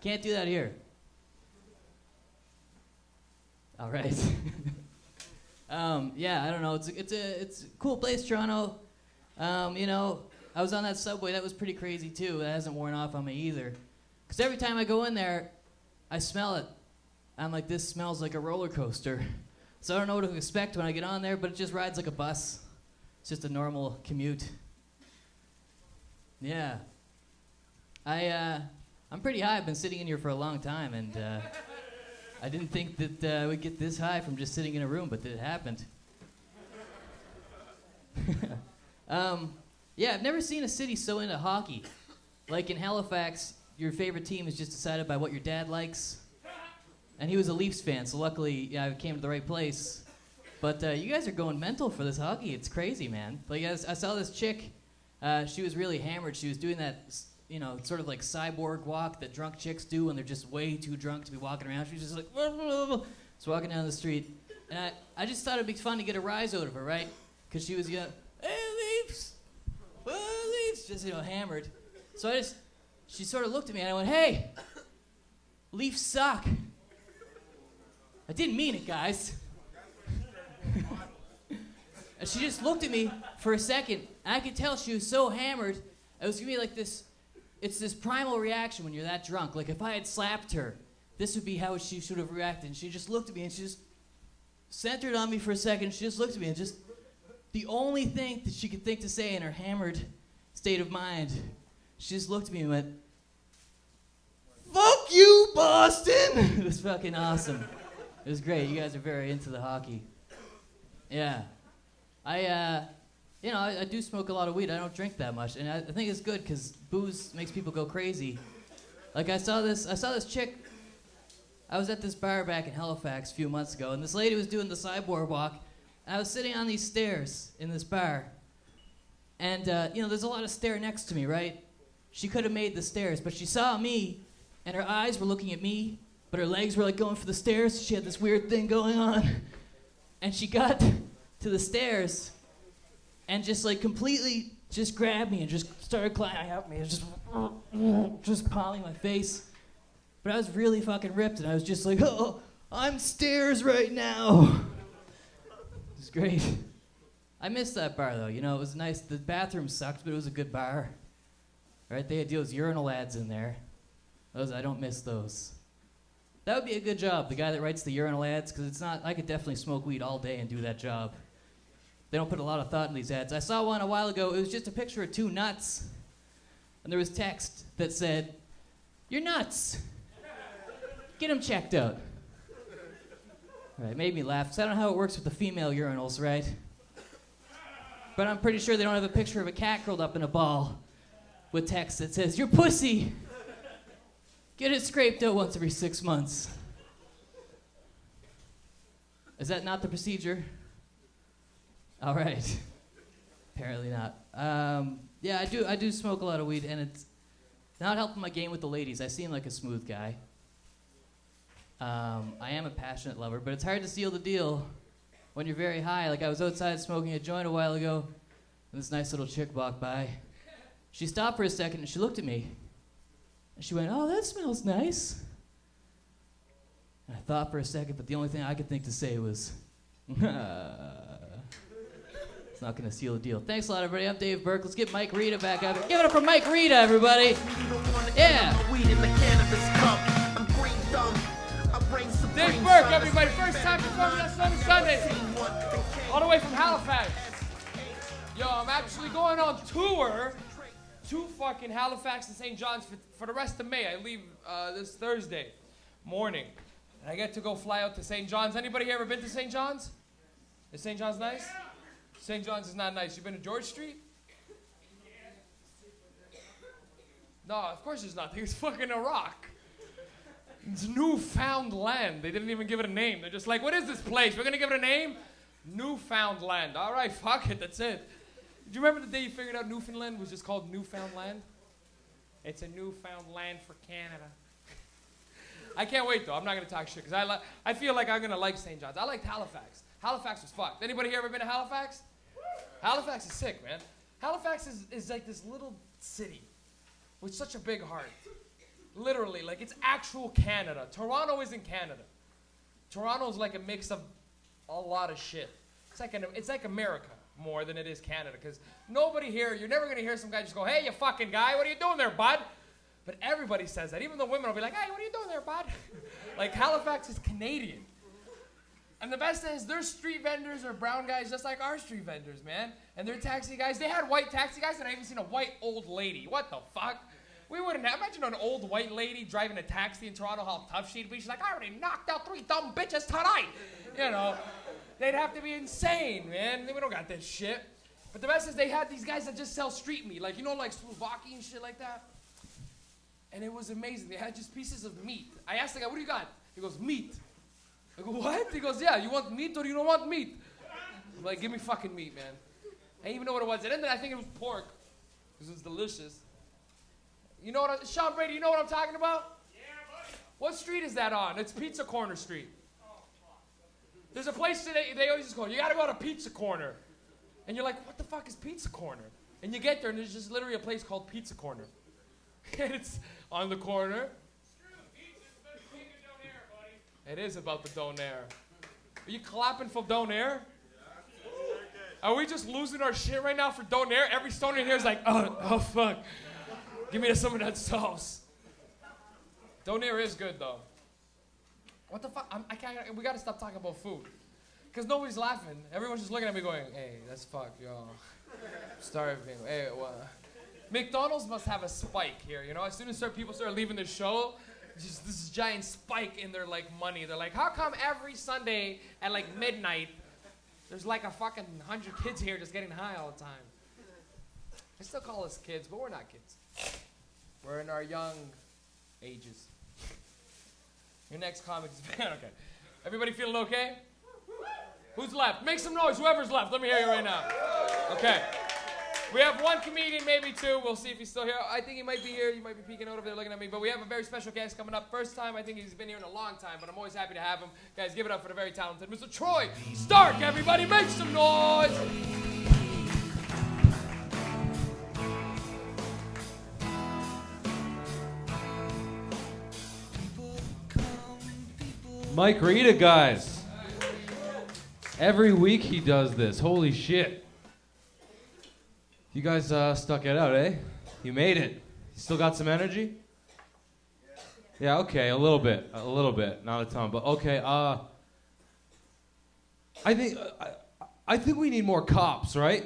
Can't do that here. All right. Yeah, I don't know. It's a cool place, Toronto. You know, I was on that subway. That was pretty crazy, too. That hasn't worn off on me either. Because every time I go in there, I smell it. I'm like, this smells like a roller coaster. So I don't know what to expect when I get on there, but it just rides like a bus. It's just a normal commute. Yeah. I'm pretty high. I've been sitting in here for a long time, and I didn't think that we'd get this high from just sitting in a room, but it happened. Yeah, I've never seen a city so into hockey. Like in Halifax, your favorite team is just decided by what your dad likes. And he was a Leafs fan, so luckily yeah, I came to the right place. But you guys are going mental for this hockey. It's crazy, man. Like I saw this chick. She was really hammered. She was doing that, you know, sort of like cyborg walk that drunk chicks do when they're just way too drunk to be walking around. She was just like, just walking down the street. And I just thought it'd be fun to get a rise out of her, right? Because she was, hey, Leafs! Leafs! Just, you know, hammered. So she sort of looked at me and I went, hey, Leafs suck. I didn't mean it, guys. And she just looked at me for a second, and I could tell she was so hammered. It was gonna be like this. It's this primal reaction when you're that drunk. Like if I had slapped her, this would be how she should have reacted. And she just looked at me, and she just centered on me for a second. She just looked at me, and just the only thing that she could think to say in her hammered state of mind, she just looked at me and went, "Fuck you, Boston!" It was fucking awesome. It was great. You guys are very into the hockey. Yeah. You know, I do smoke a lot of weed. I don't drink that much. And I think it's good because booze makes people go crazy. Like I saw this chick. I was at this bar back in Halifax a few months ago, and this lady was doing the cyborg walk. And I was sitting on these stairs in this bar. And, you know, there's a lot of stair next to me, right? She could have made the stairs, but she saw me, and her eyes were looking at me, but her legs were like going for the stairs. She had this weird thing going on. And she got to the stairs and just like completely just grabbed me and just started climbing up me and just piling my face. But I was really fucking ripped and I was just like, oh, I'm stairs right now. It was great. I missed that bar though, you know, it was nice. The bathroom sucked, but it was a good bar. Right? They had those urinal ads in there. I don't miss those. That would be a good job, the guy that writes the urinal ads, because it's not, I could definitely smoke weed all day and do that job. They don't put a lot of thought in these ads. I saw one a while ago, it was just a picture of two nuts, and there was text that said, "You're nuts. Get them checked out." Right, it made me laugh, because I don't know how it works with the female urinals, right? But I'm pretty sure they don't have a picture of a cat curled up in a ball with text that says, "Your pussy. Get it scraped out once every 6 months." Is that not the procedure? All right. Apparently not. Yeah, I do smoke a lot of weed, and it's not helping my game with the ladies. I seem like a smooth guy. I am a passionate lover, but it's hard to seal the deal when you're very high. Like I was outside smoking a joint a while ago, and this nice little chick walked by. She stopped for a second, and she looked at me. And she went, "Oh, that smells nice." And I thought for a second, but the only thing I could think to say was, it's not going to seal the deal. Thanks a lot, everybody. I'm Dave Burke. Let's get Mike Rita back up. Give it up for Mike Rita, everybody. Yeah. Dave Burke, everybody. First time performing us on a Sunday. All the way from Halifax. Yo, I'm actually going on tour to fucking Halifax and St. John's for the rest of May. I leave this Thursday morning. And I get to go fly out to St. John's. Anybody here ever been to St. John's? Is St. John's nice? St. John's is not nice. You been to George Street? No, of course it's not. It's fucking a rock. It's Newfoundland. They didn't even give it a name. They're just like, what is this place? We're going to give it a name? Newfoundland. All right, fuck it. That's it. Do you remember the day you figured out Newfoundland was just called Newfoundland? It's a newfound land for Canada. I can't wait though. I'm not gonna talk shit because I feel like I'm gonna like St. John's. I liked Halifax. Halifax was fucked. Anybody here ever been to Halifax? Halifax is sick, man. Halifax is like this little city with such a big heart. Literally, like it's actual Canada. Toronto isn't Canada. Toronto's like a mix of a lot of shit. It's like America more than it is Canada, because nobody here, you're never gonna hear some guy just go, hey, you fucking guy, what are you doing there, bud? But everybody says that. Even the women will be like, hey, what are you doing there, bud? Like Halifax is Canadian. And the best thing is their street vendors are brown guys just like our street vendors, man. And their taxi guys, they had white taxi guys, and I even seen a white old lady. What the fuck? We wouldn't have, imagine an old white lady driving a taxi in Toronto, how tough she'd be. She's like, I already knocked out 3 dumb bitches tonight. You know, they'd have to be insane, man. We don't got this shit. But the best is they had these guys that just sell street meat, like, you know, like Slovakia and shit like that. And it was amazing. They had just pieces of meat. I asked the guy, what do you got? He goes, meat. I go, what? He goes, yeah, you want meat or you don't want meat? I'm like, give me fucking meat, man. I didn't even know what it was. And then I think it was pork, because it was delicious. You know what, Sean Brady, you know what I'm talking about? Yeah, buddy. What street is that on? It's Pizza Corner Street. There's a place today, they always just go, you gotta go to Pizza Corner. And you're like, what the fuck is Pizza Corner? And you get there and there's just literally a place called Pizza Corner. And it's on the corner. It is about the donair. Are you clapping for donair? Are we just losing our shit right now for donair? Every stoner in here is like, oh fuck. Give me some of that sauce. Donair is good though. What the fuck? I can't. We gotta stop talking about food, cause nobody's laughing. Everyone's just looking at me going, "Hey, that's fuck, yo, starving." Hey, McDonald's must have a spike here. You know, as soon as people start leaving the show, just this giant spike in their like money. They're like, "How come every Sunday at like midnight, there's like a fucking 100 kids here just getting high all the time?" They still call us kids, but we're not kids. We're in our young ages. Your next comic is okay. Everybody feeling okay? Who's left? Make some noise, whoever's left. Let me hear you right now. Okay. We have one comedian, maybe two. We'll see if he's still here. I think he might be here. You might be peeking out over there looking at me. But we have a very special guest coming up. First time, I think he's been here in a long time, but I'm always happy to have him. Guys, give it up for the very talented Mr. Troy Stark. Everybody make some noise. Mike Rita, guys. Every week he does this. Holy shit. You guys stuck it out, eh? You made it. You still got some energy? Yeah, okay, a little bit, not a ton, but okay. I think we need more cops, right?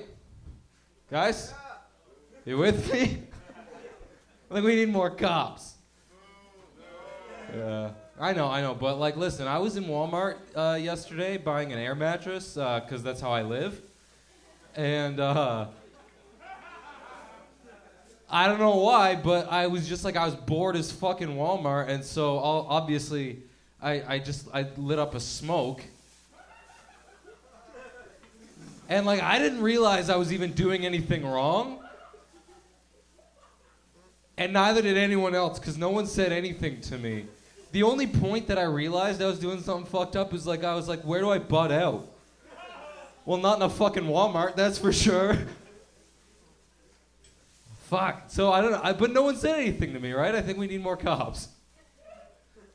Guys? You with me? I think we need more cops. Yeah. I know, but like, listen, I was in Walmart yesterday buying an air mattress, because that's how I live. And I don't know why, but I was just like, I was bored as fucking Walmart, and so obviously I lit up a smoke. And like, I didn't realize I was even doing anything wrong. And neither did anyone else, because no one said anything to me. The only point that I realized I was doing something fucked up is like, I was like, where do I butt out? Well, not in a fucking Walmart, that's for sure. Fuck. So I don't know, but no one said anything to me, right? I think we need more cops.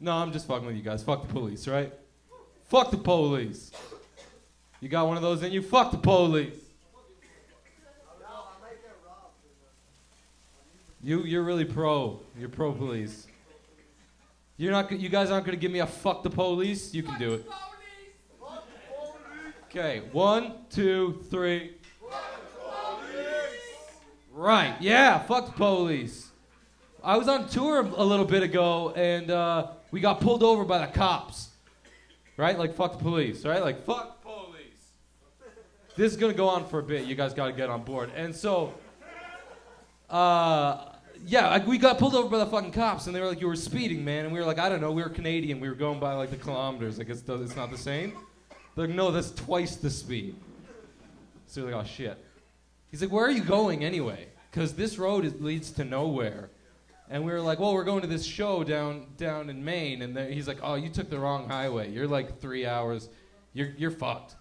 No, I'm just fucking with you guys. Fuck the police, right? Fuck the police. You got one of those in you? Fuck the police. You're really pro. You're pro police. You guys aren't gonna give me a fuck the police? You can do it. Okay, 1, 2, 3. Right, yeah, fuck the police. I was on tour a little bit ago, and we got pulled over by the cops. Right, like fuck the police, right? Like fuck the police. This is gonna go on for a bit. You guys gotta get on board. And so, yeah, we got pulled over by the fucking cops, and they were like, you were speeding, man. And we were like, I don't know, we were Canadian. We were going by like the kilometers. Like, it's not the same. They're like, no, that's twice the speed. So we're like, oh, shit. He's like, where are you going anyway? Because this road leads to nowhere. And we were like, well, we're going to this show down in Maine. And he's like, oh, you took the wrong highway. You're like 3 hours. You're fucked.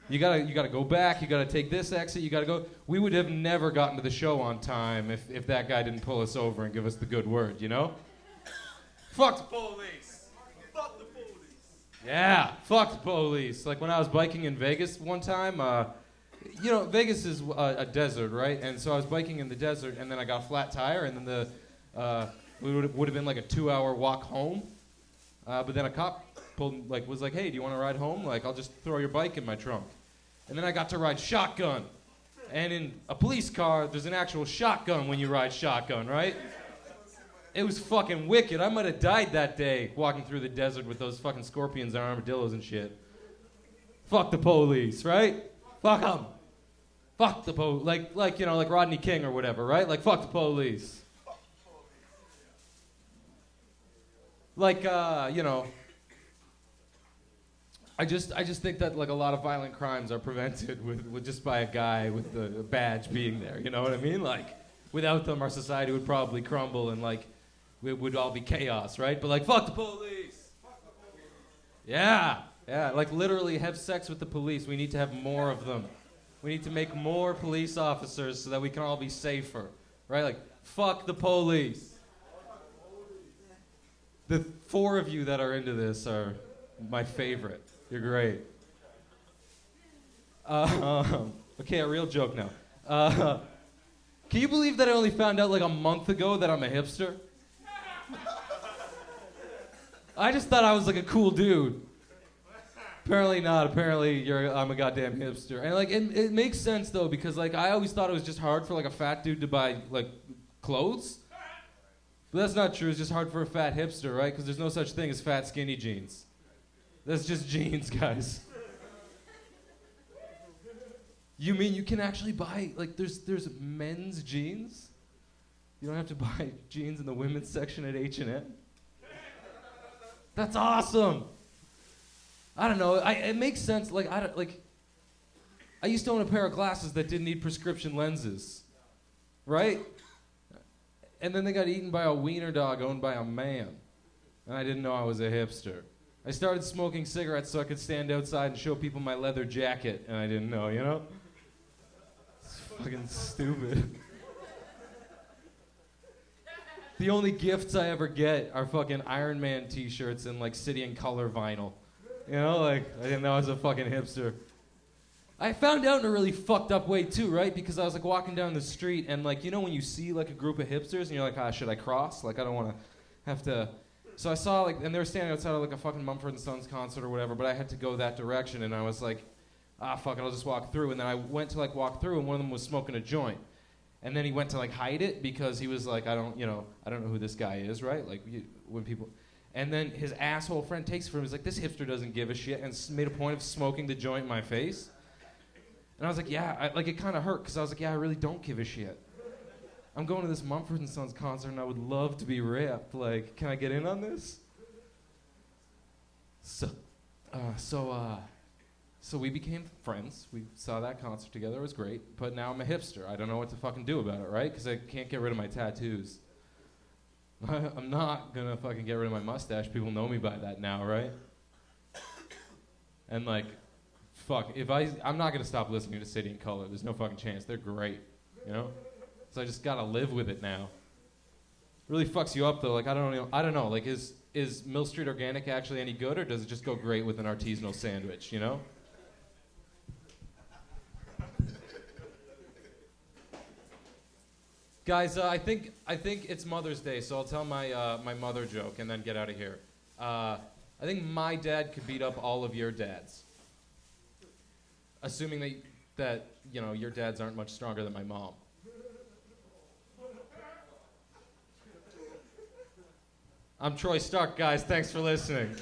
You gotta go back. You gotta take this exit. You gotta go. We would have never gotten to the show on time if that guy didn't pull us over and give us the good word, you know? Fuck the police. Fuck the police. Yeah, fuck the police. Like when I was biking in Vegas one time, you know, Vegas is a desert, right? And so I was biking in the desert, and then I got a flat tire, and then it would have been like a 2-hour walk home. But then a cop was like, hey, do you want to ride home? Like, I'll just throw your bike in my trunk. And then I got to ride shotgun. And in a police car, there's an actual shotgun when you ride shotgun, right? It was fucking wicked. I might have died that day walking through the desert with those fucking scorpions and armadillos and shit. Fuck the police, right? Fuck them. Fuck the police. Like, you know, like Rodney King or whatever, right? Like, fuck the police. Like, you know, I just think that like a lot of violent crimes are prevented with just by a guy with a badge being there. You know what I mean? Like, without them, our society would probably crumble and like it would all be chaos, right? But like, fuck the police. Yeah, like literally have sex with the police. We need to have more of them. We need to make more police officers so that we can all be safer, right? Like, fuck the police. The 4 of you that are into this are my favorite. You're great. Okay, a real joke now. Can you believe that I only found out like a month ago that I'm a hipster? I just thought I was like a cool dude. Apparently not. Apparently I'm a goddamn hipster. And like it makes sense though, because like I always thought it was just hard for like a fat dude to buy like clothes. But that's not true. It's just hard for a fat hipster, right? Because there's no such thing as fat skinny jeans. That's just jeans, guys. You mean you can actually buy, like, there's men's jeans? You don't have to buy jeans in the women's section at H&M? That's awesome. I don't know. It makes sense. Like, I used to own a pair of glasses that didn't need prescription lenses, right? And then they got eaten by a wiener dog owned by a man. And I didn't know I was a hipster. I started smoking cigarettes so I could stand outside and show people my leather jacket, and I didn't know, you know? It's fucking stupid. The only gifts I ever get are fucking Iron Man t-shirts and like City and Color vinyl. You know, like, I didn't know I was a fucking hipster. I found out in a really fucked up way too, right? Because I was like walking down the street and like, you know when you see like a group of hipsters and you're like, should I cross? Like, I don't want to have to... So I saw like, and they were standing outside of like a fucking Mumford & Sons concert or whatever, but I had to go that direction and I was like, fuck it, I'll just walk through. And then I went to like walk through and one of them was smoking a joint. And then he went to like hide it because he was like, I don't know who this guy is, right? Like when people... And then his asshole friend takes it from him. He's like, this hipster doesn't give a shit, and made a point of smoking the joint in my face. And I was like, yeah, it kind of hurt because I was like, yeah, I really don't give a shit. I'm going to this Mumford & Sons concert and I would love to be ripped. Like, can I get in on this? So we became friends. We saw that concert together. It was great. But now I'm a hipster. I don't know what to fucking do about it, right? Because I can't get rid of my tattoos. I'm not gonna fucking get rid of my mustache. People know me by that now, right? And like, fuck, I'm not gonna stop listening to City and Color. There's no fucking chance. They're great, you know? So I just gotta live with it now. Really fucks you up though. Like, I don't know. Like, is Mill Street Organic actually any good, or does it just go great with an artisanal sandwich, you know? Guys, I think it's Mother's Day, so I'll tell my mother joke and then get out of here. I think my dad could beat up all of your dads, assuming that you know your dads aren't much stronger than my mom. I'm Troy Stark, guys. Thanks for listening.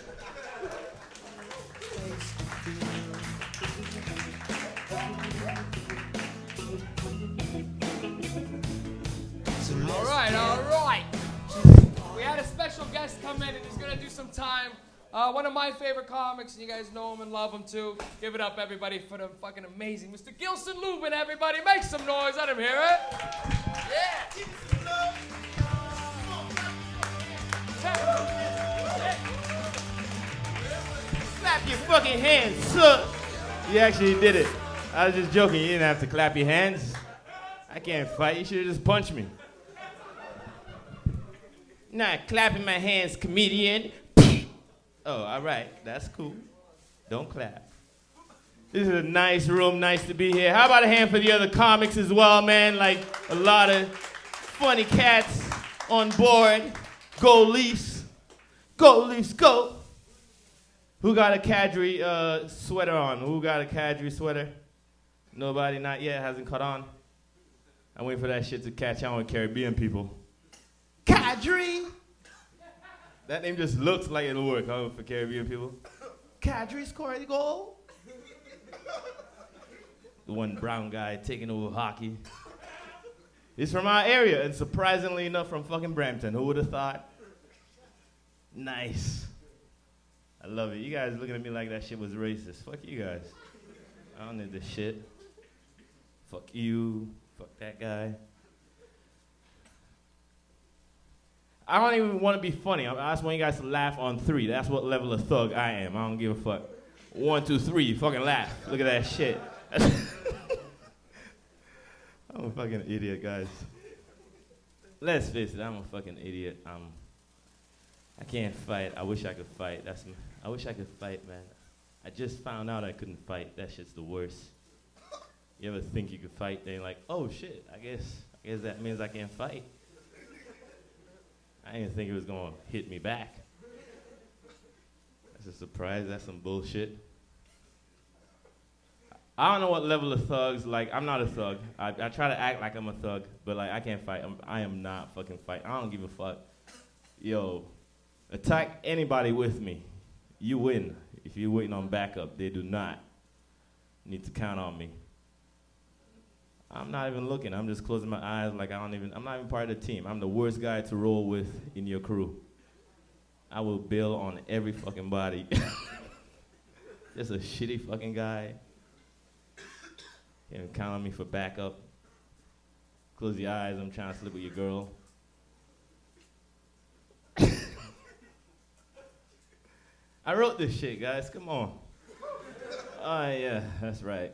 All right. We had a special guest come in and he's gonna do some time. One of my favorite comics, and you guys know him and love him too. Give it up, everybody, for the fucking amazing Mr. Gilson Lubin, everybody. Make some noise. Let him hear it. Yeah. Clap your fucking hands, sir. You actually did it. I was just joking. You didn't have to clap your hands. I can't fight. You should have just punched me. Not clapping my hands, comedian. Oh, all right. That's cool. Don't clap. This is a nice room. Nice to be here. How about a hand for the other comics as well, man? Like a lot of funny cats on board. Go Leafs. Go Leafs, go. Who got a Kadri sweater on? Who got a Kadri sweater? Nobody, not yet, hasn't caught on. I'm waiting for that shit to catch on with Caribbean people. Kadri! That name just looks like it'll work, huh, for Caribbean people. Kadri scored the goal. The one brown guy taking over hockey. He's from our area, and surprisingly enough, from fucking Brampton. Who would have thought? Nice. I love it. You guys looking at me like that shit was racist. Fuck you guys. I don't need this shit. Fuck you. Fuck that guy. I don't even want to be funny. I just want you guys to laugh on 3. That's what level of thug I am. I don't give a fuck. 1, 2, 3, you fucking laugh. Look at that shit. I'm a fucking idiot, guys. Let's face it, I'm a fucking idiot. I can't fight. I wish I could fight. I wish I could fight, man. I just found out I couldn't fight. That shit's the worst. You ever think you could fight? Then you're like, oh shit, I guess that means I can't fight. I didn't think it was gonna hit me back. That's a surprise. That's some bullshit. I don't know what level of thugs, like, I'm not a thug. I try to act like I'm a thug, but like, I can't fight. I am not fucking fighting. I don't give a fuck. Yo, attack anybody with me. You win. If you're waiting on backup, they do not need to count on me. I'm not even looking. I'm just closing my eyes like I'm not even part of the team. I'm the worst guy to roll with in your crew. I will bail on every fucking body. Just a shitty fucking guy. Can't even count on me for backup. Close your eyes, I'm trying to sleep with your girl. I wrote this shit, guys, come on. Oh yeah, that's right.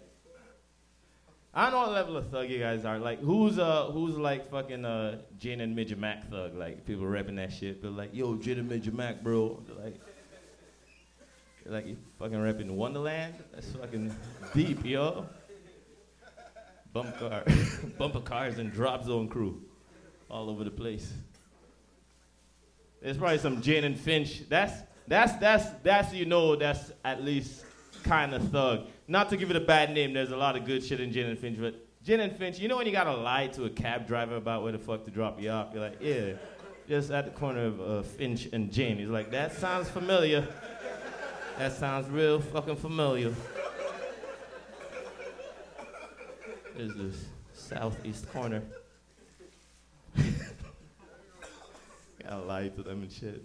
I don't know what level of thug you guys are. Like, who's like fucking Jane and Major Mac thug? Like, people repping that shit. They're like, yo, Jane and Major Mac, bro. They're like, you fucking repping Wonderland? That's fucking deep, yo. Bumper cars and drop zone crew all over the place. There's probably some Jane and Finch. That's you know that's at least kind of thug. Not to give it a bad name, there's a lot of good shit in Jane and Finch, but Jane and Finch, you know when you gotta lie to a cab driver about where the fuck to drop you off? You're like, yeah, just at the corner of Finch and Jane. He's like, that sounds familiar. That sounds real fucking familiar. There's this southeast corner. Gotta lie to them and shit.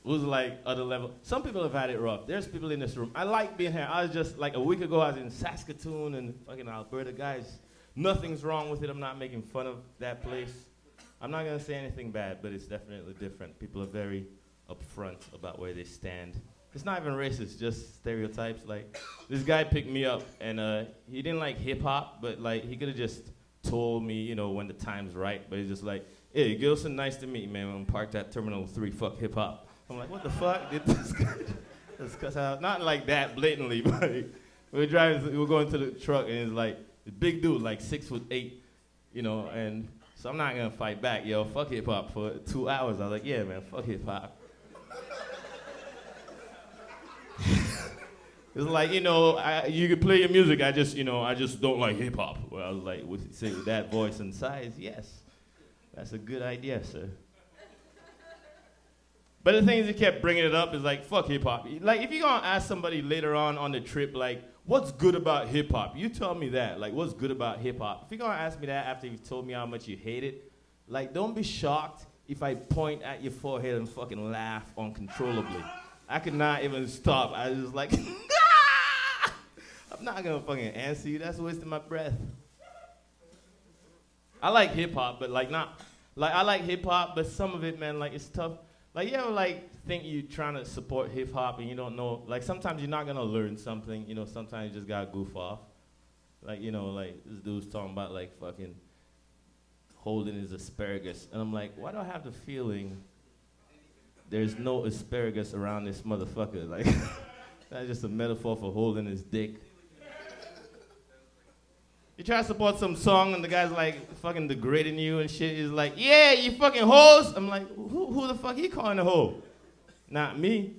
Who's like other level? Some people have had it rough. There's people in this room. I like being here. I was just like a week ago. I was in Saskatoon and fucking Alberta, guys. Nothing's wrong with it. I'm not making fun of that place. I'm not gonna say anything bad, but it's definitely different. People are very upfront about where they stand. It's not even racist, just stereotypes. Like this guy picked me up, and he didn't like hip hop, but like he could have just told me, you know, when the time's right. But he's just like, hey, Gilson, nice to meet you, man. I'm parked at Terminal 3. Fuck hip hop. I'm like, what the fuck? Did this guy just cuss out? Not like that blatantly, but we were going to the truck, and it's like, this big dude, like 6'8", you know, and so I'm not gonna fight back, yo, fuck hip hop for 2 hours. I was like, yeah, man, fuck hip hop. It's like, you know, you can play your music, I just don't like hip hop. Well, I was like, would you say with that voice and size? Yes, that's a good idea, sir. But the thing is, he kept bringing it up is like, fuck hip-hop. Like, if you're gonna ask somebody later on the trip, like, what's good about hip-hop? You tell me that. Like, what's good about hip-hop? If you're gonna ask me that after you've told me how much you hate it, like, don't be shocked if I point at your forehead and fucking laugh uncontrollably. I could not even stop. I was just like, I'm not gonna fucking answer you. That's wasting my breath. I like hip-hop, but like, not Like, I like hip hop, but some of it, man, like, it's tough. Like, you ever, like, think you're trying to support hip hop and you don't know, like, sometimes you're not gonna learn something, you know, sometimes you just gotta goof off. Like, you know, like, this dude's talking about, like, fucking holding his asparagus. And I'm like, why do I have the feeling there's no asparagus around this motherfucker? Like, that's just a metaphor for holding his dick. You try to support some song and the guy's like fucking degrading you and shit. He's like, yeah, you fucking hoes. I'm like, who the fuck he calling a hoe? Not me.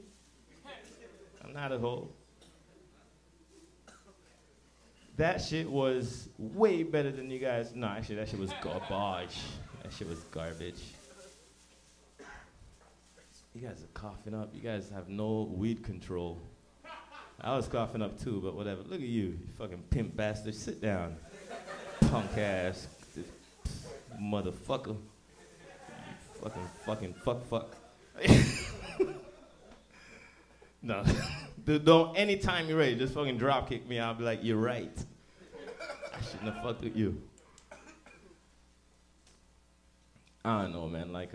I'm not a hoe. That shit was way better than you guys. No, actually, that shit was garbage. That shit was garbage. You guys are coughing up. You guys have no weed control. I was coughing up too, but whatever. Look at you fucking pimp bastard. Sit down. Punk ass. Motherfucker. You fucking fuck. No. Don't, anytime you're ready, just fucking drop kick me. I'll be like, you're right. I shouldn't have fucked with you. I don't know, man. Like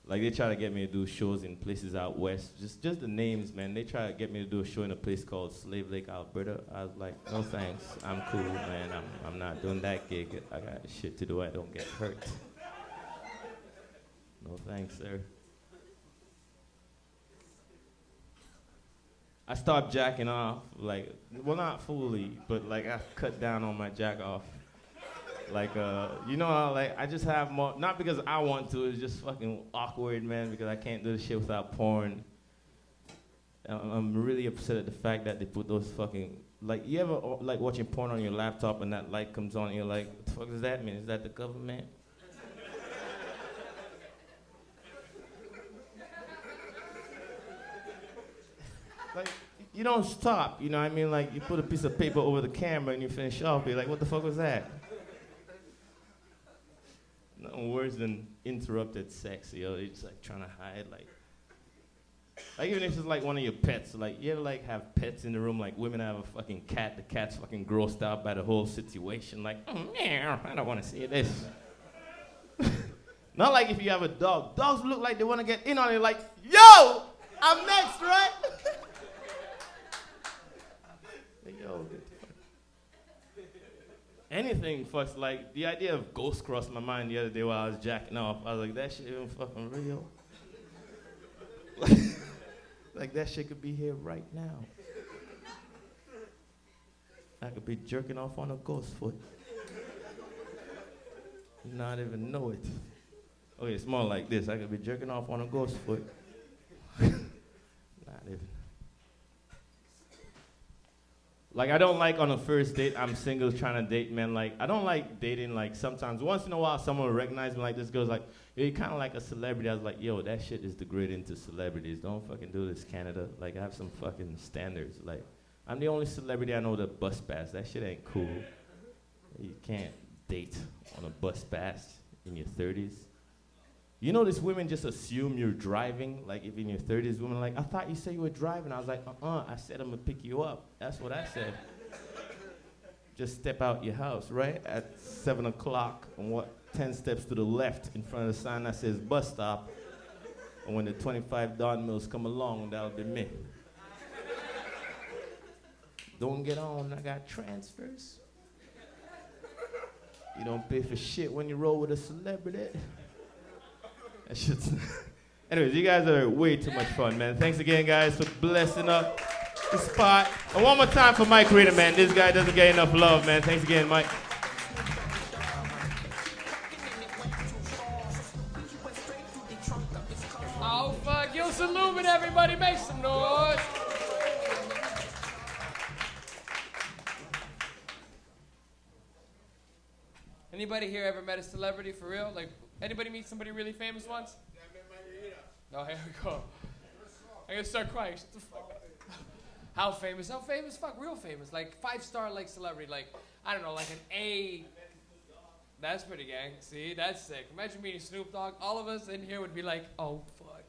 they try to get me to do shows in places out west. Just the names, man. They try to get me to do a show in a place called Slave Lake, Alberta. I was like, no thanks. I'm cool, man. I'm not doing that gig. I got shit to do. I don't get hurt. No thanks, sir. I stopped jacking off, like, well, not fully, but like I cut down on my jack off. Like, you know, like I just have more, not because I want to, it's just fucking awkward, man, because I can't do this shit without porn. I'm really upset at the fact that they put those fucking, like, you ever like watching porn on your laptop and that light comes on and you're like, what the fuck does that mean? Is that the government? Like, you don't stop, you know what I mean? Like, you put a piece of paper over the camera and you finish off, you're like, what the fuck was that? Nothing worse than interrupted sex, you know? You're just like trying to hide, like even if it's like one of your pets, like, you ever like have pets in the room, like women have a fucking cat, the cat's fucking grossed out by the whole situation, like, I don't want to see this. Not like if you have a dog. Dogs look like they want to get in on it, like, yo, I'm next, right? Yo, anything fucks, like, the idea of ghost crossed my mind the other day while I was jacking off. I was like, that shit even fucking real? Like, that shit could be here right now. I could be jerking off on a ghost foot. Not even know it. Okay, it's more like this. I could be jerking off on a ghost foot. Not even. Like, I don't like on a first date, I'm single trying to date men. Like, I don't like dating, like, sometimes. Once in a while, someone will recognize me, like, this girl's like, you're kind of like a celebrity. I was like, yo, that shit is degrading to celebrities. Don't fucking do this, Canada. Like, I have some fucking standards. Like, I'm the only celebrity I know that bus pass. That shit ain't cool. You can't date on a bus pass in your 30s. You know, these women just assume you're driving, like if in your 30s, women are like, I thought you said you were driving. I was like, I said I'm gonna pick you up. That's what I said. Just step out your house, right? At 7 o'clock, and 10 steps to the left in front of the sign that says bus stop. And when the 25 Don Mills come along, that'll be me. Don't get on, I got transfers. You don't pay for shit when you roll with a celebrity. That shit's anyways, you guys are way too much fun, man. Thanks again, guys, for blessing up the spot. And one more time for Mike Rita, man. This guy doesn't get enough love, man. Thanks again, Mike. Oh, fuck. Gilson Lubin, everybody. Make some noise. Anybody here ever met a celebrity for real? Like, anybody meet somebody really famous once? Yeah, I met Mike Rita. Oh, here we go. I'm gonna start crying. Shut the fuck up. How famous? How famous? Fuck, real famous. Like 5-star like celebrity. Like, I don't know, like an A. That's pretty gang. See, that's sick. Imagine meeting Snoop Dogg. All of us in here would be like, oh fuck.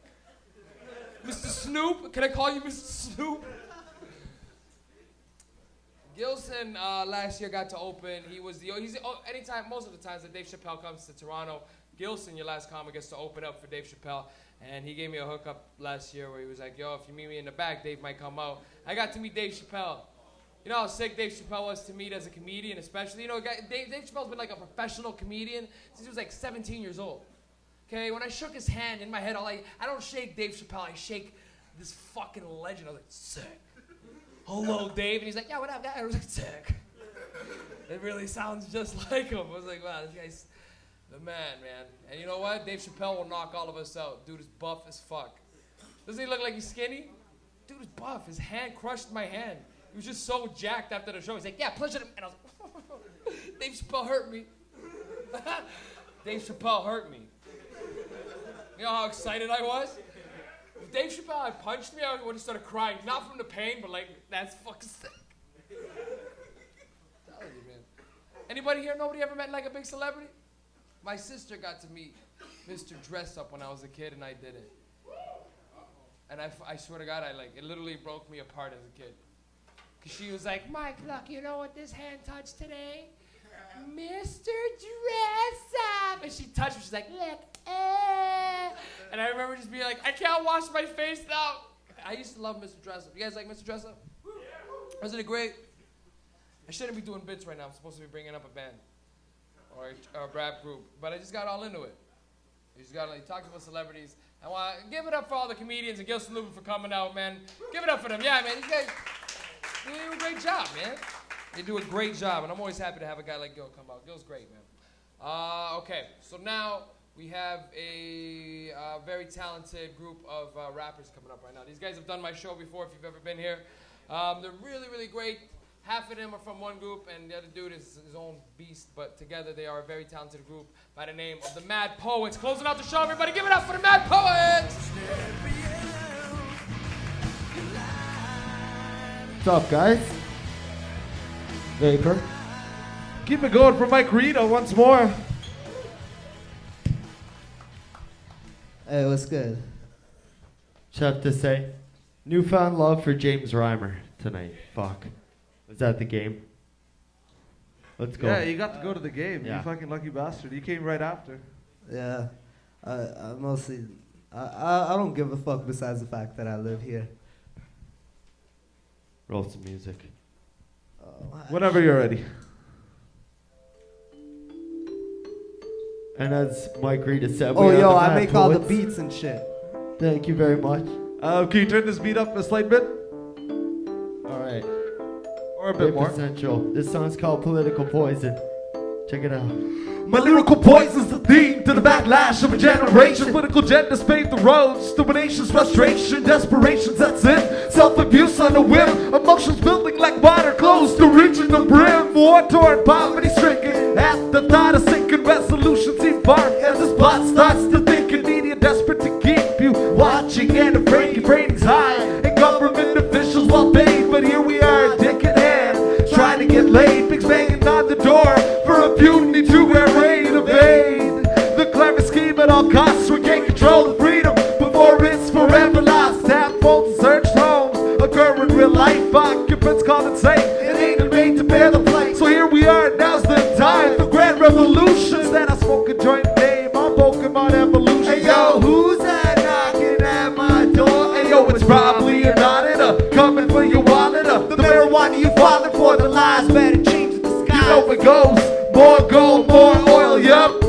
Mr. Snoop? Can I call you Mr. Snoop? Gilson last year got to open. Most of the times that Dave Chappelle comes to Toronto, Gilson, your last comic, gets to open up for Dave Chappelle. And he gave me a hookup last year where he was like, yo, if you meet me in the back, Dave might come out. I got to meet Dave Chappelle. You know how sick Dave Chappelle was to meet as a comedian, especially? You know, Dave Chappelle's been like a professional comedian since he was like 17 years old. Okay, when I shook his hand, in my head, I don't shake Dave Chappelle, I shake this fucking legend. I was like, sick. Hello, Dave. And he's like, yeah, what up, guy? I was like, sick. It really sounds just like him. I was like, wow, this guy's the man. And you know what? Dave Chappelle will knock all of us out. Dude is buff as fuck. Doesn't he look like he's skinny? Dude is buff. His hand crushed my hand. He was just so jacked after the show. He's like, yeah, pleasure. And I was like, Dave Chappelle hurt me. Dave Chappelle hurt me. You know how excited I was? If Dave Chappelle had punched me, I would have started crying. Not from the pain, but like, that's fucking sick. I'm telling you, man. Anybody here, nobody ever met like a big celebrity? My sister got to meet Mr. Dress Up when I was a kid, and I didn't. And I swear to God, it literally broke me apart as a kid. Because she was like, Mike, look, you know what this hand touched today? Mr. Dress Up. And she touched me, she's like, look, And I remember just being like, I can't wash my face now. I used to love Mr. Dress Up. You guys like Mr. Dress Up? Wasn't it great? I shouldn't be doing bits right now. I'm supposed to be bringing up a band or a rap group, but I just got all into it. You just got to talk about celebrities. I want to give it up for all the comedians and Gilson Lubin for coming out, man. Give it up for them. Yeah, man. These guys do a great job, man. They do a great job, and I'm always happy to have a guy like Gil come out. Gil's great, man. Okay, so now we have a very talented group of rappers coming up right now. These guys have done my show before if you've ever been here. They're really, really great. Half of them are from one group, and the other dude is his own beast, but together they are a very talented group by the name of the Mad Poets. Closing out the show, everybody give it up for the Mad Poets! What's up, guys? Vapor. Keep it going for Mike Rita once more. Hey, what's good? Just have to say, newfound love for James Reimer tonight. Fuck. Was that the game? Let's go. Yeah, you got to go to the game. Yeah. You fucking lucky bastard. You came right after. Yeah. I mostly... I don't give a fuck besides the fact that I live here. Roll some music. Whenever you're ready. And as Mike Rita said, oh, yo, I make all the beats and shit. Thank you very much. Can you turn this beat up a slight bit? All right. Or a bit more. Central. This song's called Political Poison. Check it out. My lyrical poison's the theme to the backlash of a generation. Political genders pave the roads to a nation's frustration, desperation sets in, self-abuse on a whim, emotions building like water close to reaching the brim. War-torn, poverty-stricken, at the thought of sinking, resolutions seem far as the spot starts to thinking. Media desperate to keep you watching and afraid. Your ratings high and government officials well paid, but here we are, dick in hand, trying to get laid. Pigs banging on the door for a mutiny to wear rain evade. The clever scheme at all costs, we can't control the freedom before it's forever lost. Tap phones, searched homes occur in real life. Occupants call it safe, it ain't made to bear the blame. So here we are, now's the time for grand revolutions. That I smoke a joint name on Pokemon evolution. Hey yo, who's that knocking at my door? Hey yo, it's probably an auditor coming for your wallet. The marijuana you falling for, the lies better change the sky. You know it goes. More gold, more oil, yup.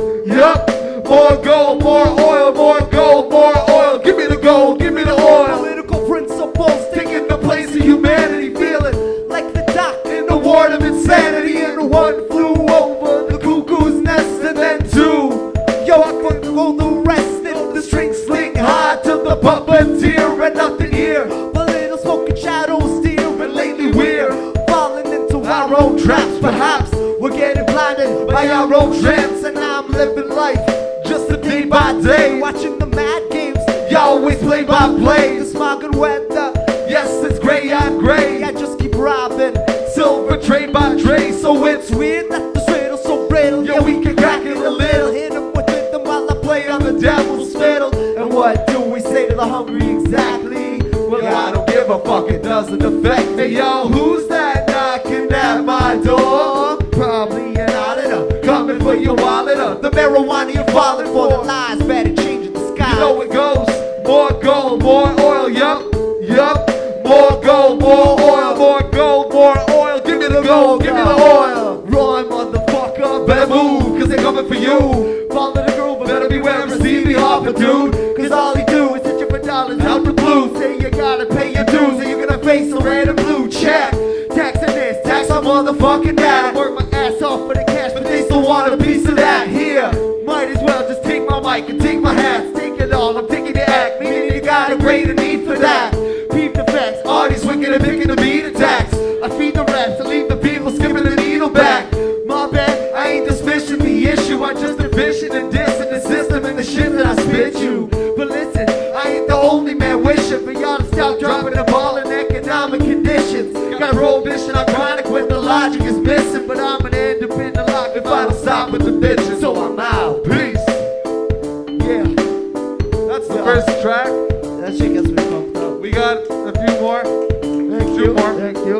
More gold, more oil, more gold, more oil. Give me the gold, give me the oil. Political principles taking the place of humanity. Feeling like the doc in the ward of insanity. And one flew over the cuckoo's nest and then two. Yo, I couldn't go the rest. And the string sling high to the puppeteer. And nothing here but little smoking shadows steer. And lately we're falling into our own traps, perhaps. We're getting blinded by our own trance, and I'm living life just a day by day, watching the mad games. Y'all always play by play. The smog and weather, yes, it's gray on gray. I just keep robbing silver tray by tray. So it's weird that the riddle's so brittle. Yeah, we can crack it a little. Hit him with rhythm while I play on the devil's fiddle. And what do we say to the hungry exactly? Well, I don't give a fuck, it doesn't affect me. Yo, who's that knocking at my door? Probably an auditor coming for your wallet. The marijuana marijuana, you're falling for the lies, better change it the sky. You know it goes, more gold, more oil, yup, yup. More gold, more oil, more gold, more oil. Give me the gold, give me the oil. Roy, motherfucker, Better move, cause they're coming for you. Follow the groove, Better beware of Stevie Harper, dude. Cause all he do is hit you for dollars Out the blue. Say you gotta pay your dues, or you're gonna face a red and blue check. Taxing this, tax on motherfucking that. I work my ass off for the cash, but they still want a piece of that. Here, might as well just take my mic and take my hat. Take it all, I'm taking the act, meaning you got a greater need for that. Peep the facts, all these wicked and picking the beat attacks. I feed the raps, I leave the people skipping the needle back. My bad, I ain't dismissing the issue. I just envision and dissing the system and the shit that I spit you. But listen, I ain't the only man wishing for y'all to stop dropping the ball in economic conditions. Got prohibition on chronic when the logic is missing. But I'm gonna end up in the lock if I don't stop with the bitches. So I'm out. Peace. Yeah. That's the first track. That shit gets me pumped up. We got a few more. Thank Two you. more. Thank you.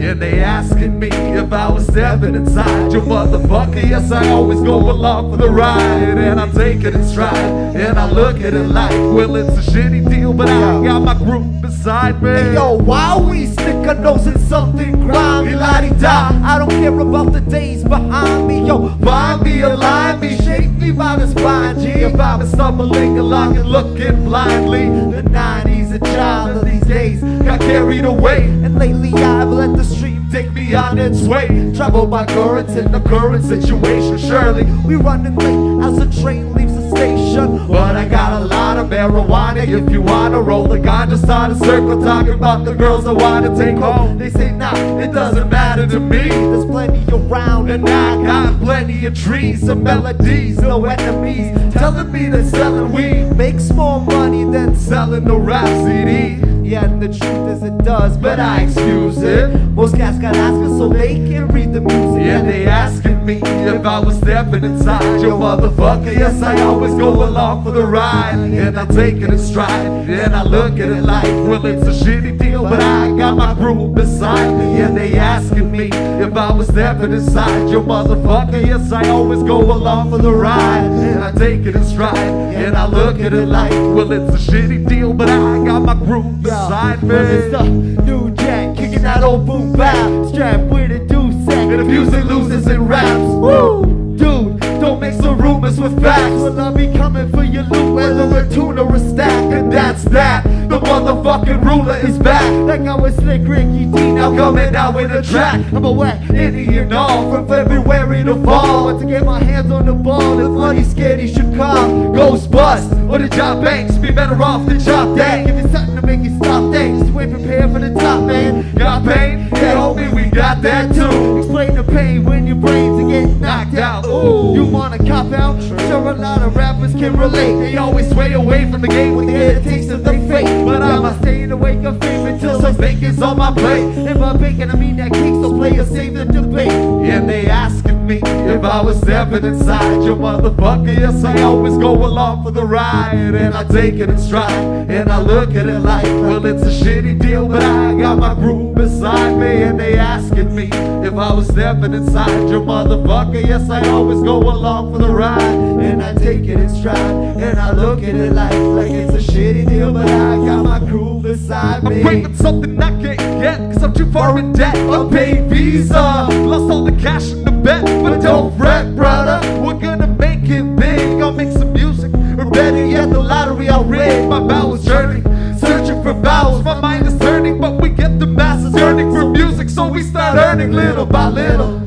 And they asking me if I was stepping inside your motherfucker. Yes, I always go along for the ride, and I take it in stride, and I look at it like, well, it's a shitty deal, but I got my group beside me. Hey, yo, why we stick our nose in something grimy, la-di-da? I don't care about the days behind me, yo. Find me, align me, shake me by the spine, G. if I was stumbling along and looking blindly. The 90s, a child of these days, got carried away, and lately I've let the stream take me on its way. Travel by currents in the current situation. Surely we running late as the train leaves the station. But I got a lot of marijuana. If you wanna roll the ganja, start a circle talking about the girls I wanna take home. They say nah, it doesn't matter to me. There's plenty around, and I got plenty of trees and melodies, no enemies telling me that selling weed makes more money than selling the rap CD. Yeah, and the truth is it does, but I excuse it. Most cats got asking so they can read the music. Yeah, they asking me if I was stepping inside your motherfucker. Yes, I always go along for the ride, and I take it in stride, and I look at it like, well, it's a shitty deal, but I got my crew beside me. And they asking me if I was stepping inside your motherfucker. Yes, I always go along for the ride, and I take it in stride, and I look at it like, well, it's a shitty deal, but I got my crew beside me. It's the new jack kicking that old boom bap, strapped with a deuce sack, and the music loses in raps. Woo! Dude, don't mix the rumors with facts. Well, I'll be coming for your loot, whether a tune or a stack. And that's that, the motherfucking ruler is back. Like I was Slick Ricky D, now coming out with a track. I'm a whack Indian all from February to fall. Want to get my hands on the ball, if money's scared he should call Ghost Bust or the Job Banks, be better off than Chop That. Give you something to make you stop things, we ain't prepared for the top, man. Got pain? Yeah, homie, we got that too. Explain the pain when your brains are getting knocked out. Ooh. You wanna cop out? Sure, a lot of rappers can relate. They always sway away from the game when they get a taste of their fate. But I'ma stay in the wake of fame until some bacon's on my plate. And by bacon I mean that cake, so players save the debate. And they asking me if I was stepping inside your motherfucker. Yes, I always go along for the ride, and I take it in stride, and I look at it like, well, it's a shitty deal, but I got my crew beside me. And they asking me if I was stepping inside your motherfucker. Yes, I always go along for the ride, and I take it in stride, and I look at it like it's a shitty deal, but I got my crew beside me. I'm bringing something I can't get, cause I'm too far in debt. Unpaid visa, lost all the cash in the bet, but don't fret, brother, we're gonna make it big. I'll make some music, or better yet, the lottery I'll rig. My bowels churning, searching for vowels, my mind is turning, but we get the masses yearning for music, so we start earning little by little,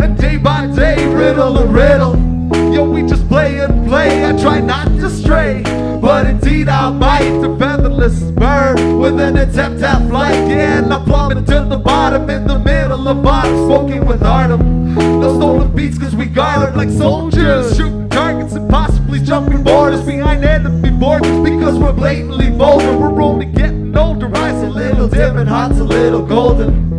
and day by day, riddle and riddle. Yo, we just play and play, I try not to stray, but indeed I might. The featherless bird with an attempt at flight. Yeah, and I plummet to the bottom in the middle of bottom, smoking with Artem. No stolen beats cause we guard like soldiers, shooting targets and possibly jumping borders behind enemy borders, because we're blatantly bolder. We're only getting older, eyes a little dim and hearts a little golden.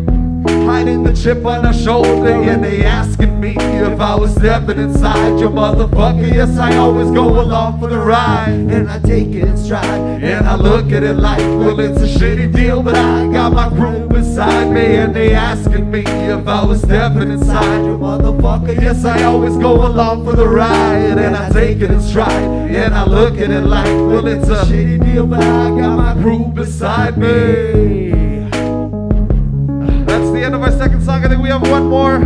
hiding the chip on her shoulder. And they asking me if I was stepping inside your motherfucker. Yes, I always go along for the ride, and I take it in stride, and I look at it like, well, it's a shitty deal, but I got my crew beside me. And they asking me if I was stepping inside your motherfucker. Yes, I always go along for the ride, and I take it in stride, and I look at it like, well, it's a shitty deal, but I got my crew beside me. That's the end of our second song. I think we have one more.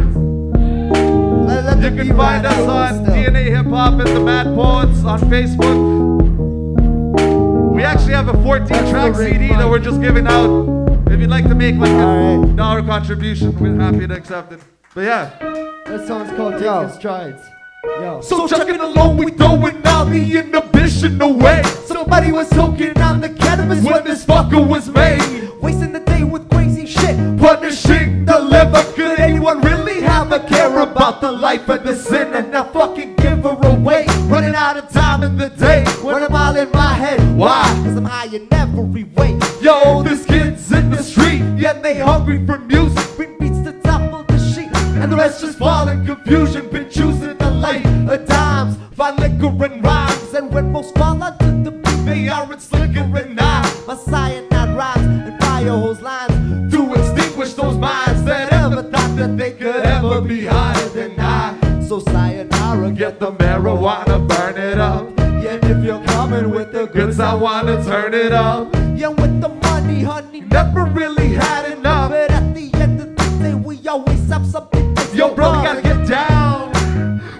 You can find us on DNA Hip Hop and the Mad Poets on Facebook. We actually have a 14-track CD that we're just giving out. If you'd like to make like a dollar contribution, we're happy to accept it. But yeah. That song's called Taking Strides. Yo. So chugging along, we throwing all the inhibition away. Somebody was toking on the cannabis when this fucker was made. Wasting the day with crazy shit, punishing the liver. Could anyone really have a care about the life of the sinner? Now fucking give her away. Running out of time in the day when I'm all in my head. Why? Cause I'm high in every way. Yo, this kid's in the street, yet they hungry for music. Bring beats to topple the sheet, and the rest just fall in confusion. Been choosing the life of times, find liquor and rhymes. And when most fall under the beat, they aren't slicker and I. My cyanide rhymes and fire hose lines to extinguish those minds that ever thought that they could ever be higher than I. So sayonara, get the marijuana, burn it up. Yeah, and if you're coming with the goods, I wanna turn it up. Yeah, with the money, honey, never really had enough. But at the end of the day, we always have something. Yo, brother, gotta get down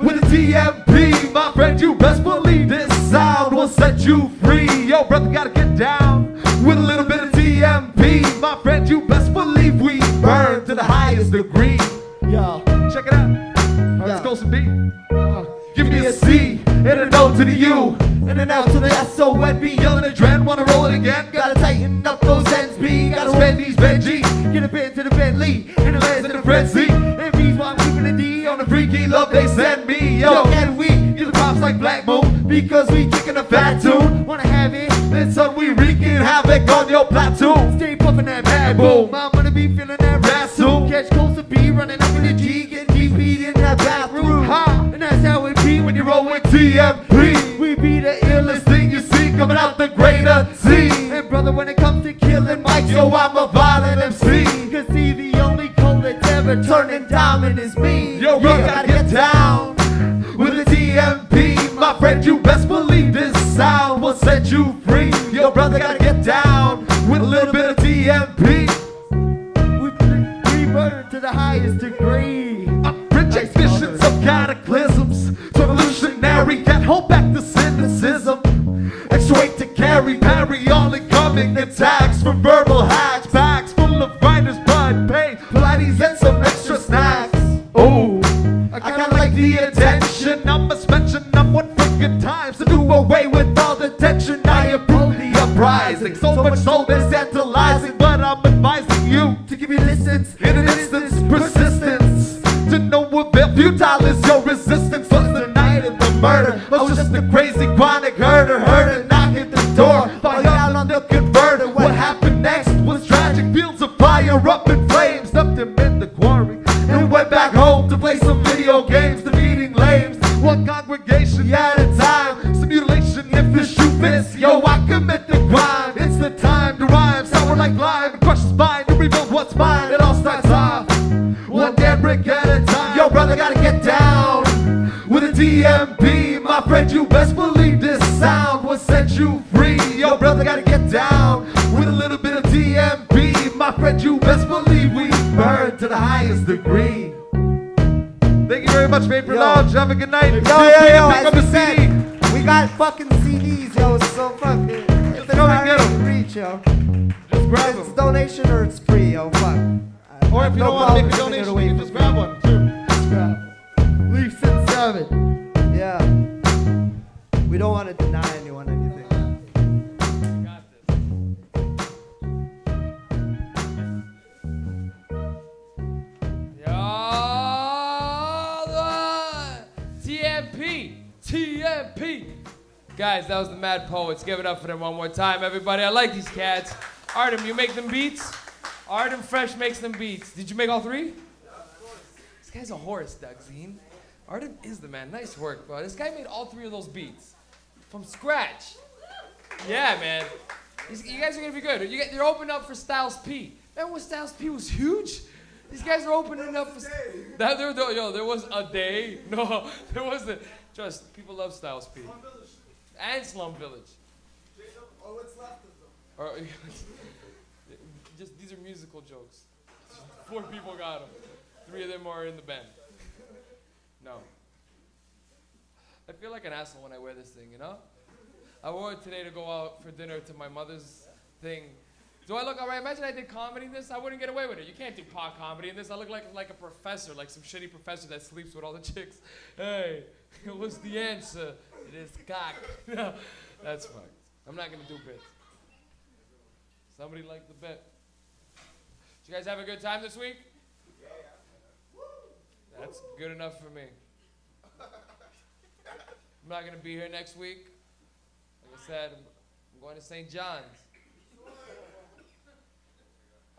with the TMP. My friend, you best believe this sound will set you free. Yo, brother, gotta get down with a little bit of TMP. My friend, you best believe we burn to the highest degree. Yo, check it out. Let's go some beat. Give me a C and an O to the U and an L to the S-O-N-B. Yelling a dread, wanna roll it again. Gotta tighten up those ends, B. Gotta spend these Benjis. Get a bend to the Bentley and the lands in the frenzy. And B's why I'm keeping the D on the freaky love they send me. Yo, and we get the props like Black Moon because we kicking a fat tune. Wanna have it? Then son, we wreaking havoc on your platoon. Stay puffing that bad boom. I'm gonna be feeling that rat soon. Catch close to B, running up in the G, get DP'd in that bathroom. Ha! And that's how it be when you roll with TMP. We be the illest thing you see coming out the greater Z. And brother, when it comes to killing mics, yo, I'm a violent MC. Cause see, the only cold that's ever turning diamond is me. Yo, bro, gotta get down with the TMP. My friend, you best believe this sound will set you free. Yo, brother, gotta get down with a little bit of TMP. We burn to the highest degree. Reject visions of cataclysms. Revolutionary, can't hold back the cynicism. X-rate to carry, parry all incoming attacks from verbal hacks. Bags full of grinders, blood, pain, Pilates, and some extra snacks. Oh, I kinda like the attention. I must mention I'm one for good times to do away with all the tension. I approve the uprising, so much so they're tantalizing. But I'm advising you to give your distance in an instance, persistence. To no avail, futile is your resistance. Was the night of the murder, I was just a crazy chronic herder, knocking the door, fire out on the converter. What happened next was tragic, fields of fire up in flames. Dumped him in the quarry and went back home to play some video games, defeating lames. One congregation at a time, some mutilation if the shoe fits. Yo, I commit the crime, it's the time to rhyme. Sour like lime, crush the spine to rebuild what's mine. It all starts off one dead brick at a time. Yo, brother, gotta get down with a TMP. My friend, you best believe this sound will set you free. Yo, brother, gotta get down with a little bit of TMP. My friend, you best believe we burn to the highest degree. Thank you very much, Vapor Lounge. Have a good night. Yo, as we said, we got fucking CDs, yo, so fucking. If Go and get them. Reach, yo. Just grab them. It's donation or it's free, yo, fuck. Or if you don't want to make a donation, you can just grab one, too. Just grab. Leafs and 7. Yeah. We don't want to deny anyone anything. TMP. Guys, that was the Mad Poets. Give it up for them one more time, everybody. I like these cats. Artem, you make them beats? Arden Fresh makes them beats. Did you make all three? This guy's a horse, Doug Zine. Arden is the man. Nice work, bro. This guy made all three of those beats from scratch. Yeah, man. You guys are gonna be good. You're opening up for Styles P. Remember when Styles P was huge? These guys are opening up for there was a day. No, there wasn't. Trust, people love Styles P. And Slum Village. Oh, what's left of them? Or, just these are musical jokes. 4 people got them. 3 of them are in the band. No. I feel like an asshole when I wear this thing, you know? I wore it today to go out for dinner to my mother's thing. Do I look all right? Imagine I did comedy in this. I wouldn't get away with it. You can't do pot comedy in this. I look like a professor, like some shitty professor that sleeps with all the chicks. Hey, what's the answer? It is cock. No, that's fucked. I'm not going to do bits. Somebody like the bit. Did you guys have a good time this week? Yeah. That's good enough for me. I'm not going to be here next week. Like I said, I'm going to St. John's.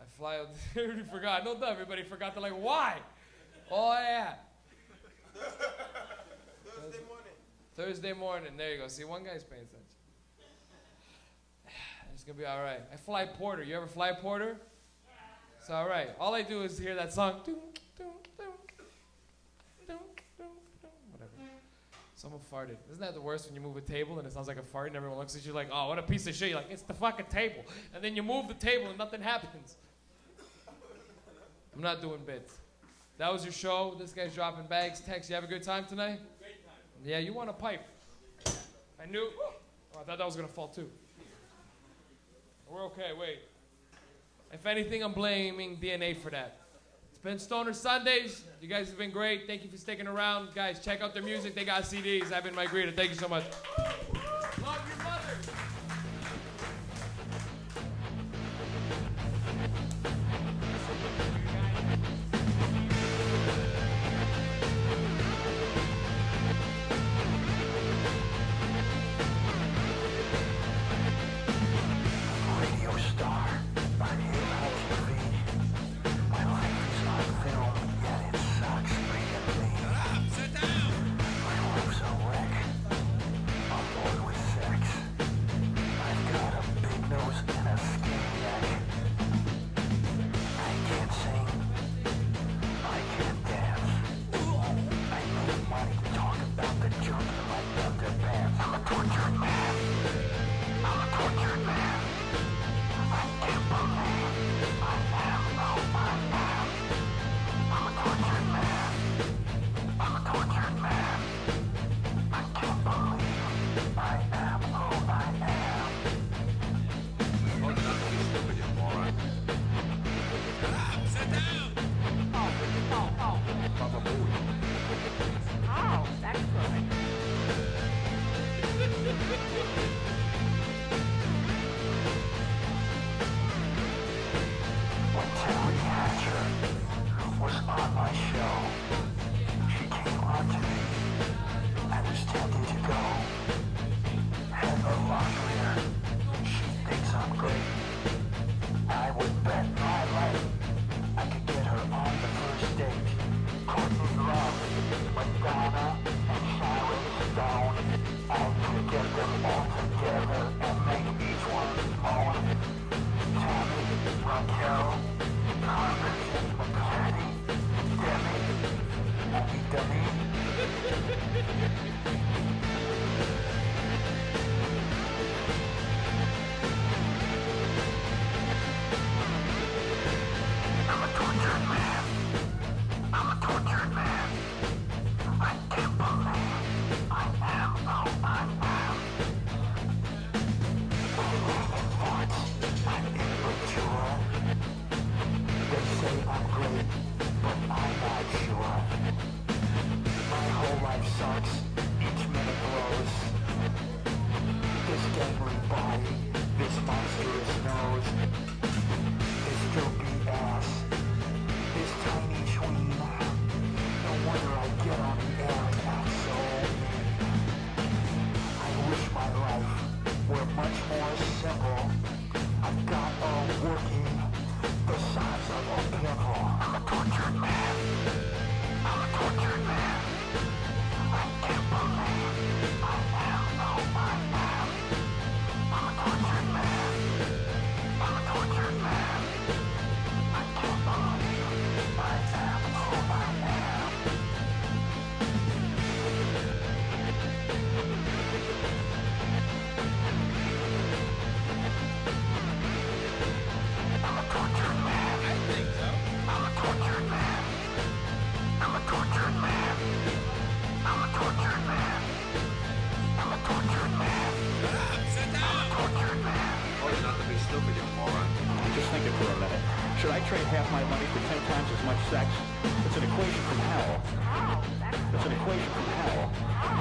I fly out. Everybody forgot. No, everybody forgot. They're like, why? Oh, yeah. Thursday morning. There you go. See, one guy's paying attention. It's going to be all right. I fly Porter. You ever fly Porter? It's all right. All I do is hear that song. Whatever. Someone farted. Isn't that the worst when you move a table and it sounds like a fart and everyone looks at you like, oh, what a piece of shit. You're like, it's the fucking table. And then you move the table and nothing happens. I'm not doing bits. That was your show. This guy's dropping bags. Tex, you have a good time tonight? Great time. Yeah, you want a pipe. I knew. Oh, I thought that was going to fall too. We're okay, wait. If anything, I'm blaming DNA for that. It's been Stoner Sundays. You guys have been great. Thank you for sticking around. Guys, check out their music. They got CDs. I've been Mike Rita. Thank you so much. Love your mother. stupid, you moron. Just think it for a minute. Should I trade half my money for 10 times as much sex? It's an equation from hell. It's an equation from hell.